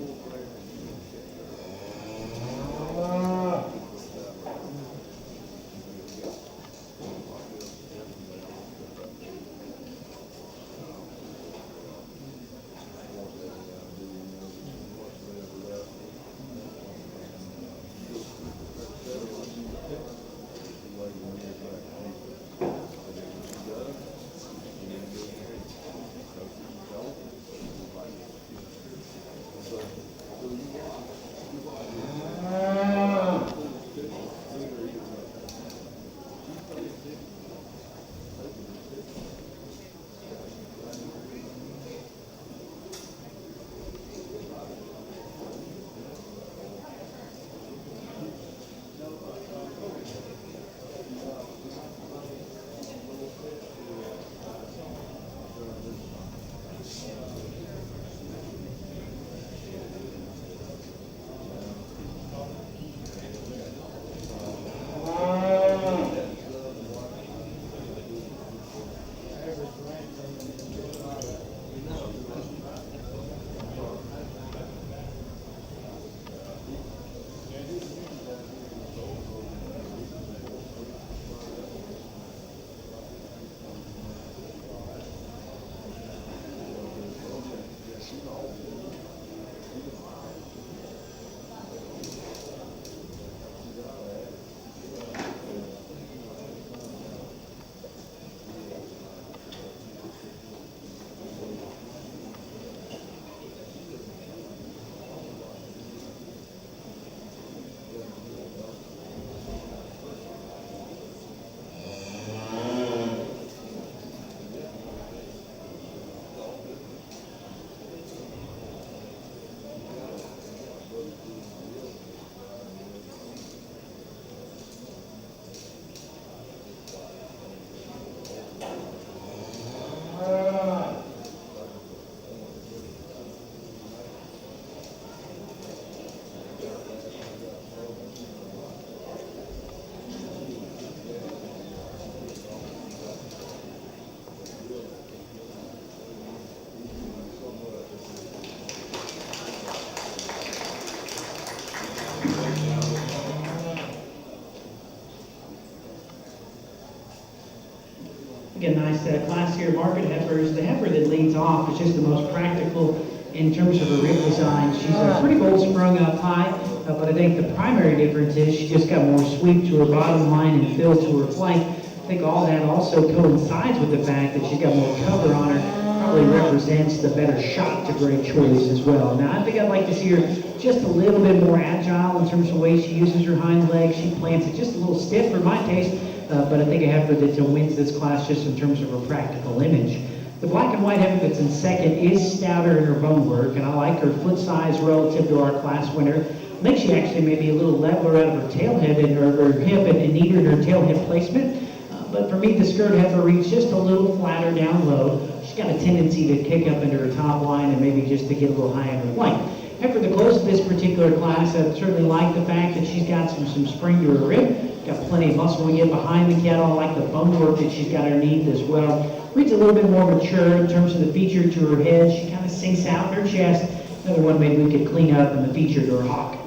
Speaker 1: Again, nice class here, market heifers. The heifer that leads off is just the most practical in terms of her rib design. She's pretty bold sprung up high, but I think the primary difference is she just got more sweep to her bottom line and fill to her flank. I think all that also coincides with the fact that she's got more cover on her. Probably represents the better shot to great choice as well. Now, I think I'd like to see her just a little bit more agile in terms of the way she uses her hind legs. She plants it just a little stiff for my taste, but I think a heifer that wins this class just in terms of her practical image. The black and white heifer that's in second is stouter in her bone work, and I like her foot size relative to our class winner. I think she actually may be a little leveler out of her tail head and her hip and neater in her tail hip placement. But for me, the skirt heifer reads just a little flatter down low. She's got a tendency to kick up into her top line and maybe just to get a little high in her flank. Heifer that close to this particular class, I certainly like the fact that she's got some spring to her rib. Got plenty of muscle when you get behind the cattle. I like the bone work that she's got underneath as well. Reads a little bit more mature in terms of the feature to her head. She kind of sinks out in her chest. Another one maybe we could clean up in the feature to her hock.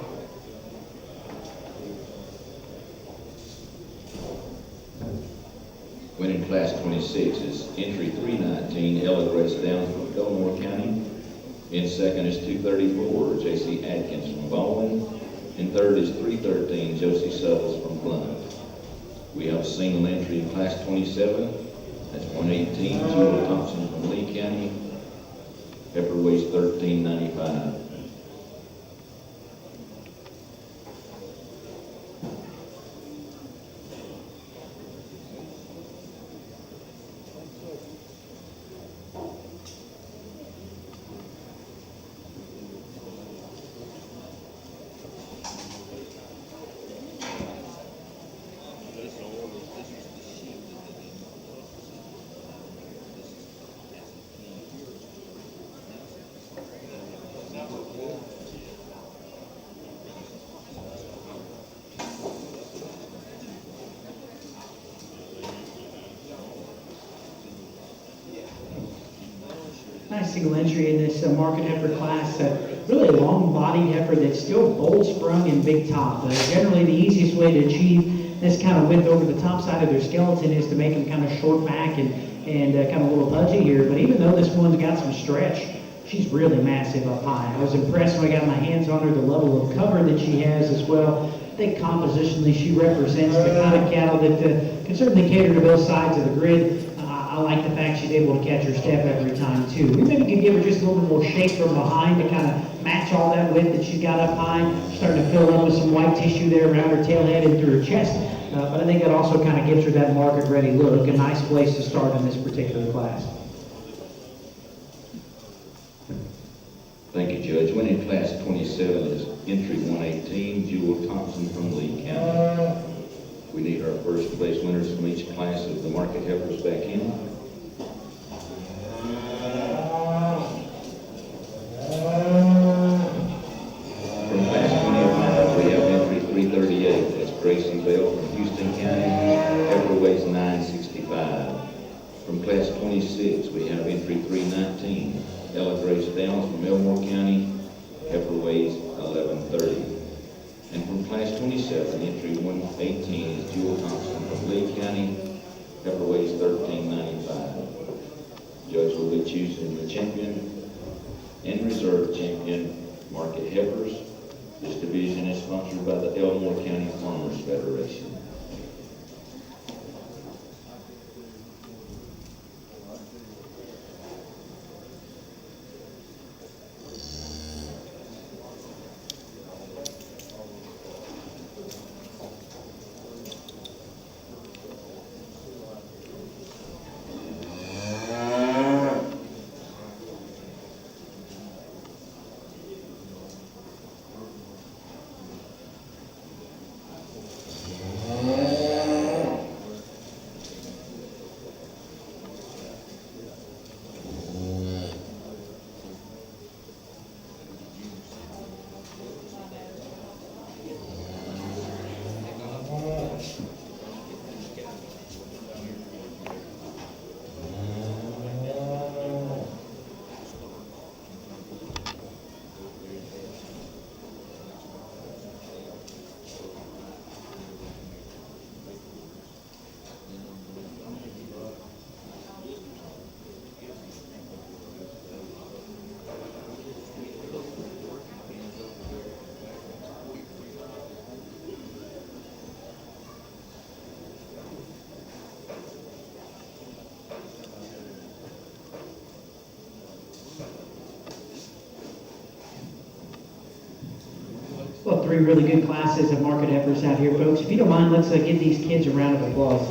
Speaker 2: Winning class 26 is entry 319, Ella Grace Downs from Elmore County. In second is 234, J.C. Atkins from Baldwin. In third is 313, Josie Suttles from Blunt. We have a single entry in class 27. That's 118, Jewel Thompson from Lee County. Heifer weighs 1395.
Speaker 1: Nice single entry in this market heifer class. Really a long-bodied heifer that's still bold sprung and big top. Generally, the easiest way to achieve this kind of width over the top side of their skeleton is to make them kind of short back and kind of a little pudgy here. But even though this one's got some stretch, she's really massive up high. I was impressed when I got my hands on her, the level of cover that she has as well. I think compositionally she represents the kind of cattle that can certainly cater to both sides of the grid. I like the fact she's able to catch her step every time too. We maybe could give her just a little bit more shape from behind to kind of match all that width that she's got up high. She's starting to fill up with some white tissue there around her tail head and through her chest. But I think that also kind of gives her that market ready look. A nice place to start in this particular class.
Speaker 2: Thank you, Judge. Winning class 27 is entry 118, Jewel Thompson from Lee County. We need our first place winners from each class of the market heifers back in. From class 25, we have entry 338. That's Gracie Bell from Houston County. Heifer weighs 965. From class 26, we have entry 319. Ella Grace Downs from Elmore County. Heifer weighs 1130. And from class 27, entry 118 is Jewel Thompson from Lee County. Heifer weighs 1395. Judge will be choosing the champion and reserve champion market heifers. This division is sponsored by the Elmore County Farmers Federation.
Speaker 1: three really good classes of market heifers out here, folks. If you don't mind, let's give these kids a round of applause.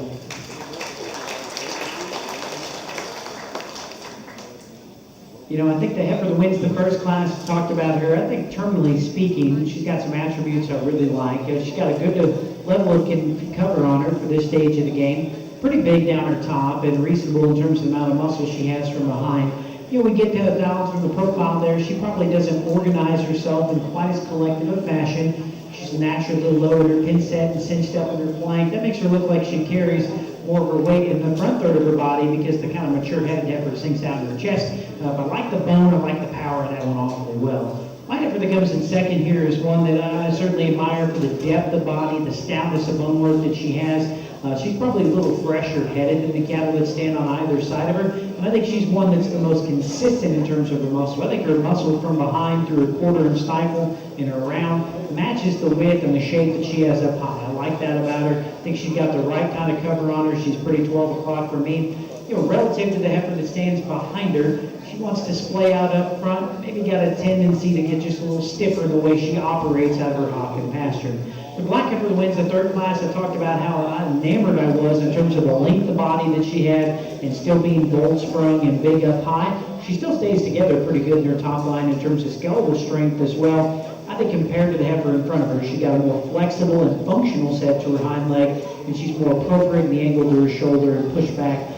Speaker 1: You know, I think the heifer that wins the first class, talked about her. I think terminally speaking, she's got some attributes I really like. She's got a good level of cover on her for this stage of the game. Pretty big down her top and reasonable in terms of the amount of muscle she has from behind. You know, we get down from the profile there. She probably doesn't organize herself in quite as collective a fashion. She's naturally a little low in her pin set and cinched up in her flank. That makes her look like she carries more of her weight in the front third of her body because the kind of mature headed heifer sinks out in her chest. But I like the bone, I like the power of that one awfully well. My heifer that comes in second here is one that I certainly admire for the depth of body, the stoutness of bone work that she has. She's probably a little fresher headed than the cattle that stand on either side of her. And I think she's one that's the most consistent in terms of her muscle. I think her muscle from behind through her quarter and stifle and her round matches the width and the shape that she has up high. I like that about her. I think she's got the right kind of cover on her. She's pretty 12 o'clock for me. You know, relative to the heifer that stands behind her, she wants to splay out up front, maybe got a tendency to get just a little stiffer the way she operates out of her hock and pasture. The black heifer that wins the third class, I talked about how enamored I was in terms of the length of body that she had and still being bold sprung and big up high. She still stays together pretty good in her top line in terms of skeletal strength as well. I think compared to the heifer in front of her, she got a more flexible and functional set to her hind leg, and she's more appropriate in the angle to her shoulder and pushback,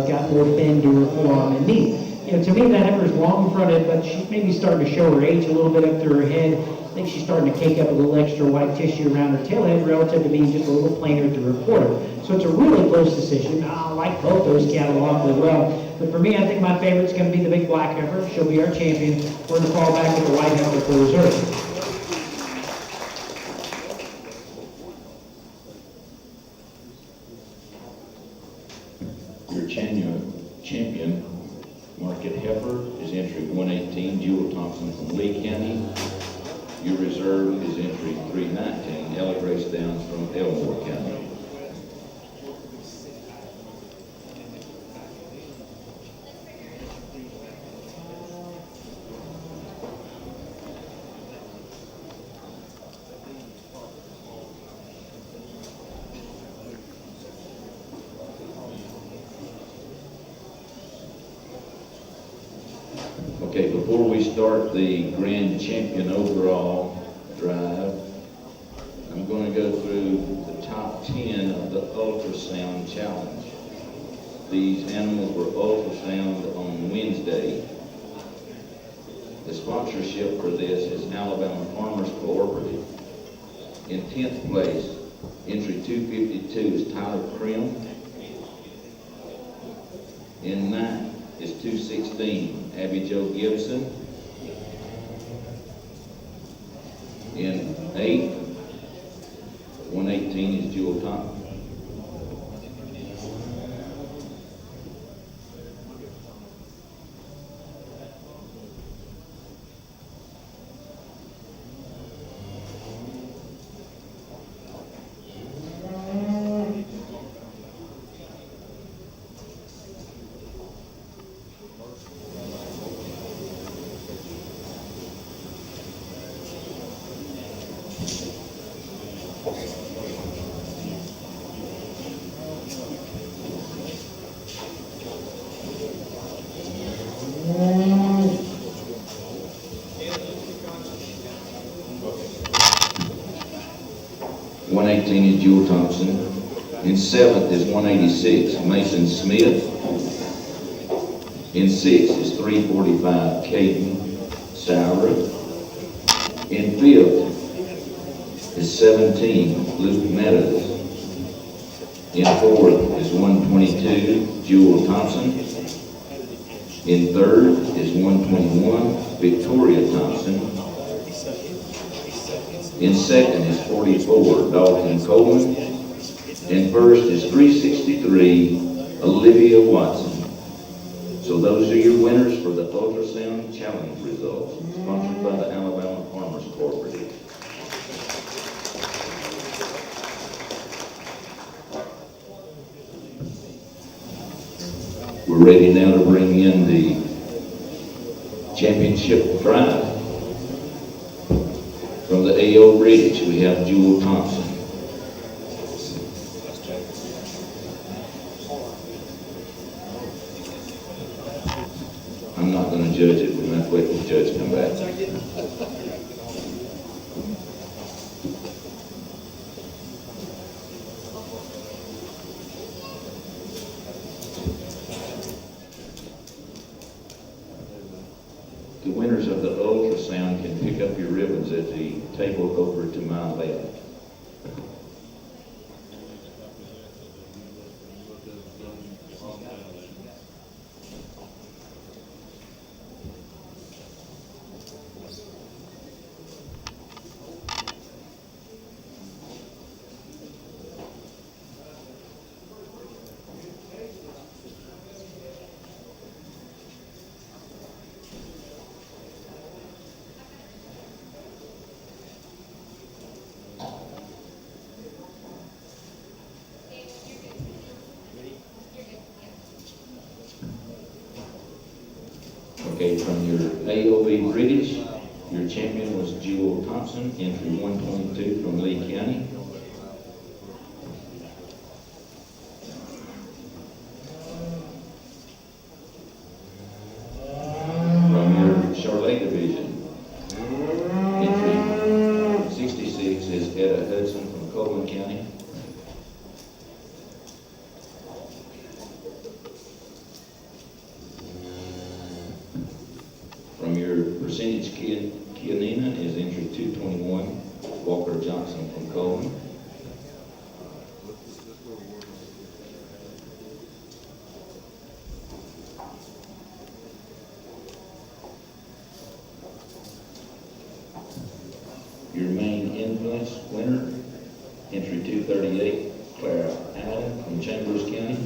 Speaker 1: got more bend to her forearm and knee. You know, to me, that heifer is long fronted, but she's maybe starting to show her age a little bit up through her head. I think she's starting to cake up a little extra white tissue around her tail head relative to being just a little plainer to her quarter. So it's a really close decision. I like both those cattle awfully well. But for me, I think my favorite's going to be the big black heifer. She'll be our champion. We're going to fall back with the white heifer for reserve.
Speaker 2: Your champion market heifer is entry 118, Jewel Thompson from Lee County. Your reserve is entry 319, Ella Grace Downs from Elmore County. Okay, before we start the grand champion overall drive, I'm going to go through the top 10 of the ultrasound challenge. These animals were ultrasound on Wednesday. The sponsorship for this is Alabama Farmers Cooperative. In 10th place, entry 252 is Tyler Krim. In 9th is 216, Abby Jo Gibson. In 8th, 118 is Jewel Thompson. Is Jewel Thompson. In 7th is 186, Mason Smith. In 6th is 345, Caden Sauer. In 5th is 17, Luke Meadows. In 4th is 122, Jewel Thompson. In 3rd is 121, Victoria Thompson. In 2nd is 44, Dalton Coleman. In 1st is 363, Olivia Watson. So those are your winners for the ultrasound challenge results, sponsored by the Alabama Farmers Cooperative. We're ready now to bring in the championship prize from the A.O. Bridge, we have Jewel Thompson. I'm not going to judge it. We're not waiting for the judge to come back. The winners of the ultrasound can pick up your ribbons at the table over to my left. Okay, from your AOB British, your champion was Jewel Thompson, entry 122 from Lee County. From your Charlay division, entry 66 is Etta Hudson from Coleman County. From your percentage Kianina is entry 221, Walker Johnson from Coleman. Your main influence winner, entry 238, Clara Allen from Chambers County.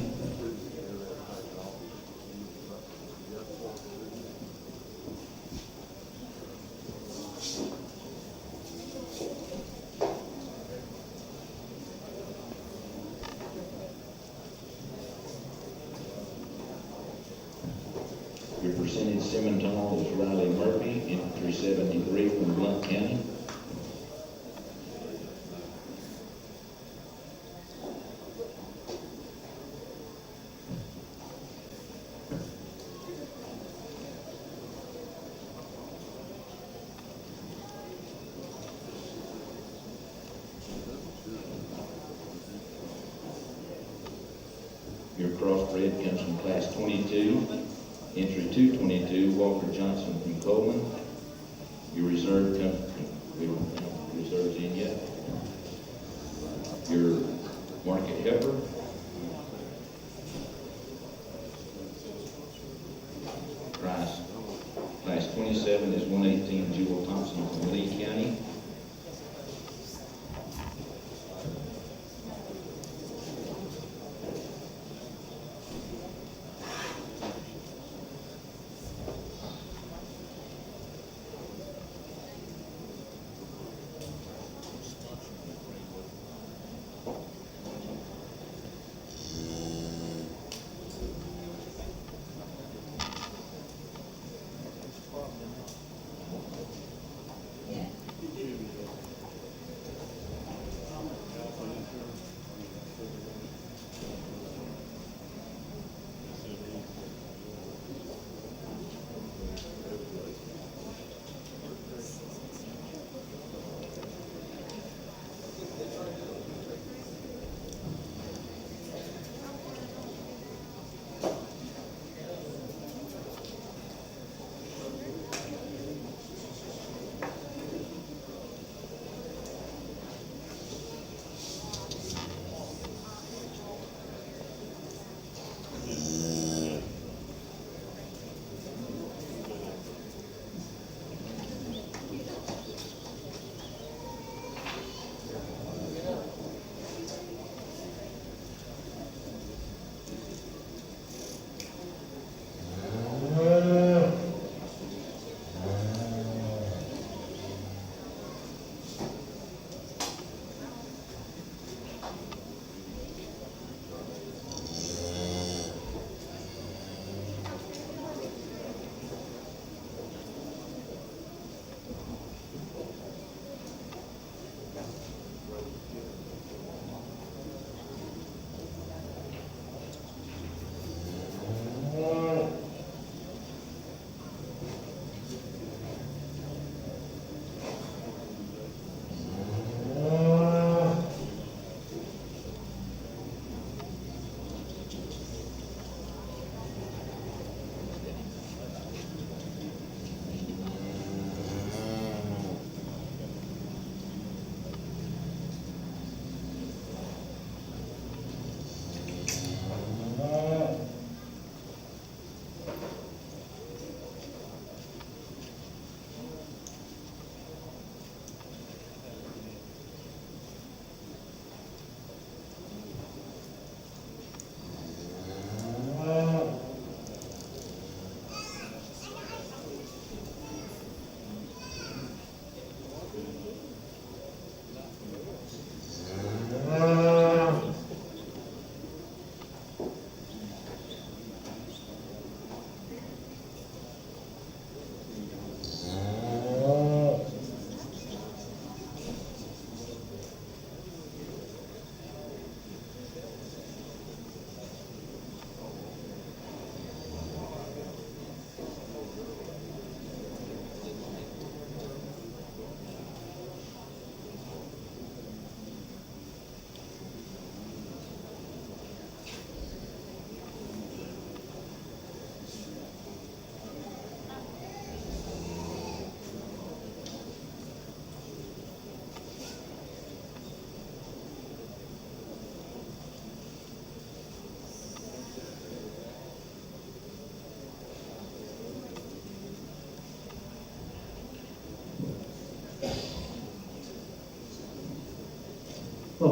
Speaker 2: Your percentage Simmental is Riley Murphy, entry 73 from Blount County. Your crossbred comes from class 22, entry 222, Walker Johnson from Coleman. Your reserve comes from, we don't have reserves in yet. Your market heifer. Class 27 is 118, Jewel Thompson from Lee County.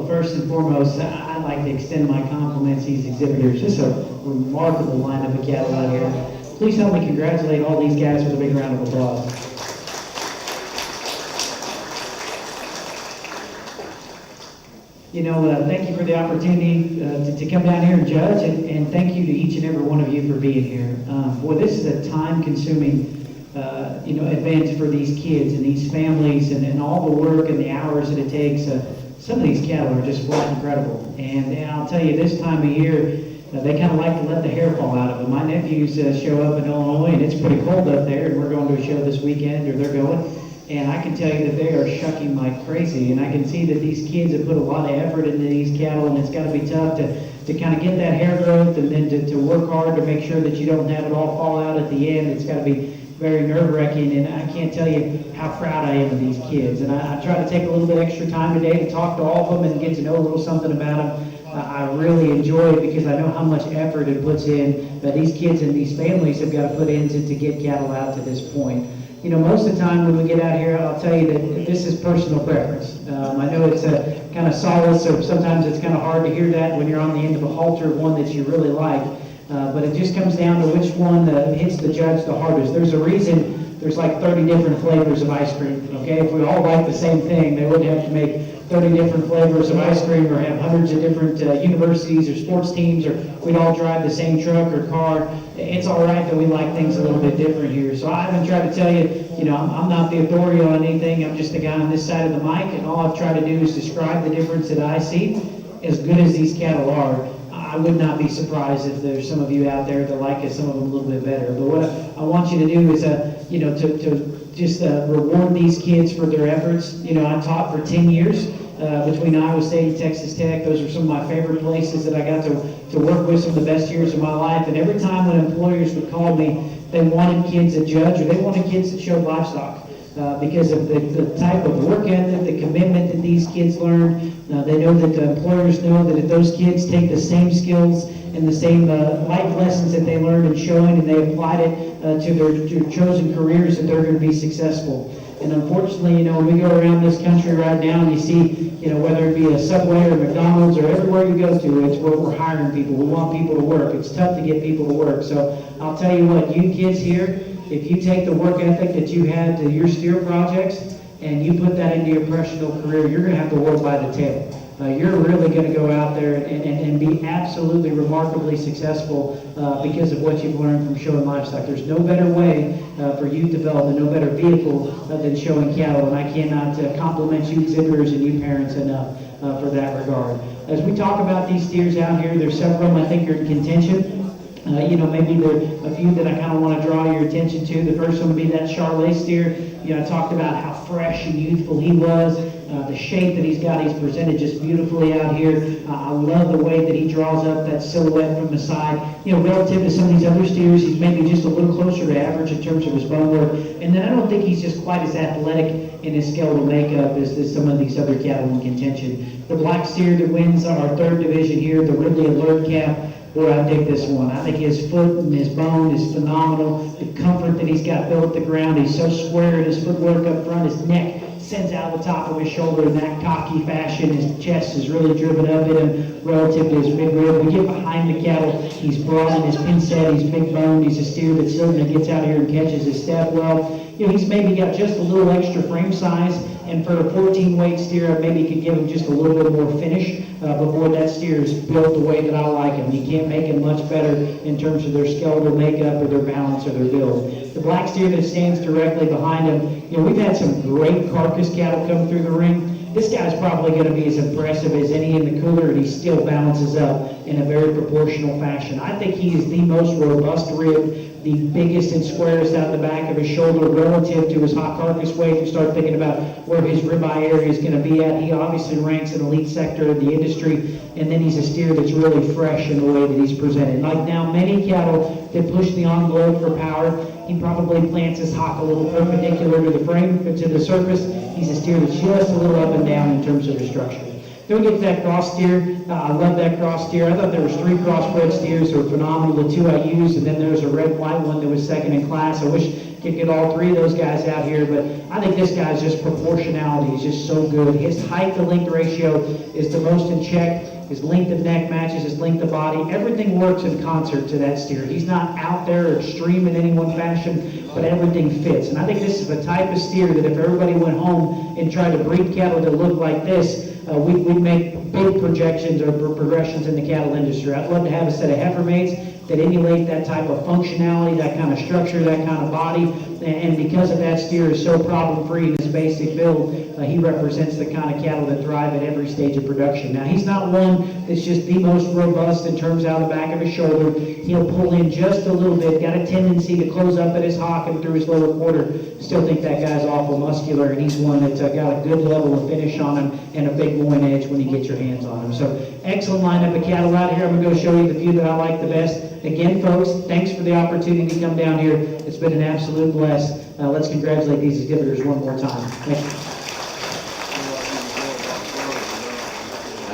Speaker 1: Well, first and foremost, I'd like to extend my compliments to these exhibitors. Just a remarkable lineup of cattle out here. Please help me congratulate all these guys with a big round of applause. Thank you for the opportunity to come down here and judge, and thank you to each and every one of you for being here. Boy, this is a time-consuming event for these kids and these families, and all the work and the hours that it takes. Some of these cattle are just flat incredible. And I'll tell you, this time of year, they kind of like to let the hair fall out of them. My nephews show up in Illinois, and it's pretty cold up there, and we're going to a show this weekend, or they're going. And I can tell you that they are shucking like crazy. And I can see that these kids have put a lot of effort into these cattle, and it's got to be tough to kind of get that hair growth, and then to work hard to make sure that you don't have it all fall out at the end. It's got to be very nerve-wracking, and I can't tell you how proud I am of these kids. And I try to take a little bit extra time today to talk to all of them and get to know a little something about them. I really enjoy it because I know how much effort it puts in that these kids and these families have got to put into to get cattle out to this point. Most of the time when we get out here, I'll tell you that this is personal preference. I know it's a kind of solace, or sometimes it's kind of hard to hear that when you're on the end of a halter of one that you really like. But it just comes down to which one hits the judge the hardest. There's a reason there's like 30 different flavors of ice cream, okay? If we all like the same thing, they wouldn't have to make 30 different flavors of ice cream or have hundreds of different universities or sports teams, or we'd all drive the same truck or car. It's all right that we like things a little bit different here. So I haven't tried to tell you, I'm not the authority on anything. I'm just the guy on this side of the mic, and all I've tried to do is describe the difference that I see. As good as these cattle are, I would not be surprised if there's some of you out there that like some of them a little bit better. But what I want you to do is, to just reward these kids for their efforts. I taught for 10 years between Iowa State and Texas Tech. Those are some of my favorite places that I got to work with, some of the best years of my life. And every time when employers would call me, they wanted kids that judge, or they wanted kids that showed livestock. Because of the type of work ethic, the commitment that these kids learn. They know that the employers know that if those kids take the same skills and the same life lessons that they learned in showing, and they applied it to their chosen careers, that they're going to be successful. And unfortunately, when we go around this country right now and you see, whether it be a Subway or McDonald's or everywhere you go to, it's where we're hiring people. We want people to work. It's tough to get people to work. So I'll tell you what, you kids here, if you take the work ethic that you had to your steer projects and you put that into your professional career, you're going to have the world by the tail. You're really going to go out there and be absolutely remarkably successful because of what you've learned from showing livestock. There's no better way for you to develop, and no better vehicle than showing cattle, and I cannot compliment you exhibitors and you parents enough for that regard. As we talk about these steers out here, there's several of them I think are in contention. Maybe there are a few that I kind of want to draw your attention to. The first one would be that Charlay Steer. I talked about how fresh and youthful he was. The shape that he's got, he's presented just beautifully out here. I love the way that he draws up that silhouette from the side. Relative to some of these other steers, he's maybe just a little closer to average in terms of his bone work. And then I don't think he's just quite as athletic in his skeletal makeup as some of these other cattle in contention. The black steer that wins our third division here, the Ridley Alert Calf. Boy, I dig this one. I think his foot and his bone is phenomenal. The comfort that he's got built at the ground, he's so square in his footwork up front. His neck sends out the top of his shoulder in that cocky fashion. His chest is really driven up in him relative to his big rib. We get behind the cattle. He's broad in his pin set. He's big boned. He's a steer that certainly gets out here and catches his step well. He's maybe got just a little extra frame size, and for a 14-weight steer, I maybe could give him just a little bit more finish. But boy, that steer is built the way that I like him. You can't make him much better in terms of their skeletal makeup or their balance or their build. The black steer that stands directly behind him, we've had some great carcass cattle come through the ring. This guy's probably going to be as impressive as any in the cooler, and he still balances up in a very proportional fashion. I think he is the most robust rib, the biggest and squarest out the back of his shoulder relative to his hot carcass weight. You start thinking about where his ribeye area is going to be at. He obviously ranks in elite sector of the industry, and then he's a steer that's really fresh in the way that he's presented. Like now, many cattle that push the envelope for power, he probably plants his hock a little perpendicular to the frame, to the surface. He's a steer that's just a little up and down in terms of his structure. Then we get to that cross steer. I love that cross steer. I thought there was 3 crossbred steers that were phenomenal. The 2 I used, and then there was a red-white one that was second in class. I wish can get all three of those guys out here, but I think this guy's just proportionality. He's just so good. His height to length ratio is the most in check. His length of neck matches his length of body. Everything works in concert to that steer. He's not out there extreme in any one fashion, but everything fits. And I think this is the type of steer that if everybody went home and tried to breed cattle that look like this, we'd make big projections or progressions in the cattle industry. I'd love to have a set of heifer mates that emulate that type of functionality, that kind of structure, that kind of body. And because of that, steer is so problem-free in his basic build, he represents the kind of cattle that thrive at every stage of production. Now, he's not one that's just the most robust in terms out of the back of his shoulder. He'll pull in just a little bit, got a tendency to close up at his hock and through his lower quarter. Still think that guy's awful muscular, and he's one that's got a good level of finish on him and a big loin edge when you get your hands on him. So, excellent lineup of cattle out here. I'm going to go show you the few that I like the best. Again, folks, thanks for the opportunity to come down here. It's been an absolute bless. Let's congratulate these exhibitors one more time. Thank you.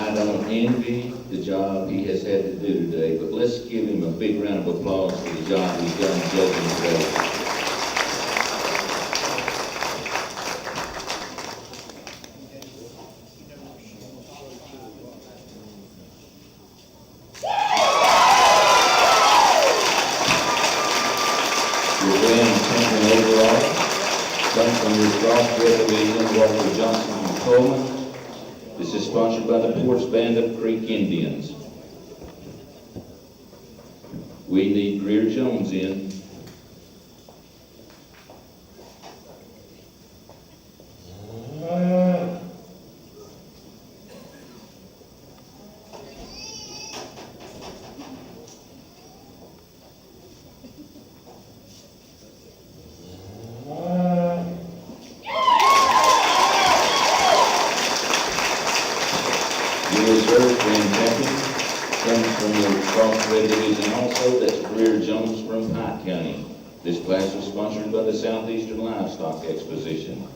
Speaker 2: I don't envy the job he has had to do today, but let's give him a big round of applause for the job he's done judging today. This is sponsored by the Ports Band of Creek Indians. We need Greer Jones in. This class was sponsored by the Southeastern Livestock Exposition.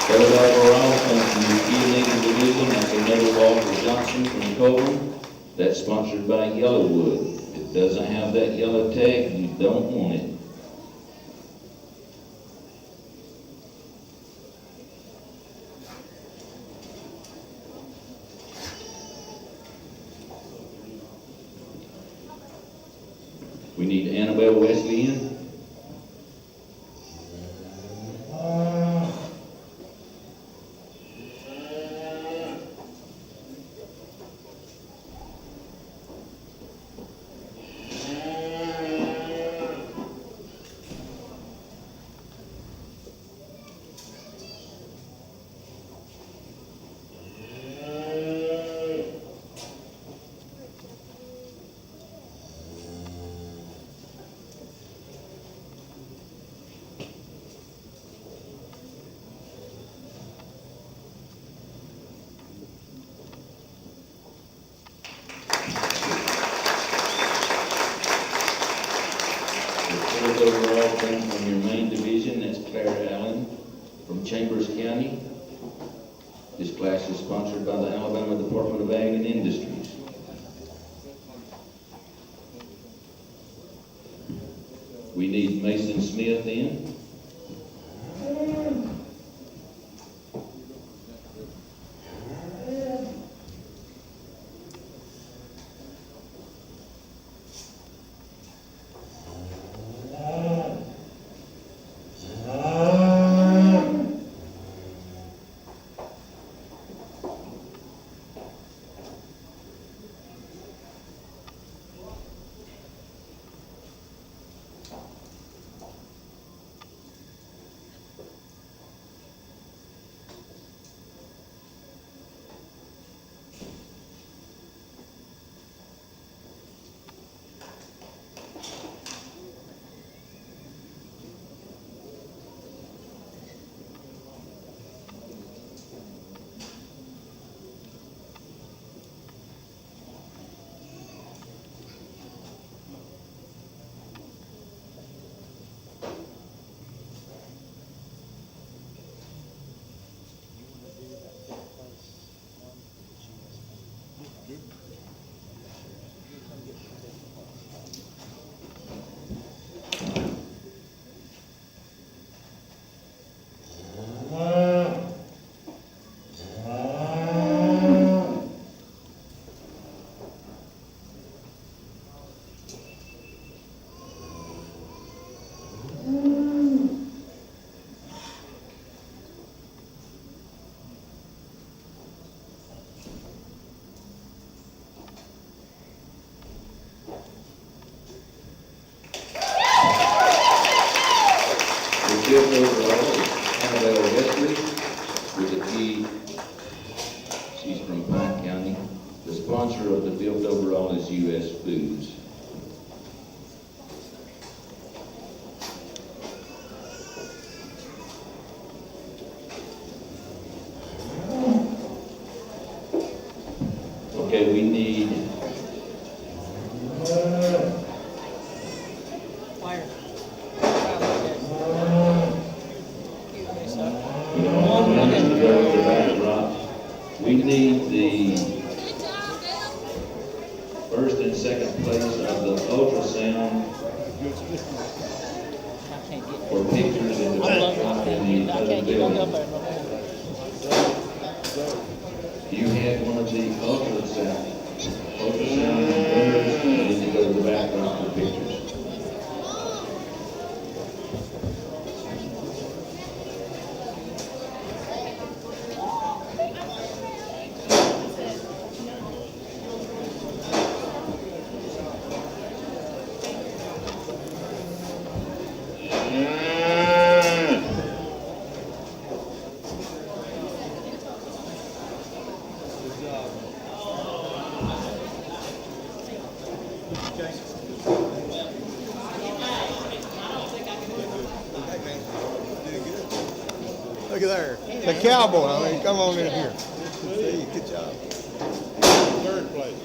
Speaker 2: Third overall comes from the Evening Division. That's another Walter Johnson from Coburn. That's sponsored by Yellowwood. If it doesn't have that yellow tag, you don't want it. We need Annabelle Wesley in. Overall from your main division, that's Claire Allen from Chambers County. This class is sponsored by the Alabama Department of Ag and Industries. We need Mason Smith in. as U.S. Foods. Okay, we need
Speaker 3: Fire.
Speaker 2: we need the first and second place of the ultrasound for pictures in the background in the other building. You had one of the ultrasound printers, and then you go to the background for pictures.
Speaker 5: Look at there. The cowboy. I mean, come on in here. See, good job.
Speaker 4: Third place.